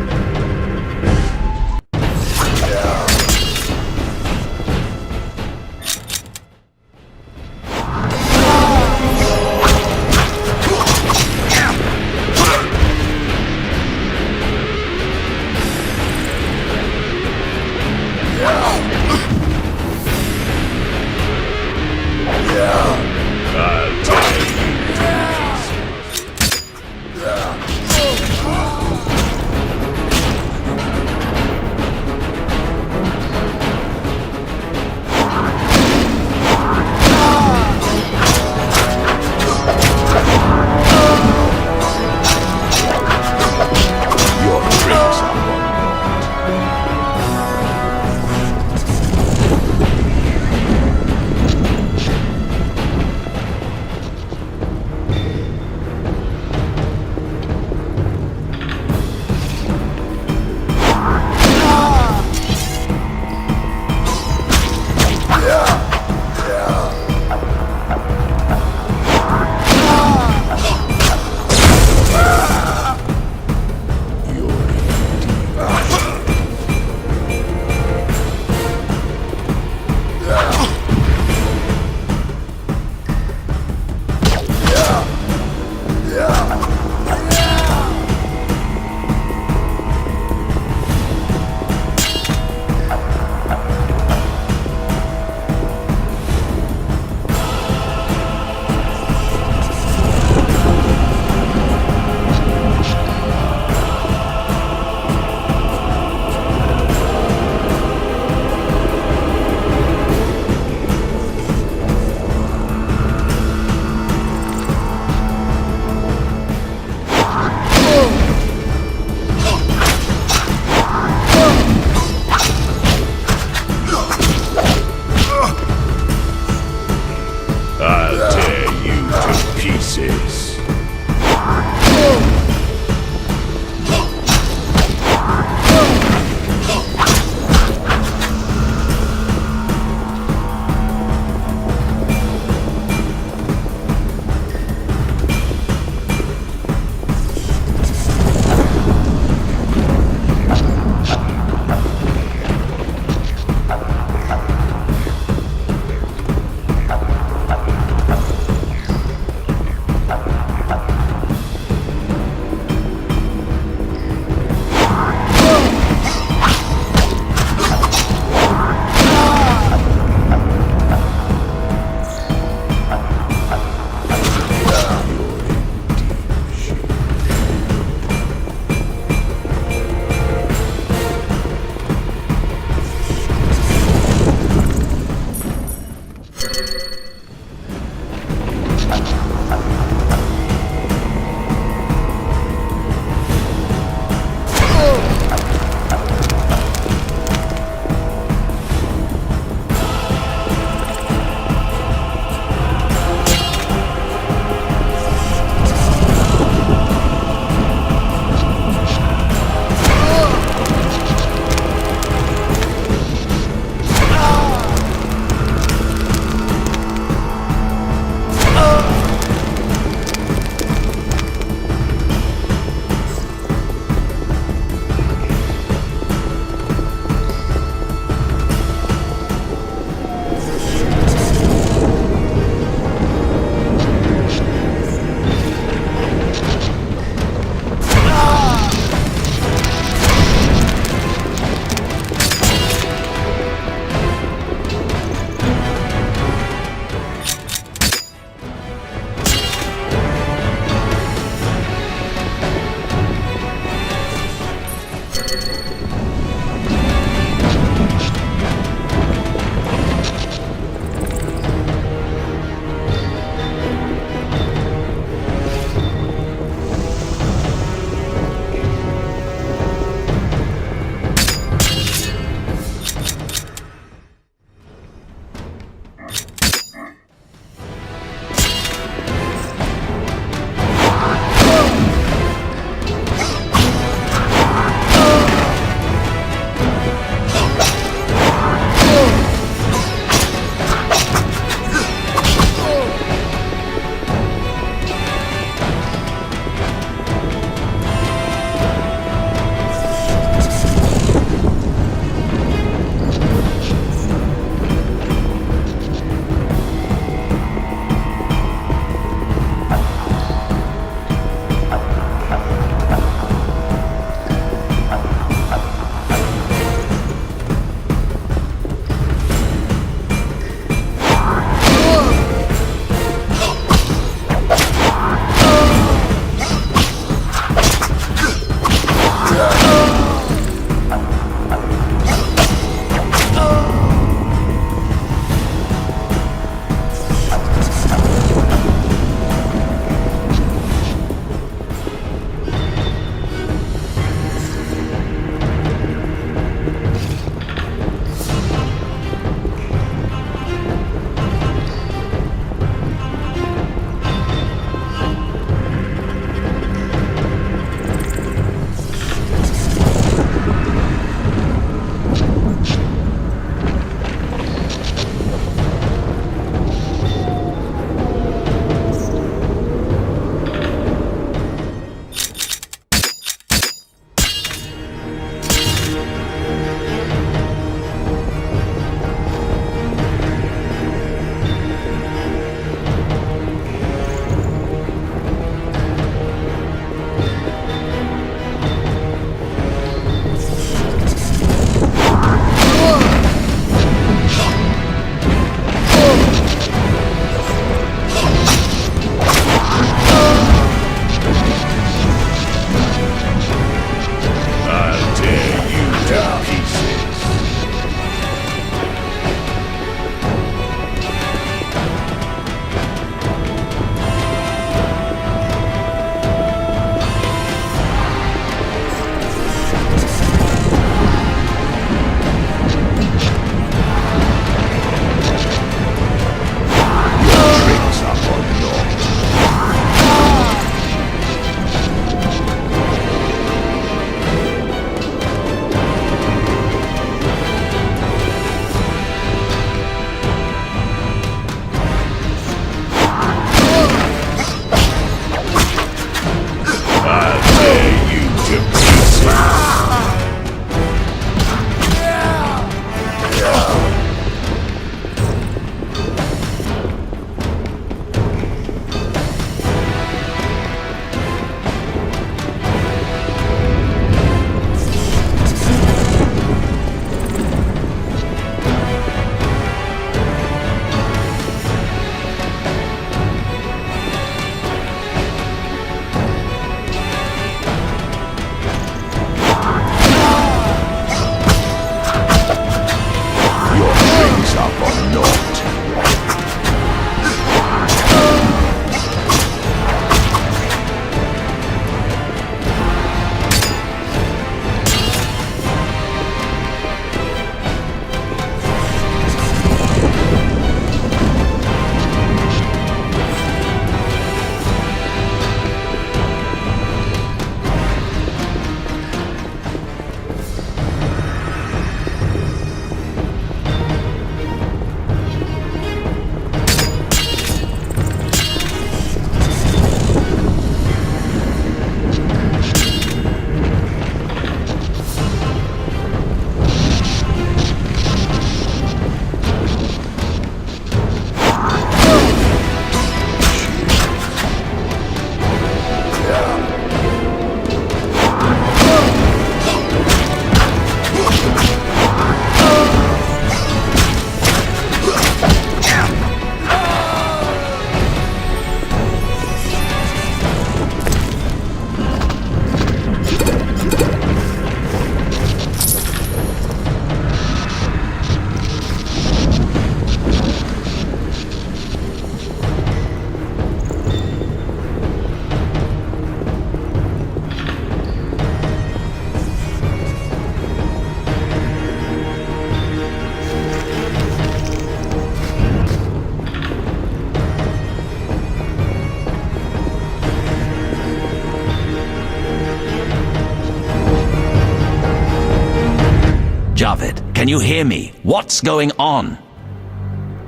Can you hear me? What's going on?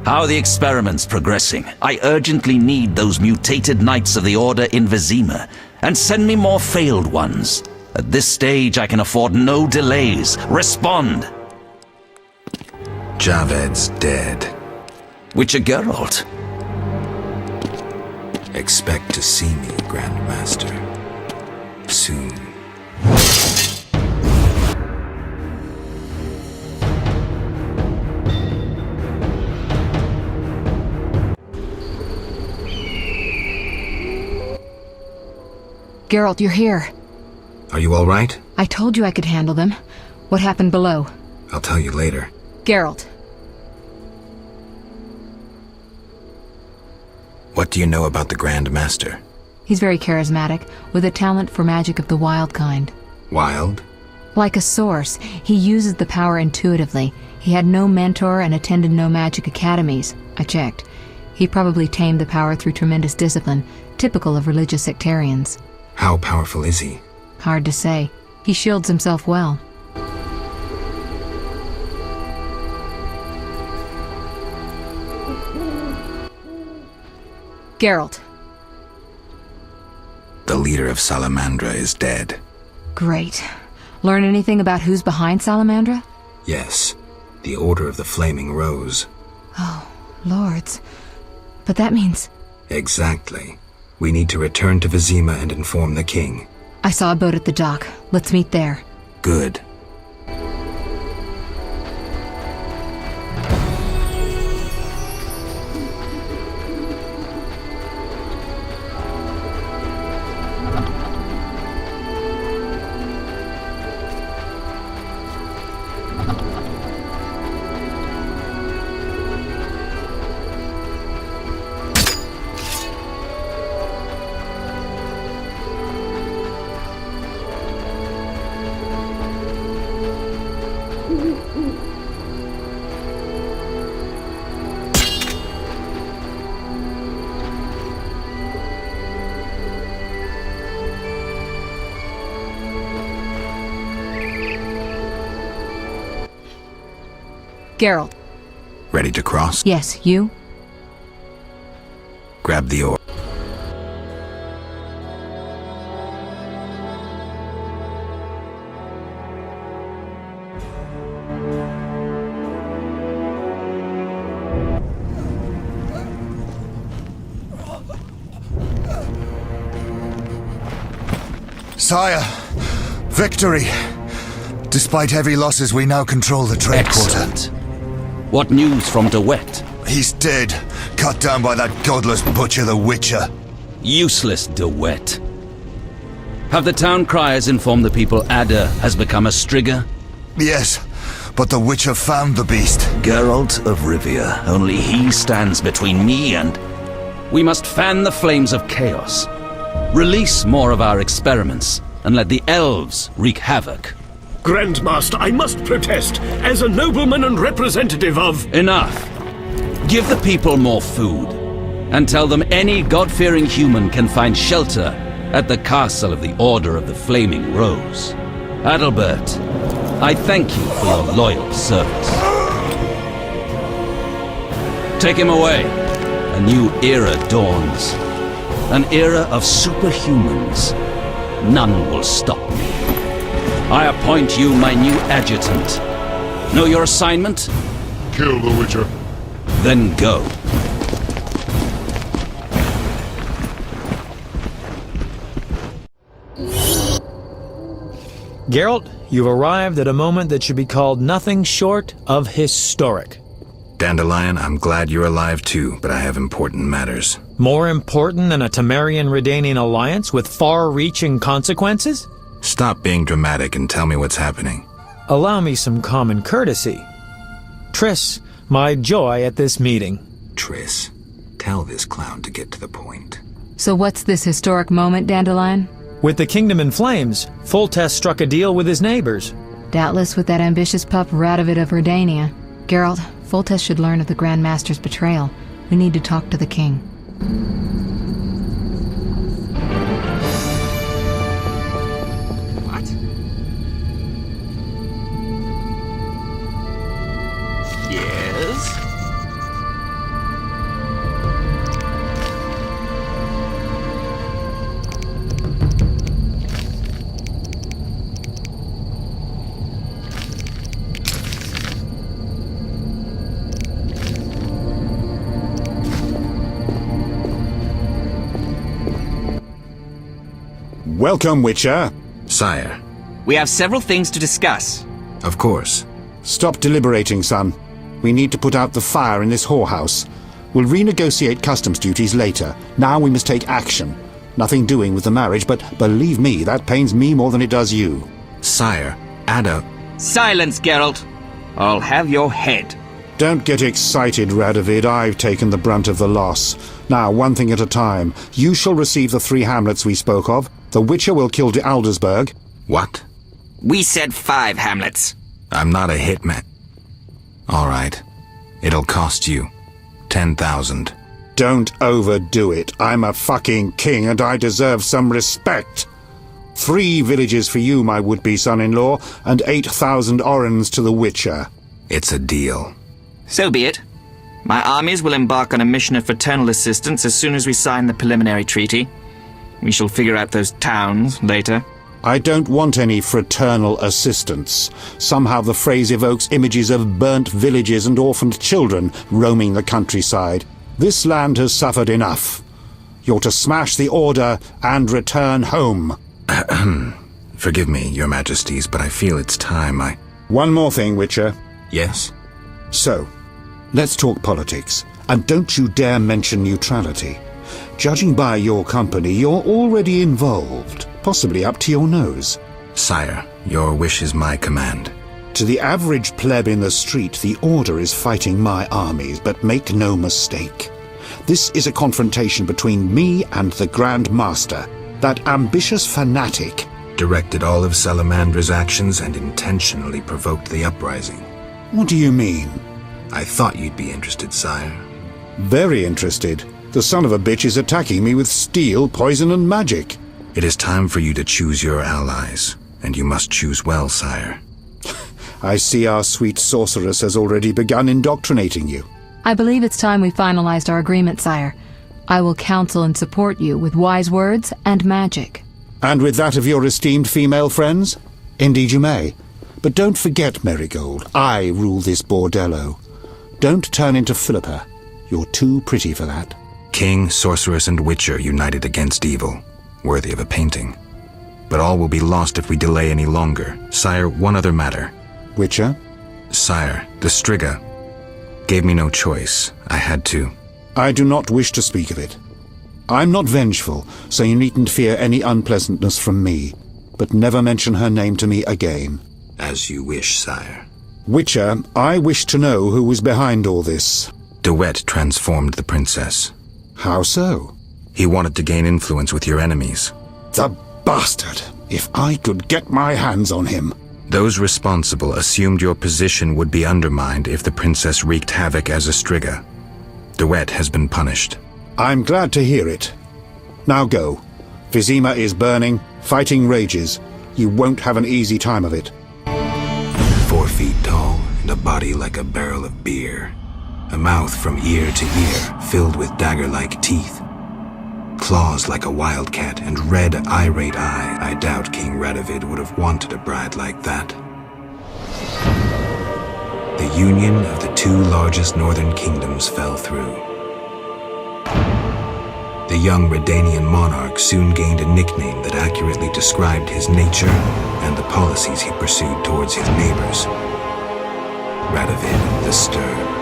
How are the experiments progressing? I urgently need those mutated Knights of the Order in Vizima, and send me more failed ones. At this stage, I can afford no delays. Respond! Javed's dead. Witcher Geralt. Expect to see me, Grand Master. Soon. Geralt, you're here. Are you all right? I told you I could handle them. What happened below? I'll tell you later. Geralt. What do you know about the Grand Master? He's very charismatic, with a talent for magic of the wild kind. Wild? Like a source, he uses the power intuitively. He had no mentor and attended no magic academies. I checked. He probably tamed the power through tremendous discipline, typical of religious sectarians. How powerful is he? Hard to say. He shields himself well. Geralt. The leader of Salamandra is dead. Great. Learn anything about who's behind Salamandra? Yes. The Order of the Flaming Rose. Oh, lords. But that means... Exactly. We need to return to Vizima and inform the king. I saw a boat at the dock. Let's meet there. Good. Geralt. Ready to cross? Yes, you? Grab the oar. Sire, victory! Despite heavy losses, we now control the trade Excellent. quarter. What news from De Wet? He's dead, cut down by that godless butcher, the Witcher. Useless De Wet. Have the town criers informed the people Ada has become a Strigger? Yes, but the Witcher found the beast. Geralt of Rivia. Only he stands between me and... We must fan the flames of chaos. Release more of our experiments, and let the elves wreak havoc. Grandmaster, I must protest, as a nobleman and representative of... Enough. Give the people more food, and tell them any God-fearing human can find shelter at the castle of the Order of the Flaming Rose. Adalbert, I thank you for your loyal service. Take him away. A new era dawns. An era of superhumans. None will stop me. I appoint you my new adjutant. Know your assignment? Kill the Witcher. Then go. Geralt, you've arrived at a moment that should be called nothing short of historic. Dandelion, I'm glad you're alive too, but I have important matters. More important than a Temerian-Redanian alliance with far-reaching consequences? Stop being dramatic and tell me what's happening. Allow me some common courtesy. Triss, my joy at this meeting. Triss, tell this clown to get to the point. So what's this historic moment, Dandelion? With the kingdom in flames, Foltest struck a deal with his neighbors. Doubtless with that ambitious pup Radovid of Redania. Geralt, Foltest should learn of the Grand Master's betrayal. We need to talk to the king. What? Welcome, Witcher. Sire. We have several things to discuss. Of course. Stop deliberating, son. We need to put out the fire in this whorehouse. We'll renegotiate customs duties later. Now we must take action. Nothing doing with the marriage, but believe me, that pains me more than it does you. Sire, Ada... Silence, Geralt. I'll have your head. Don't get excited, Radovid. I've taken the brunt of the loss. Now, one thing at a time. You shall receive the 3 hamlets we spoke of. The Witcher will kill de Aldersberg. What? We said 5 hamlets. I'm not a hitman. All right. It'll cost you 10,000. Don't overdo it. I'm a fucking king and I deserve some respect. 3 villages for you, my would-be son-in-law, and 8,000 orens to the Witcher. It's a deal. So be it. My armies will embark on a mission of fraternal assistance as soon as we sign the preliminary treaty. We shall figure out those towns later. I don't want any fraternal assistance. Somehow the phrase evokes images of burnt villages and orphaned children roaming the countryside. This land has suffered enough. You're to smash the Order and return home. Forgive me, your majesties, but I feel it's time One more thing, Witcher. Yes? So, let's talk politics. And don't you dare mention neutrality. Judging by your company, you're already involved. Possibly up to your nose. Sire, your wish is my command. To the average pleb in the street, the Order is fighting my armies, but make no mistake. This is a confrontation between me and the Grand Master, that ambitious fanatic. Directed all of Salamandra's actions and intentionally provoked the uprising. What do you mean? I thought you'd be interested, sire. Very interested. The son of a bitch is attacking me with steel, poison, and magic. It is time for you to choose your allies, and you must choose well, sire. I see our sweet sorceress has already begun indoctrinating you. I believe it's time we finalized our agreement, sire. I will counsel and support you with wise words and magic. And with that of your esteemed female friends? Indeed you may. But don't forget, Marigold, I rule this bordello. Don't turn into Philippa. You're too pretty for that. King, sorceress, and witcher united against evil. Worthy of a painting. But all will be lost if we delay any longer. Sire, one other matter. Witcher? Sire, the Striga gave me no choice. I had to. I do not wish to speak of it. I'm not vengeful, so you needn't fear any unpleasantness from me. But never mention her name to me again. As you wish, sire. Witcher, I wish to know who was behind all this. De Wet transformed the princess. How so? He wanted to gain influence with your enemies. The bastard! If I could get my hands on him. Those responsible assumed your position would be undermined if the princess wreaked havoc as a Striga. De Wet has been punished. I'm glad to hear it. Now go. Vizima is burning, fighting rages. You won't have an easy time of it. 4 feet tall and a body like a barrel of beer. A mouth from ear to ear filled with dagger-like teeth. Claws like a wildcat and red, irate eye. I doubt King Radovid would have wanted a bride like that. The union of the 2 largest northern kingdoms fell through. The young Redanian monarch soon gained a nickname that accurately described his nature and the policies he pursued towards his neighbors. Radovid the Stern.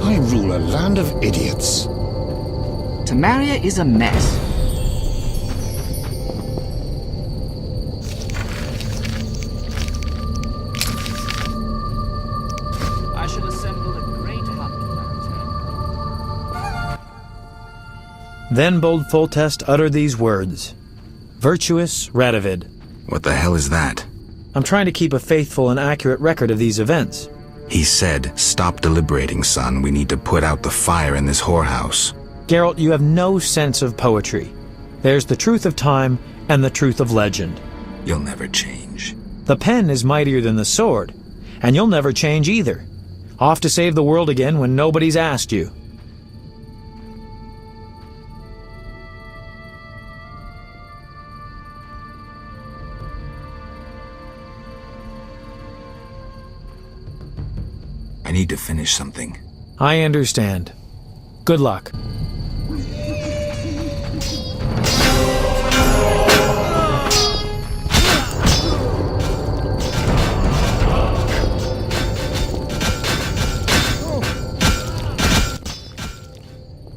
I rule a land of idiots. Tamaria is a mess. I shall assemble a great hunt for that. Then bold Foltest uttered these words. Virtuous Radovid. What the hell is that? I'm trying to keep a faithful and accurate record of these events. He said, "Stop deliberating, son. We need to put out the fire in this whorehouse." Geralt, you have no sense of poetry. There's the truth of time and the truth of legend. You'll never change. The pen is mightier than the sword, and you'll never change either. Off to save the world again when nobody's asked you. I need to finish something. I understand. Good luck.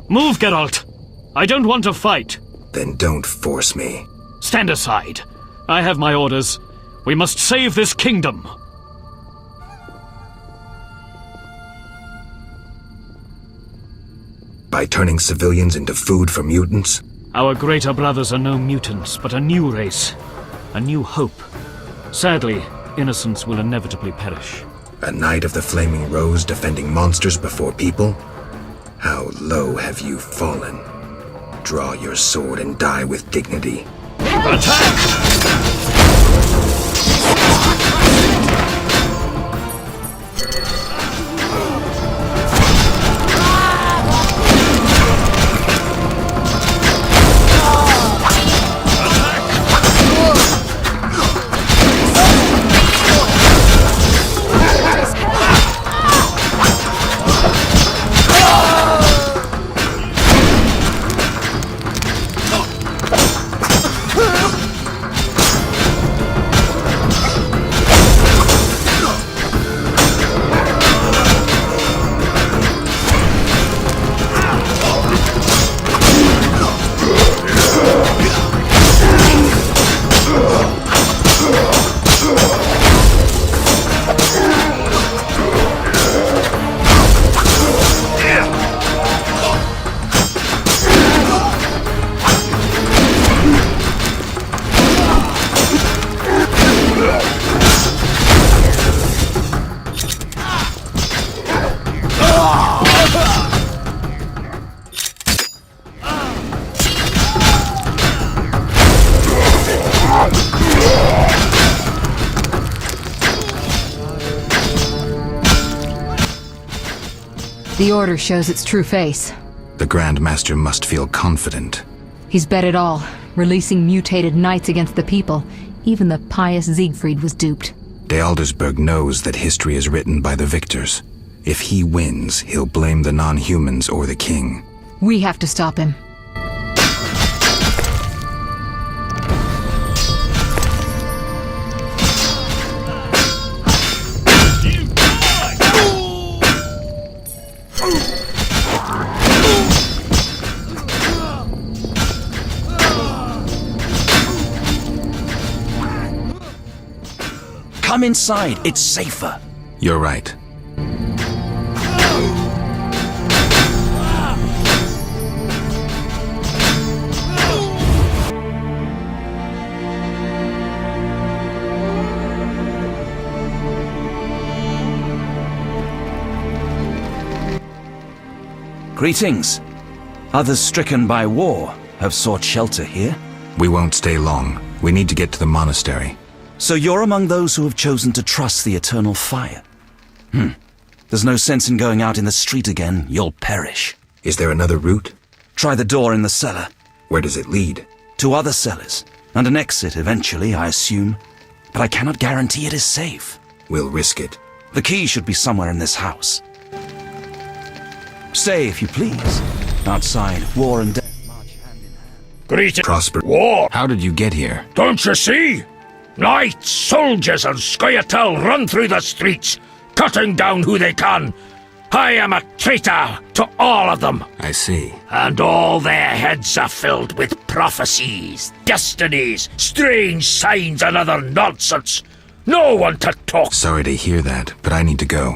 Move, Geralt! I don't want to fight. Then don't force me. Stand aside. I have my orders. We must save this kingdom. By turning civilians into food for mutants? Our greater brothers are no mutants, but a new race. A new hope. Sadly, innocents will inevitably perish. A Knight of the Flaming Rose defending monsters before people? How low have you fallen? Draw your sword and die with dignity. Attack! The Order shows its true face. The Grand Master must feel confident. He's bet it all, releasing mutated knights against the people. Even the pious Siegfried was duped. De Aldersberg knows that history is written by the victors. If he wins, he'll blame the non-humans or the king. We have to stop him. Come inside, it's safer. You're right. Greetings. Others stricken by war have sought shelter here. We won't stay long. We need to get to the monastery. So you're among those who have chosen to trust the eternal fire? There's no sense in going out in the street again. You'll perish. Is there another route? Try the door in the cellar. Where does it lead? To other cellars, and an exit eventually, I assume. But I cannot guarantee it is safe. We'll risk it. The key should be somewhere in this house. Stay, if you please. Outside, war and death march hand in hand. Greetings. Prosper. War. How did you get here? Don't you see? Knights, soldiers, and Scoia'tael run through the streets, cutting down who they can. I am a traitor to all of them. I see. And all their heads are filled with prophecies, destinies, strange signs, and other nonsense. No one to talk. Sorry to hear that, but I need to go.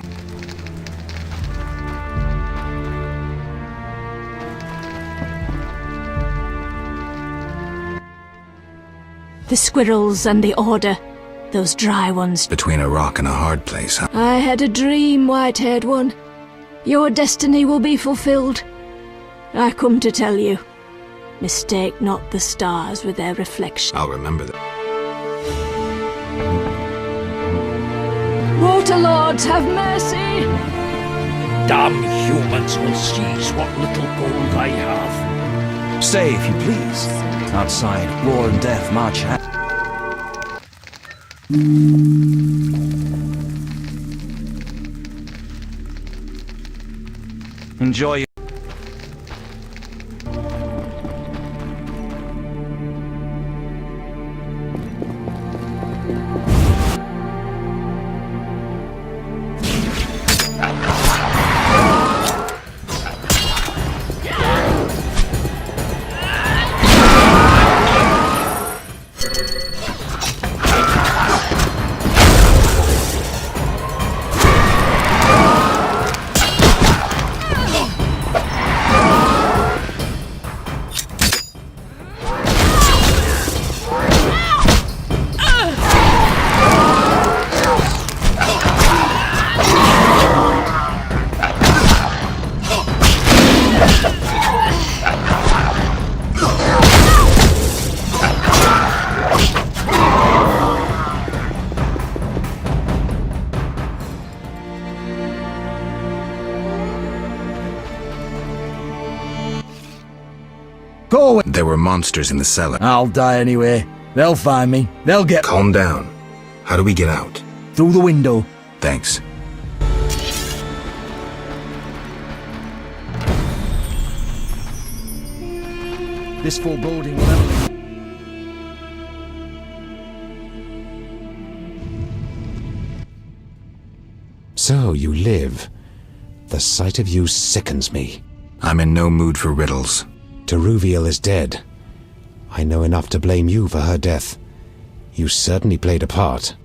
The squirrels and the Order. Those dry ones. Between a rock and a hard place, huh? I had a dream, white-haired one. Your destiny will be fulfilled. I come to tell you. Mistake not the stars with their reflection. I'll remember that. Waterlords, have mercy! Damn humans will seize what little gold I have. Stay, if you please. Outside, war and death march hand. Enjoy. Call it. There were monsters in the cellar. I'll die anyway. They'll find me. They'll get... Calm down. How do we get out? Through the window. Thanks. This foreboding level. So you live. The sight of you sickens me. I'm in no mood for riddles. Teruviel is dead. I know enough to blame you for her death. You certainly played a part.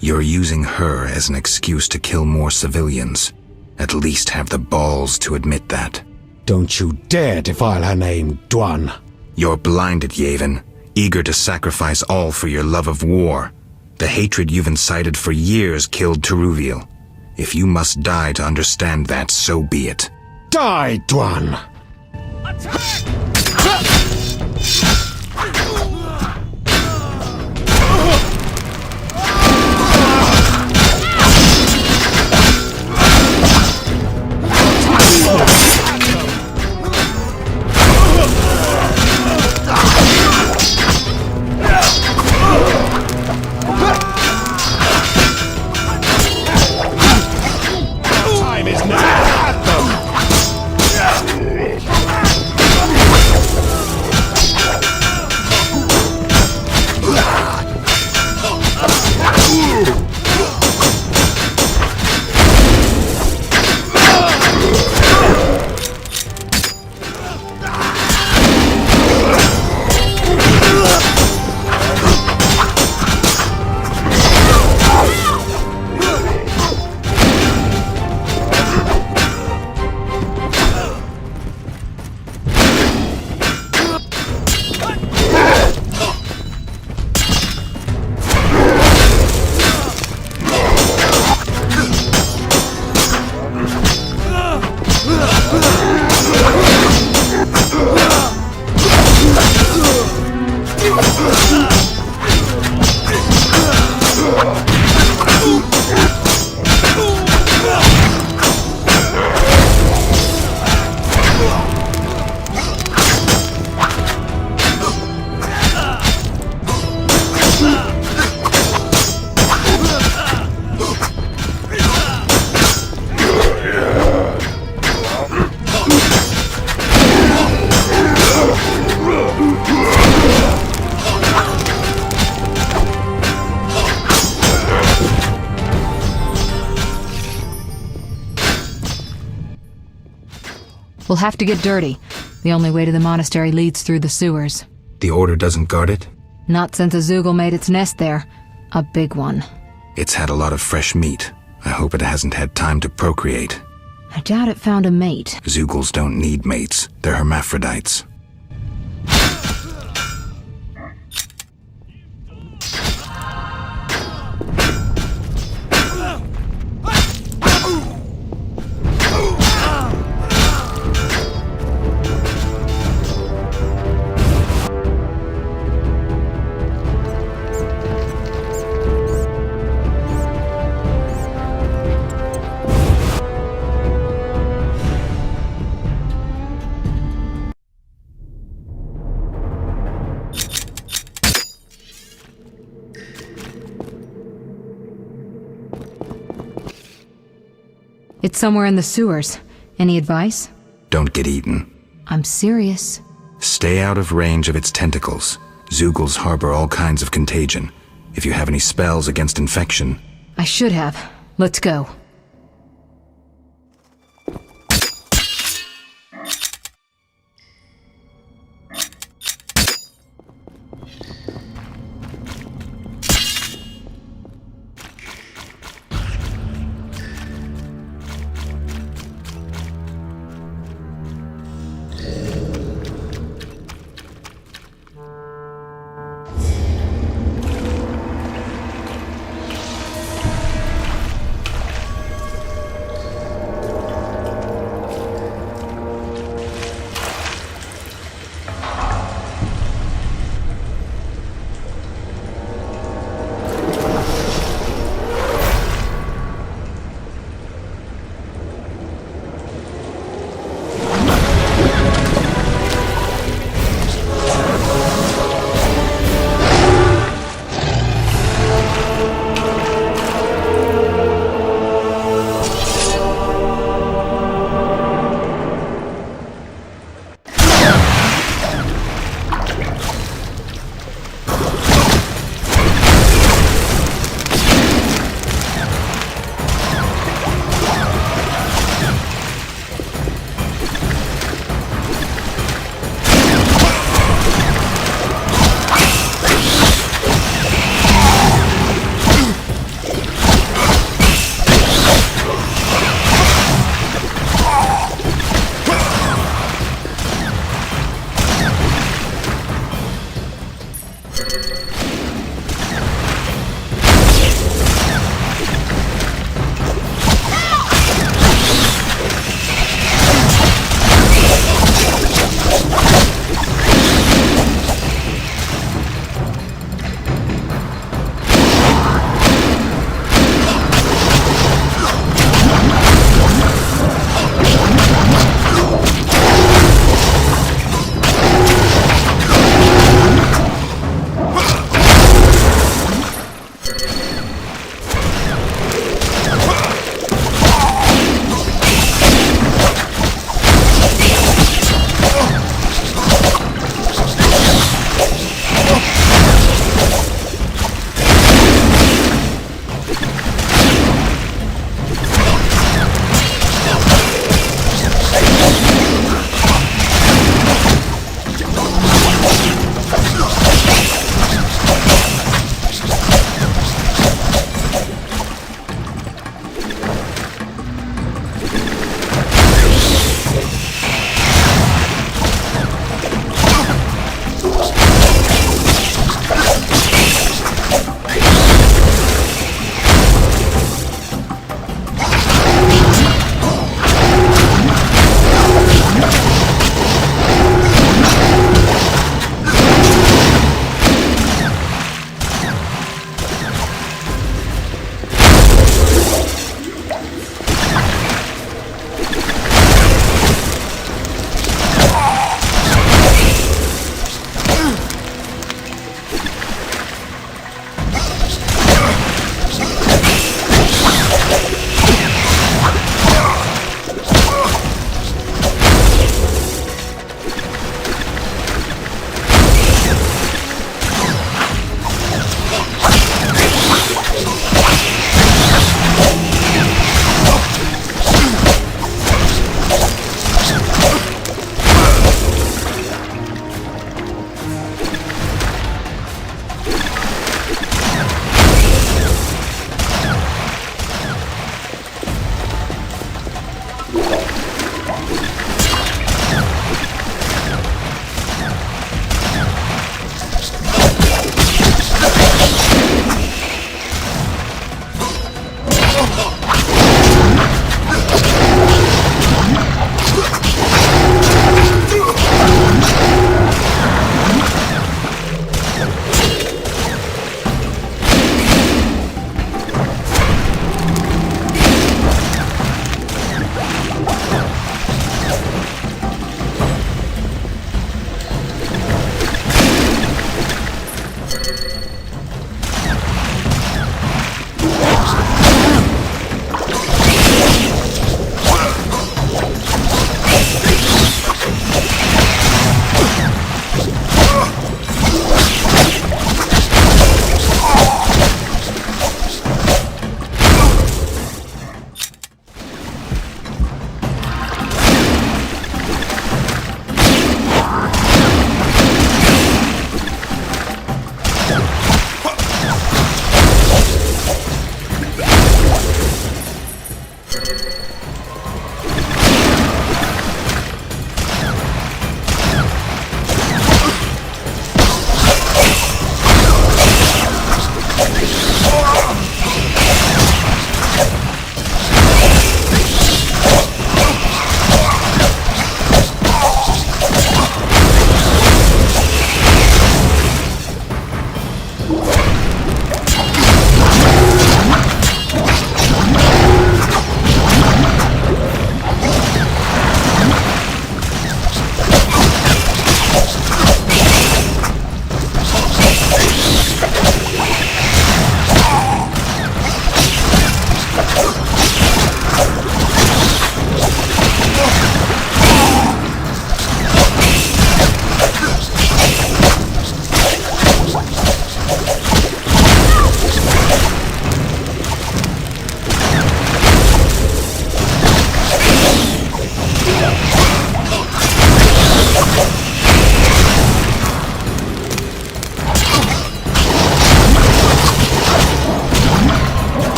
You're using her as an excuse to kill more civilians. At least have the balls to admit that. Don't you dare defile her name, Dwan. You're blinded, Yavin, eager to sacrifice all for your love of war. The hatred you've incited for years killed Teruviel. If you must die to understand that, so be it. Die, Dwan! We'll have to get dirty. The only way to the monastery leads through the sewers. The Order doesn't guard it? Not since a Zoogle made its nest there. A big one. It's had a lot of fresh meat. I hope it hasn't had time to procreate. I doubt it found a mate. Zoogles don't need mates. They're hermaphrodites. It's somewhere in the sewers. Any advice? Don't get eaten. I'm serious. Stay out of range of its tentacles. Zoogles harbor all kinds of contagion. If you have any spells against infection... I should have. Let's go.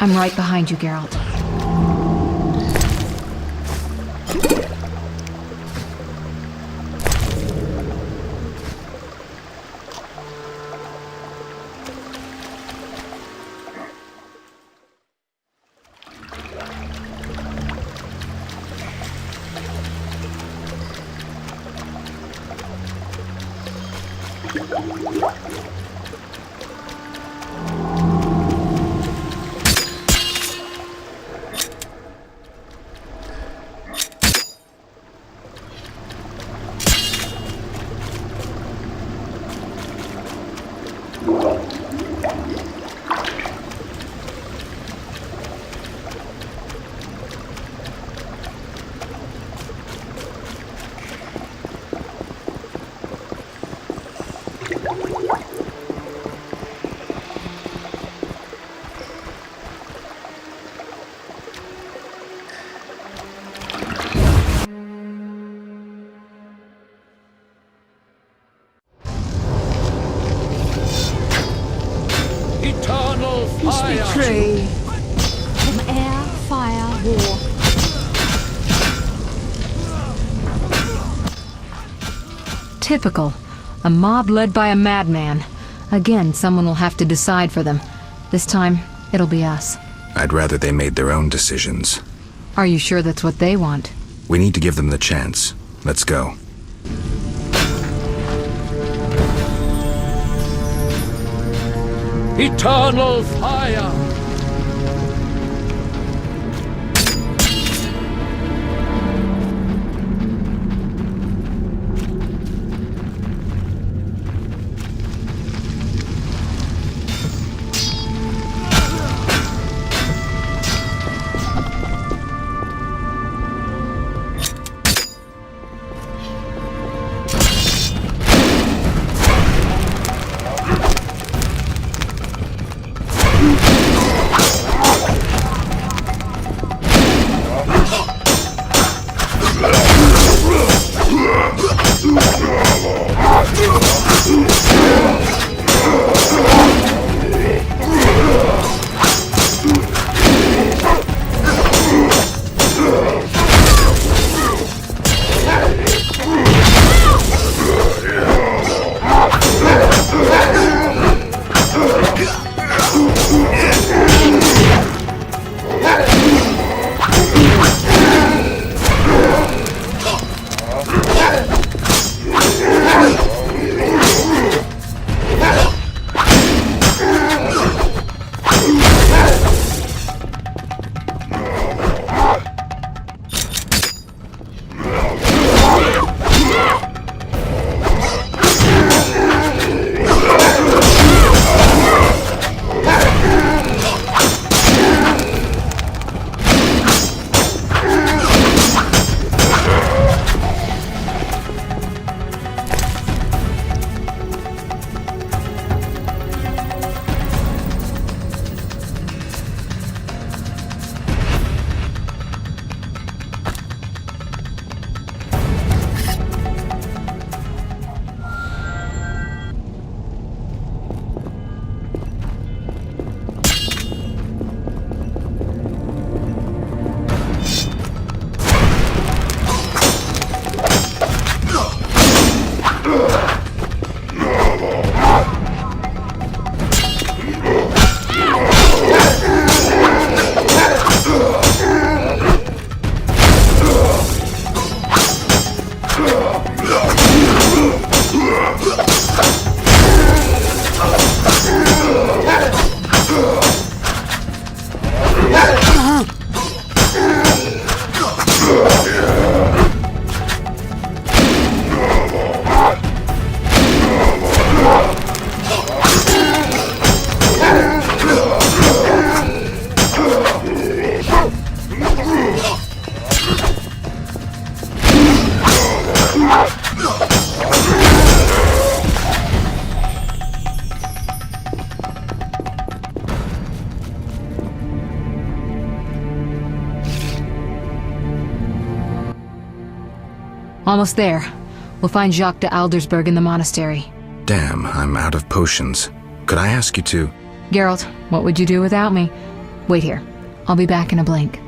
I'm right behind you, Geralt. Eternal fire! True. From air, fire, war. Typical. A mob led by a madman. Again, someone will have to decide for them. This time, it'll be us. I'd rather they made their own decisions. Are you sure that's what they want? We need to give them the chance. Let's go. Eternal fire! Almost there. We'll find Jacques de Aldersberg in the monastery. Damn, I'm out of potions. Could I ask you to... Geralt, what would you do without me? Wait here. I'll be back in a blink.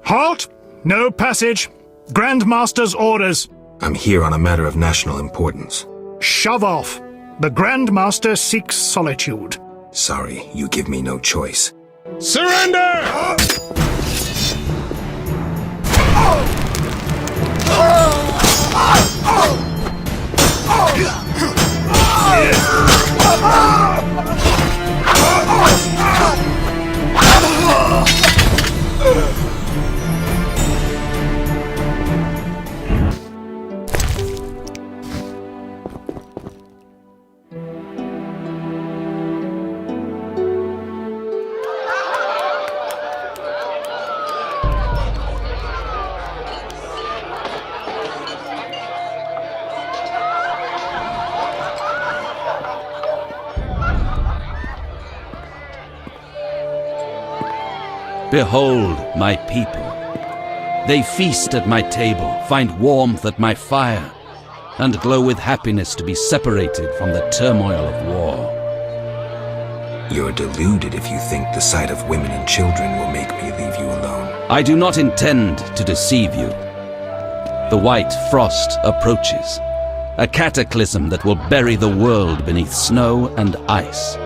Halt! No passage. Grandmaster's orders. I'm here on a matter of national importance. Shove off. The Grandmaster seeks solitude. Sorry, you give me no choice. Surrender! Behold my people. They feast at my table, find warmth at my fire, and glow with happiness to be separated from the turmoil of war. You're deluded if you think the sight of women and children will make me leave you alone. I do not intend to deceive you. The white frost approaches, a cataclysm that will bury the world beneath snow and ice.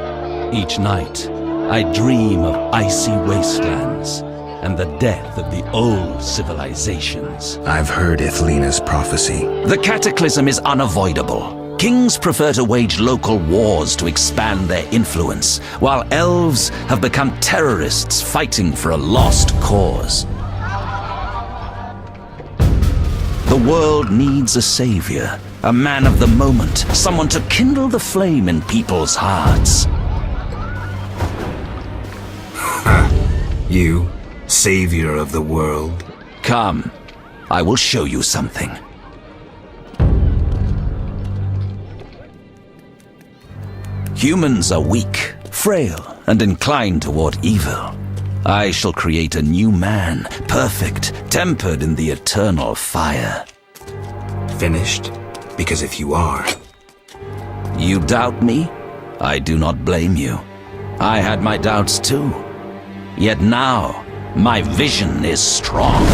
Each night, I dream of icy wastelands and the death of the old civilizations. I've heard Ithlina's prophecy. The cataclysm is unavoidable. Kings prefer to wage local wars to expand their influence, while elves have become terrorists fighting for a lost cause. The world needs a savior, a man of the moment, someone to kindle the flame in people's hearts. You, savior of the world? Come, I will show you something. Humans are weak, frail, and inclined toward evil. I shall create a new man, perfect, tempered in the eternal fire. Finished? Because if you are... You doubt me? I do not blame you. I had my doubts too. Yet now, my vision is strong.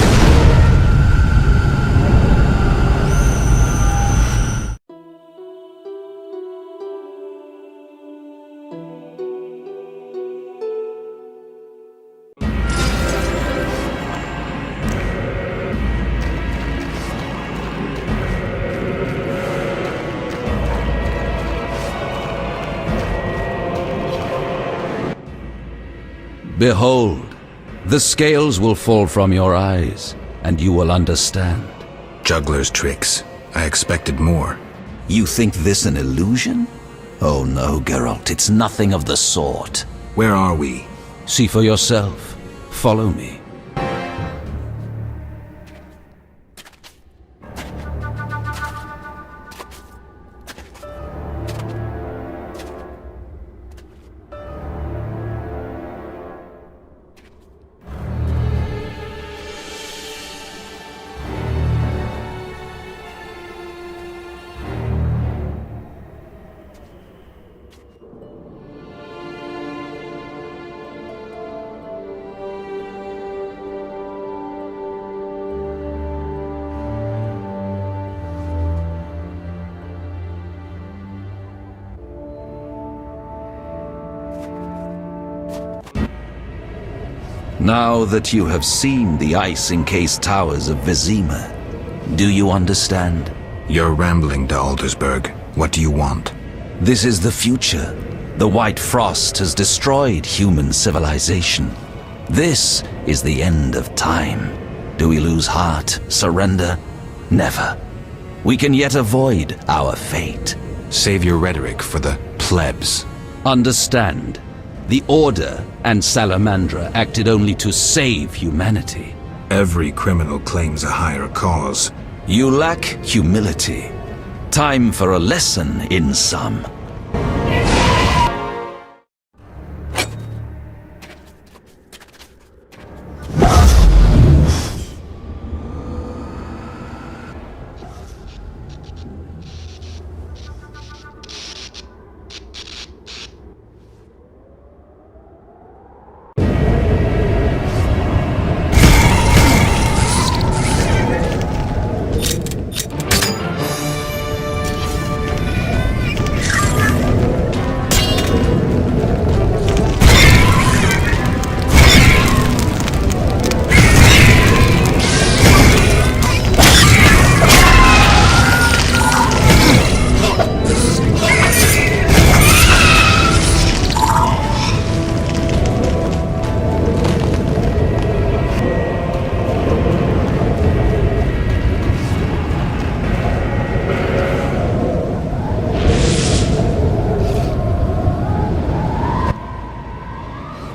Behold, the scales will fall from your eyes, and you will understand. Juggler's tricks. I expected more. You think this an illusion? Oh no, Geralt, it's nothing of the sort. Where are we? See for yourself. Follow me. Now that you have seen the ice-encased towers of Vizima, do you understand? You're rambling to Aldersburg. What do you want? This is the future. The White Frost has destroyed human civilization. This is the end of time. Do we lose heart, surrender? Never. We can yet avoid our fate. Save your rhetoric for the plebs. Understand, the Order and Salamandra acted only to save humanity. Every criminal claims a higher cause. You lack humility. Time for a lesson in some.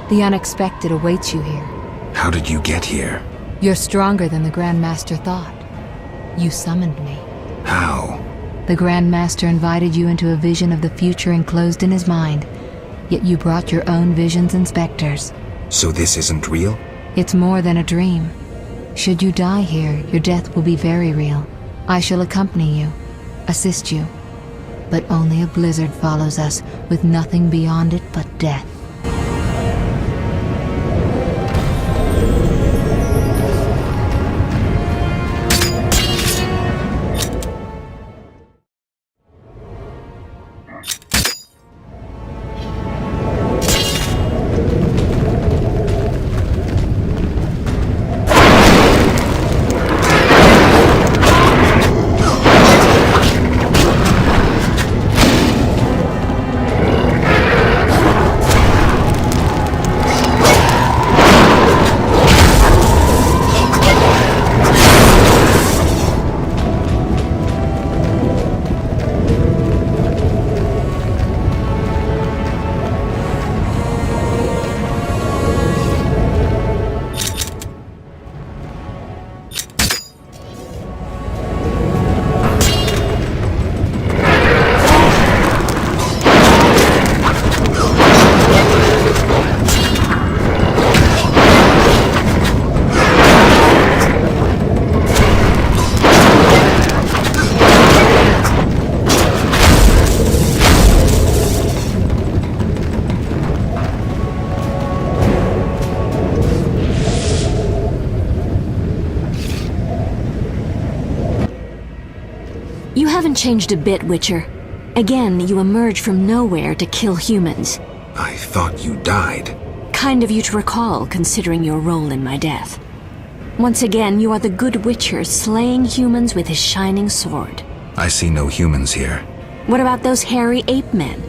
The unexpected awaits you here. How did you get here? You're stronger than the Grand Master thought. You summoned me. How? The Grand Master invited you into a vision of the future enclosed in his mind, yet you brought your own visions and specters. So this isn't real? It's more than a dream. Should you die here, your death will be very real. I shall accompany you, assist you. But only a blizzard follows us, with nothing beyond it but death. You haven't changed a bit, Witcher. Again, you emerge from nowhere to kill humans. I thought you died. Kind of you to recall, considering your role in my death. Once again, you are the good Witcher slaying humans with his shining sword. I see no humans here. What about those hairy ape men?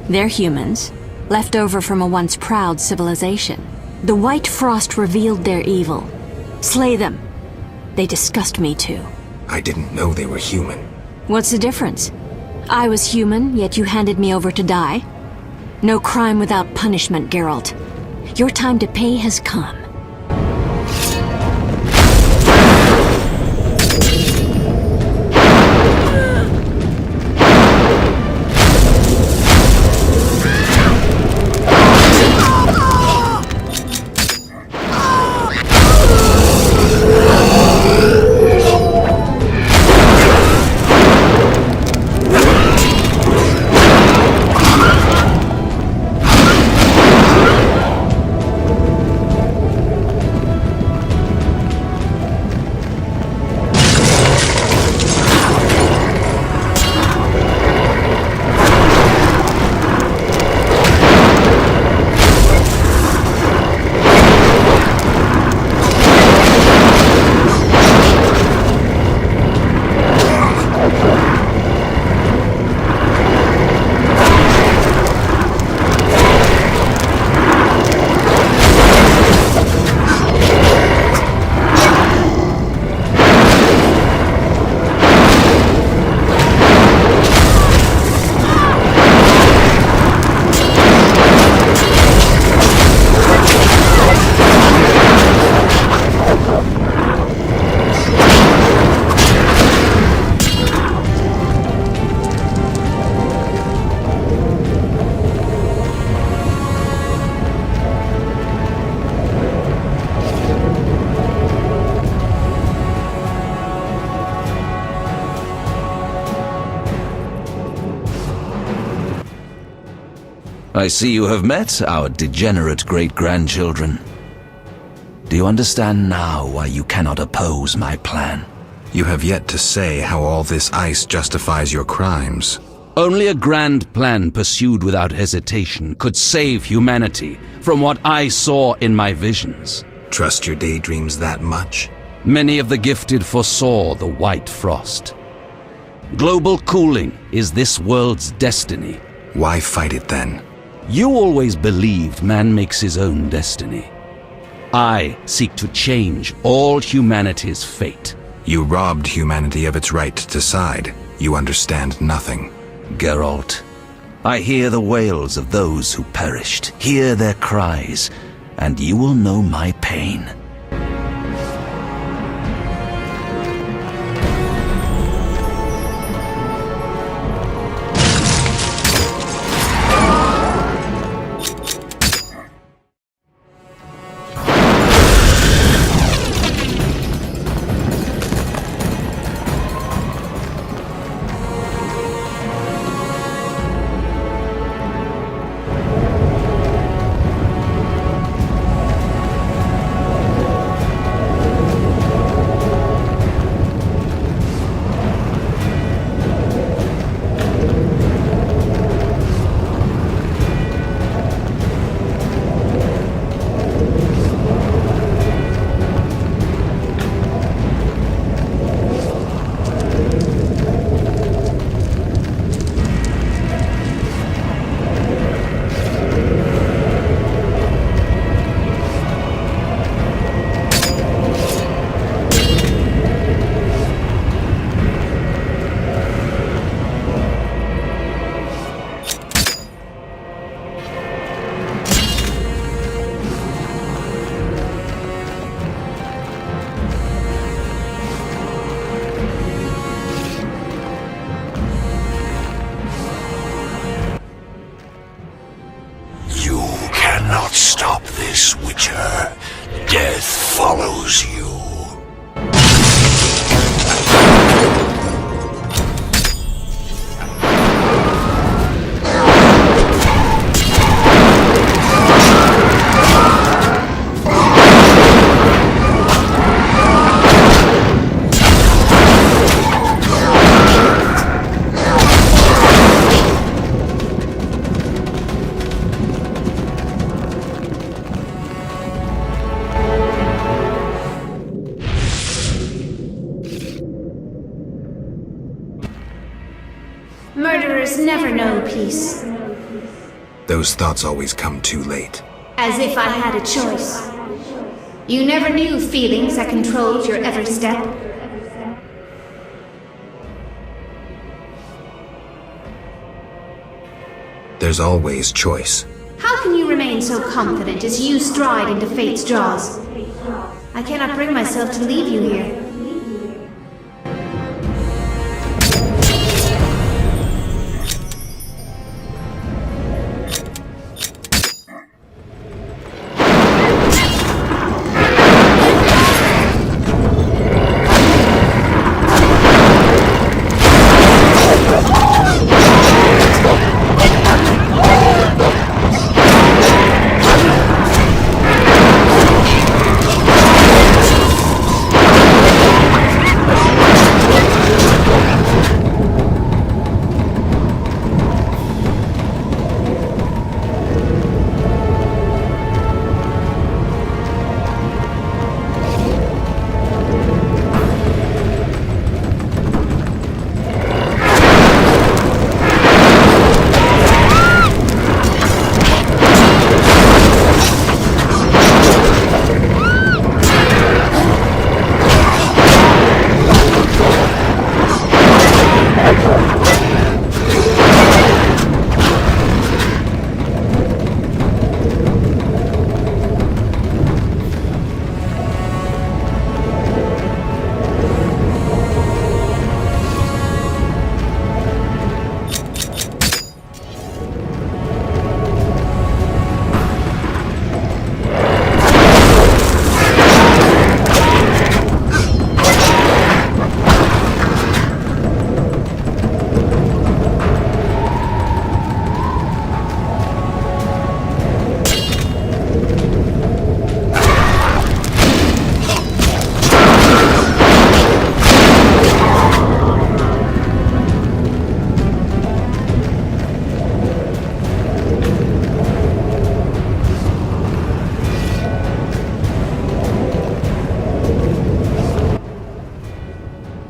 They're humans, left over from a once proud civilization. The White Frost revealed their evil. Slay them. They disgust me too. I didn't know they were human. What's the difference? I was human, yet you handed me over to die? No crime without punishment, Geralt. Your time to pay has come. I see you have met our degenerate great-grandchildren. Do you understand now why you cannot oppose my plan? You have yet to say how all this ice justifies your crimes. Only a grand plan pursued without hesitation could save humanity from what I saw in my visions. Trust your daydreams that much? Many of the gifted foresaw the white frost. Global cooling is this world's destiny. Why fight it then? You always believed man makes his own destiny. I seek to change all humanity's fate. You robbed humanity of its right to decide. You understand nothing. Geralt, I hear the wails of those who perished, hear their cries, and you will know my pain. Stop this, Witcher. Death follows you. Murderers never know peace. Those thoughts always come too late. As if I had a choice. You never knew feelings that controlled your every step. There's always choice. How can you remain so confident as you stride into fate's jaws? I cannot bring myself to leave you here.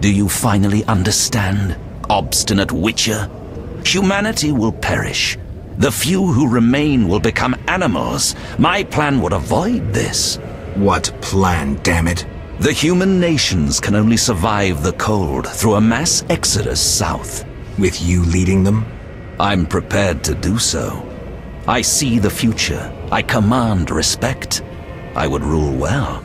Do you finally understand, obstinate witcher? Humanity will perish. The few who remain will become animals. My plan would avoid this. What plan, damn it? The human nations can only survive the cold through a mass exodus south. With you leading them? I'm prepared to do so. I see the future. I command respect. I would rule well.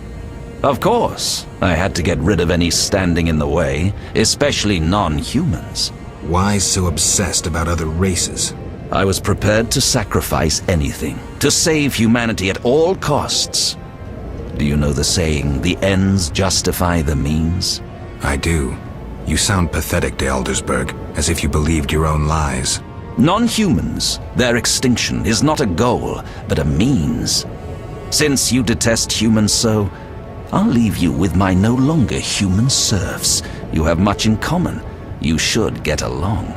Of course, I had to get rid of any standing in the way, especially non-humans. Why so obsessed about other races? I was prepared to sacrifice anything, to save humanity at all costs. Do you know the saying, the ends justify the means? I do. You sound pathetic, de Aldersberg, as if you believed your own lies. Non-humans, their extinction is not a goal, but a means. Since you detest humans so, I'll leave you with my no longer human serfs. You have much in common. You should get along.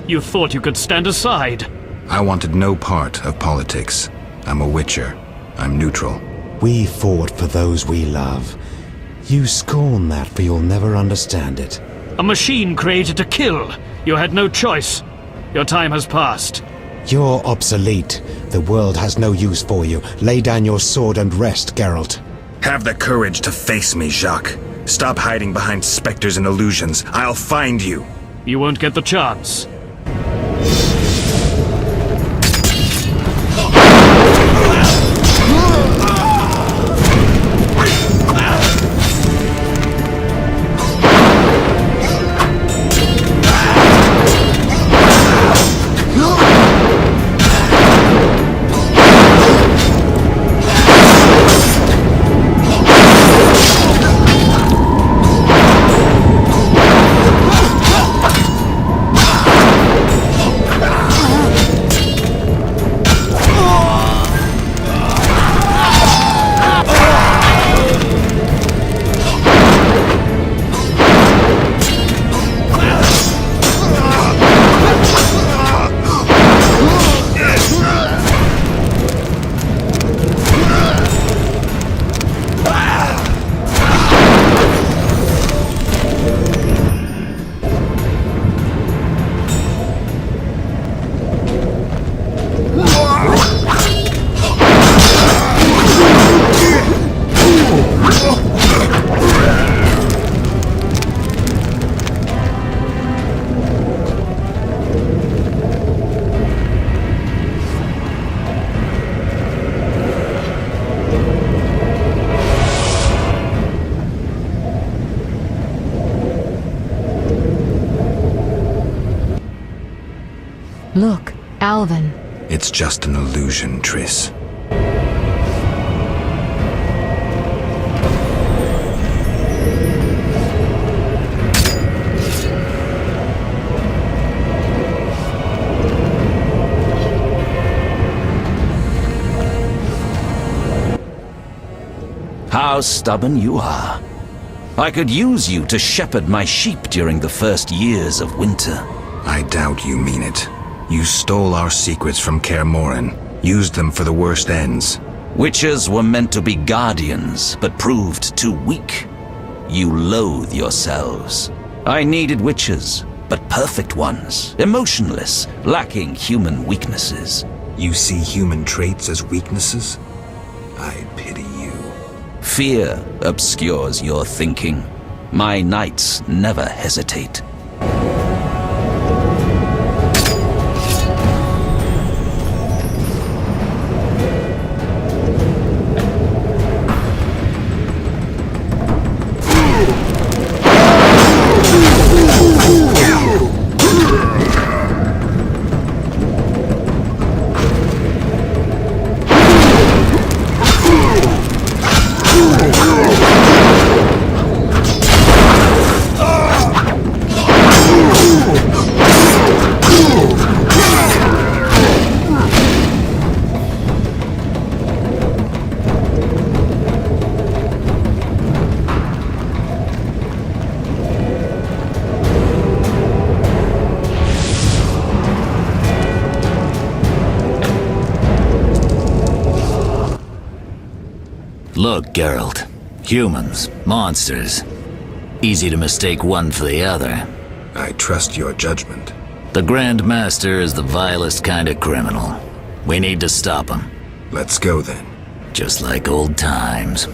You thought you could stand aside. I wanted no part of politics. I'm a witcher. I'm neutral. We fought for those we love. You scorn that, for you'll never understand it. A machine created to kill. You had no choice. Your time has passed. You're obsolete. The world has no use for you. Lay down your sword and rest, Geralt. Have the courage to face me, Jacques. Stop hiding behind specters and illusions. I'll find you. You won't get the chance. Look, Alvin. It's just an illusion, Triss. How stubborn you are. I could use you to shepherd my sheep during the first years of winter. I doubt you mean it. You stole our secrets from Kaer Morhen, used them for the worst ends. Witches were meant to be guardians, but proved too weak. You loathe yourselves. I needed witches, but perfect ones, emotionless, lacking human weaknesses. You see human traits as weaknesses? I pity you. Fear obscures your thinking. My knights never hesitate. Look, Geralt. Humans, monsters. Easy to mistake one for the other. I trust your judgment. The Grand Master is the vilest kind of criminal. We need to stop him. Let's go then. Just like old times.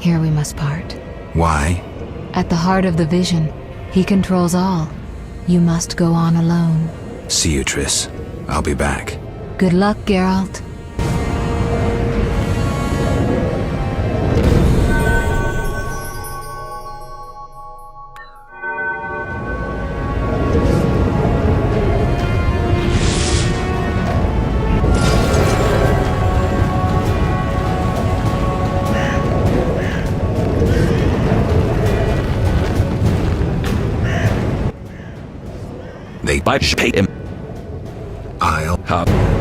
Here we must part. Why? At the heart of the vision, he controls all. You must go on alone. See you, Triss. I'll be back. Good luck, Geralt. They pay him. I'll have.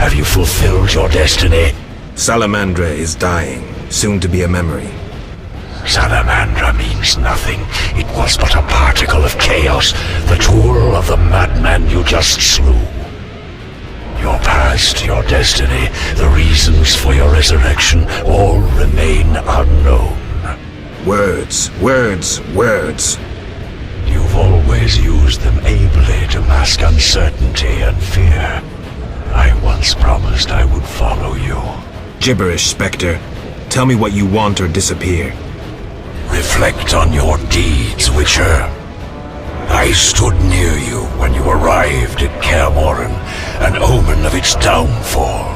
Have you fulfilled your destiny? Salamandra is dying, soon to be a memory. Salamandra means nothing. It was but a particle of chaos, the tool of the madman you just slew. Your past, your destiny, the reasons for your resurrection, all remain unknown. Words, words, words. You've always used them ably to mask uncertainty and fear. I once promised I would follow you. Gibberish, Spectre. Tell me what you want or disappear. Reflect on your deeds, Witcher. I stood near you when you arrived at Kaer Morhen, an omen of its downfall.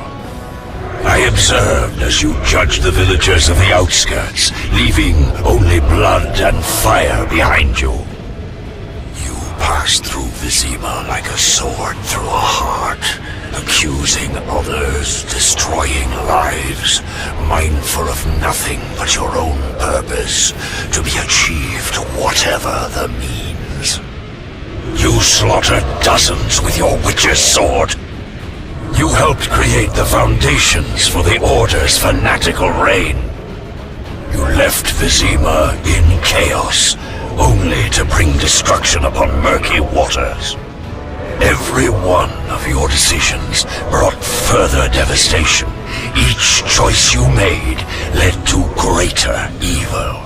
I observed as you judged the villagers of the outskirts, leaving only blood and fire behind you. You passed through Vizima like a sword through a heart, accusing others, destroying lives, mindful of nothing but your own purpose, to be achieved whatever the means. You slaughtered dozens with your witch's sword. You helped create the foundations for the Order's fanatical reign. You left Vizima in chaos, only to bring destruction upon murky waters. Every one of your decisions brought further devastation. Each choice you made led to greater evil.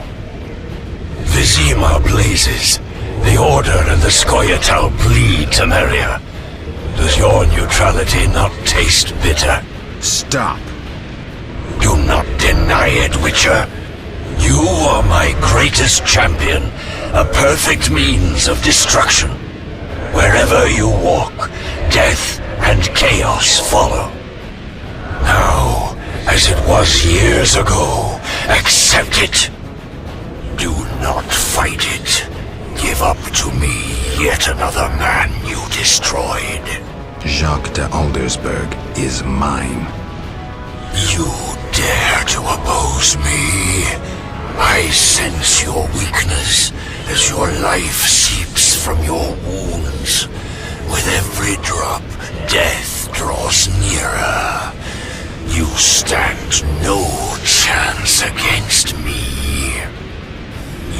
Vizima blazes. The Order and the Scoia'tael bleed, Temeria. Does your neutrality not taste bitter? Stop. Do not deny it, Witcher. You are my greatest champion, a perfect means of destruction. Wherever you walk, death and chaos follow. Now, as it was years ago, accept it. Do not fight it. Give up to me yet another man you destroyed. Jacques de Aldersberg is mine. You dare to oppose me? I sense your weakness as your life seeps from your wounds. With every drop, death draws nearer. You stand no chance against me.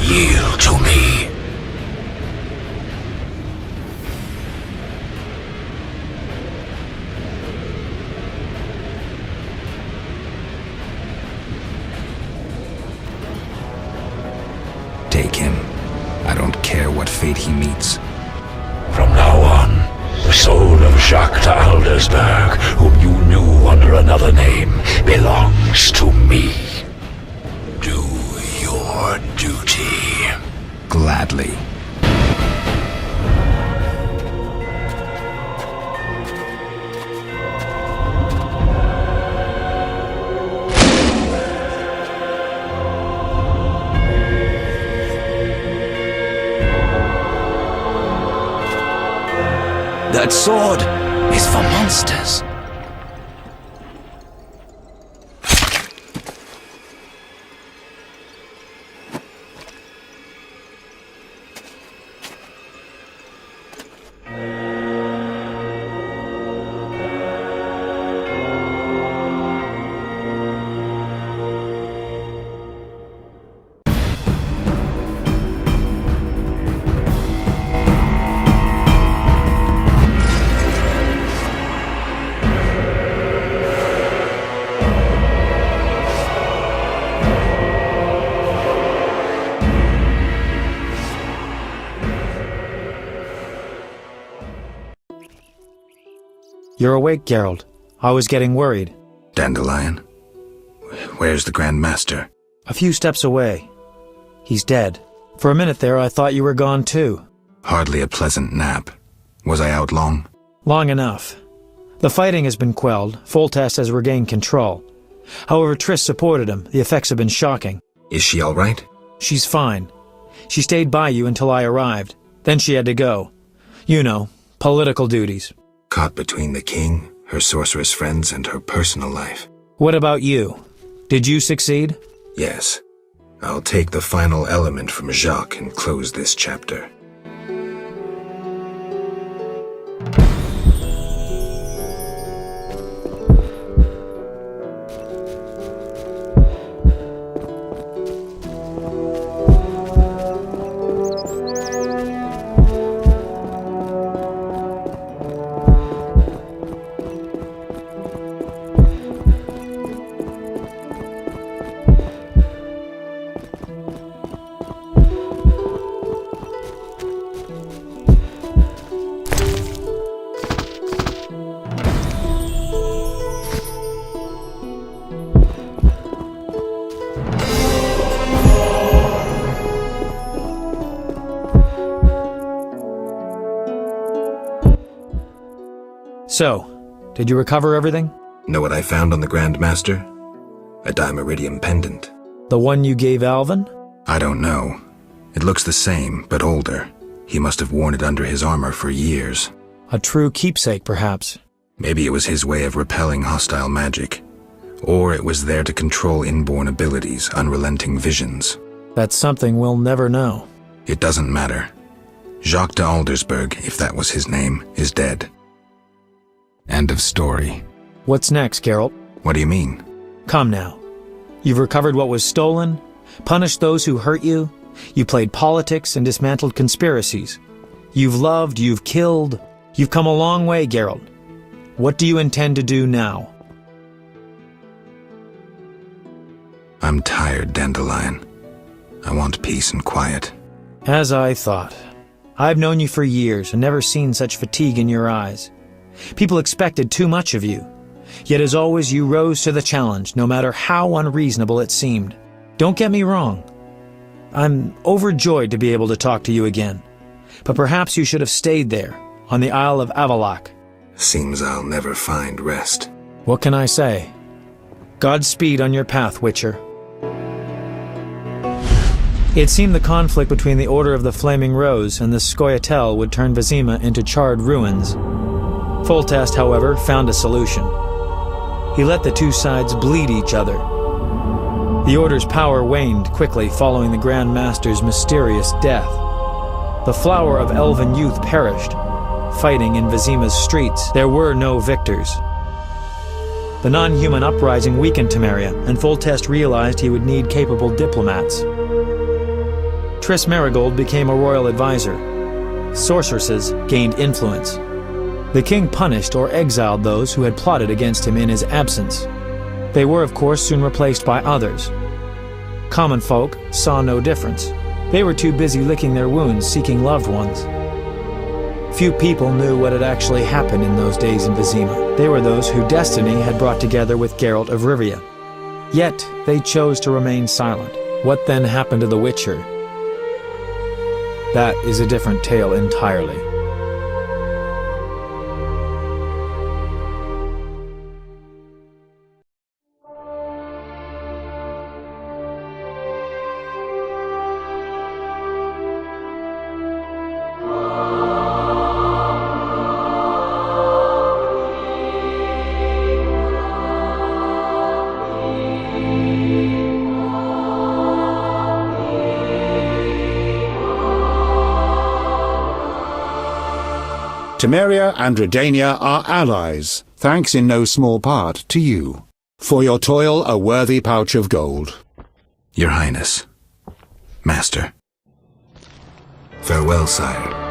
Yield to me. Take him. I don't care what fate he meets. From now on, the soul of Jacques de Aldersberg, whom you knew under another name, belongs to me. Do your duty. Gladly. That sword is for monsters. You're awake, Geralt. I was getting worried. Dandelion? Where's the Grand Master? A few steps away. He's dead. For a minute there, I thought you were gone too. Hardly a pleasant nap. Was I out long? Long enough. The fighting has been quelled. Foltest has regained control. However, Triss supported him. The effects have been shocking. Is she all right? She's fine. She stayed by you until I arrived. Then she had to go. You know, political duties. Caught between the king, her sorceress friends, and her personal life. What about you? Did you succeed? Yes. I'll take the final element from Jacques and close this chapter. So, did you recover everything? Know what I found on the Grand Master? A dimeritium pendant. The one you gave Alvin? I don't know. It looks the same, but older. He must have worn it under his armor for years. A true keepsake, perhaps. Maybe it was his way of repelling hostile magic. Or it was there to control inborn abilities, unrelenting visions. That's something we'll never know. It doesn't matter. Jacques de Aldersberg, if that was his name, is dead. End of story. What's next, Geralt? What do you mean? Come now. You've recovered what was stolen, punished those who hurt you, you played politics and dismantled conspiracies. You've loved, you've killed, you've come a long way, Geralt. What do you intend to do now? I'm tired, Dandelion. I want peace and quiet. As I thought. I've known you for years and never seen such fatigue in your eyes. People expected too much of you. Yet as always, you rose to the challenge, no matter how unreasonable it seemed. Don't get me wrong. I'm overjoyed to be able to talk to you again. But perhaps you should have stayed there, on the Isle of Avallac'h. Seems I'll never find rest. What can I say? Godspeed on your path, Witcher. It seemed the conflict between the Order of the Flaming Rose and the Scoia'tael would turn Vizima into charred ruins. Foltest, however, found a solution. He let the two sides bleed each other. The Order's power waned quickly following the Grand Master's mysterious death. The flower of elven youth perished. Fighting in Vizima's streets, there were no victors. The non-human uprising weakened Temeria, and Foltest realized he would need capable diplomats. Triss Merigold became a royal advisor. Sorceresses gained influence. The king punished or exiled those who had plotted against him in his absence. They were, of course, soon replaced by others. Common folk saw no difference. They were too busy licking their wounds, seeking loved ones. Few people knew what had actually happened in those days in Vizima. They were those who destiny had brought together with Geralt of Rivia. Yet, they chose to remain silent. What then happened to the Witcher? That is a different tale entirely. Temeria and Redania are allies, thanks in no small part to you. For your toil, a worthy pouch of gold. Your Highness. Master. Farewell, sire.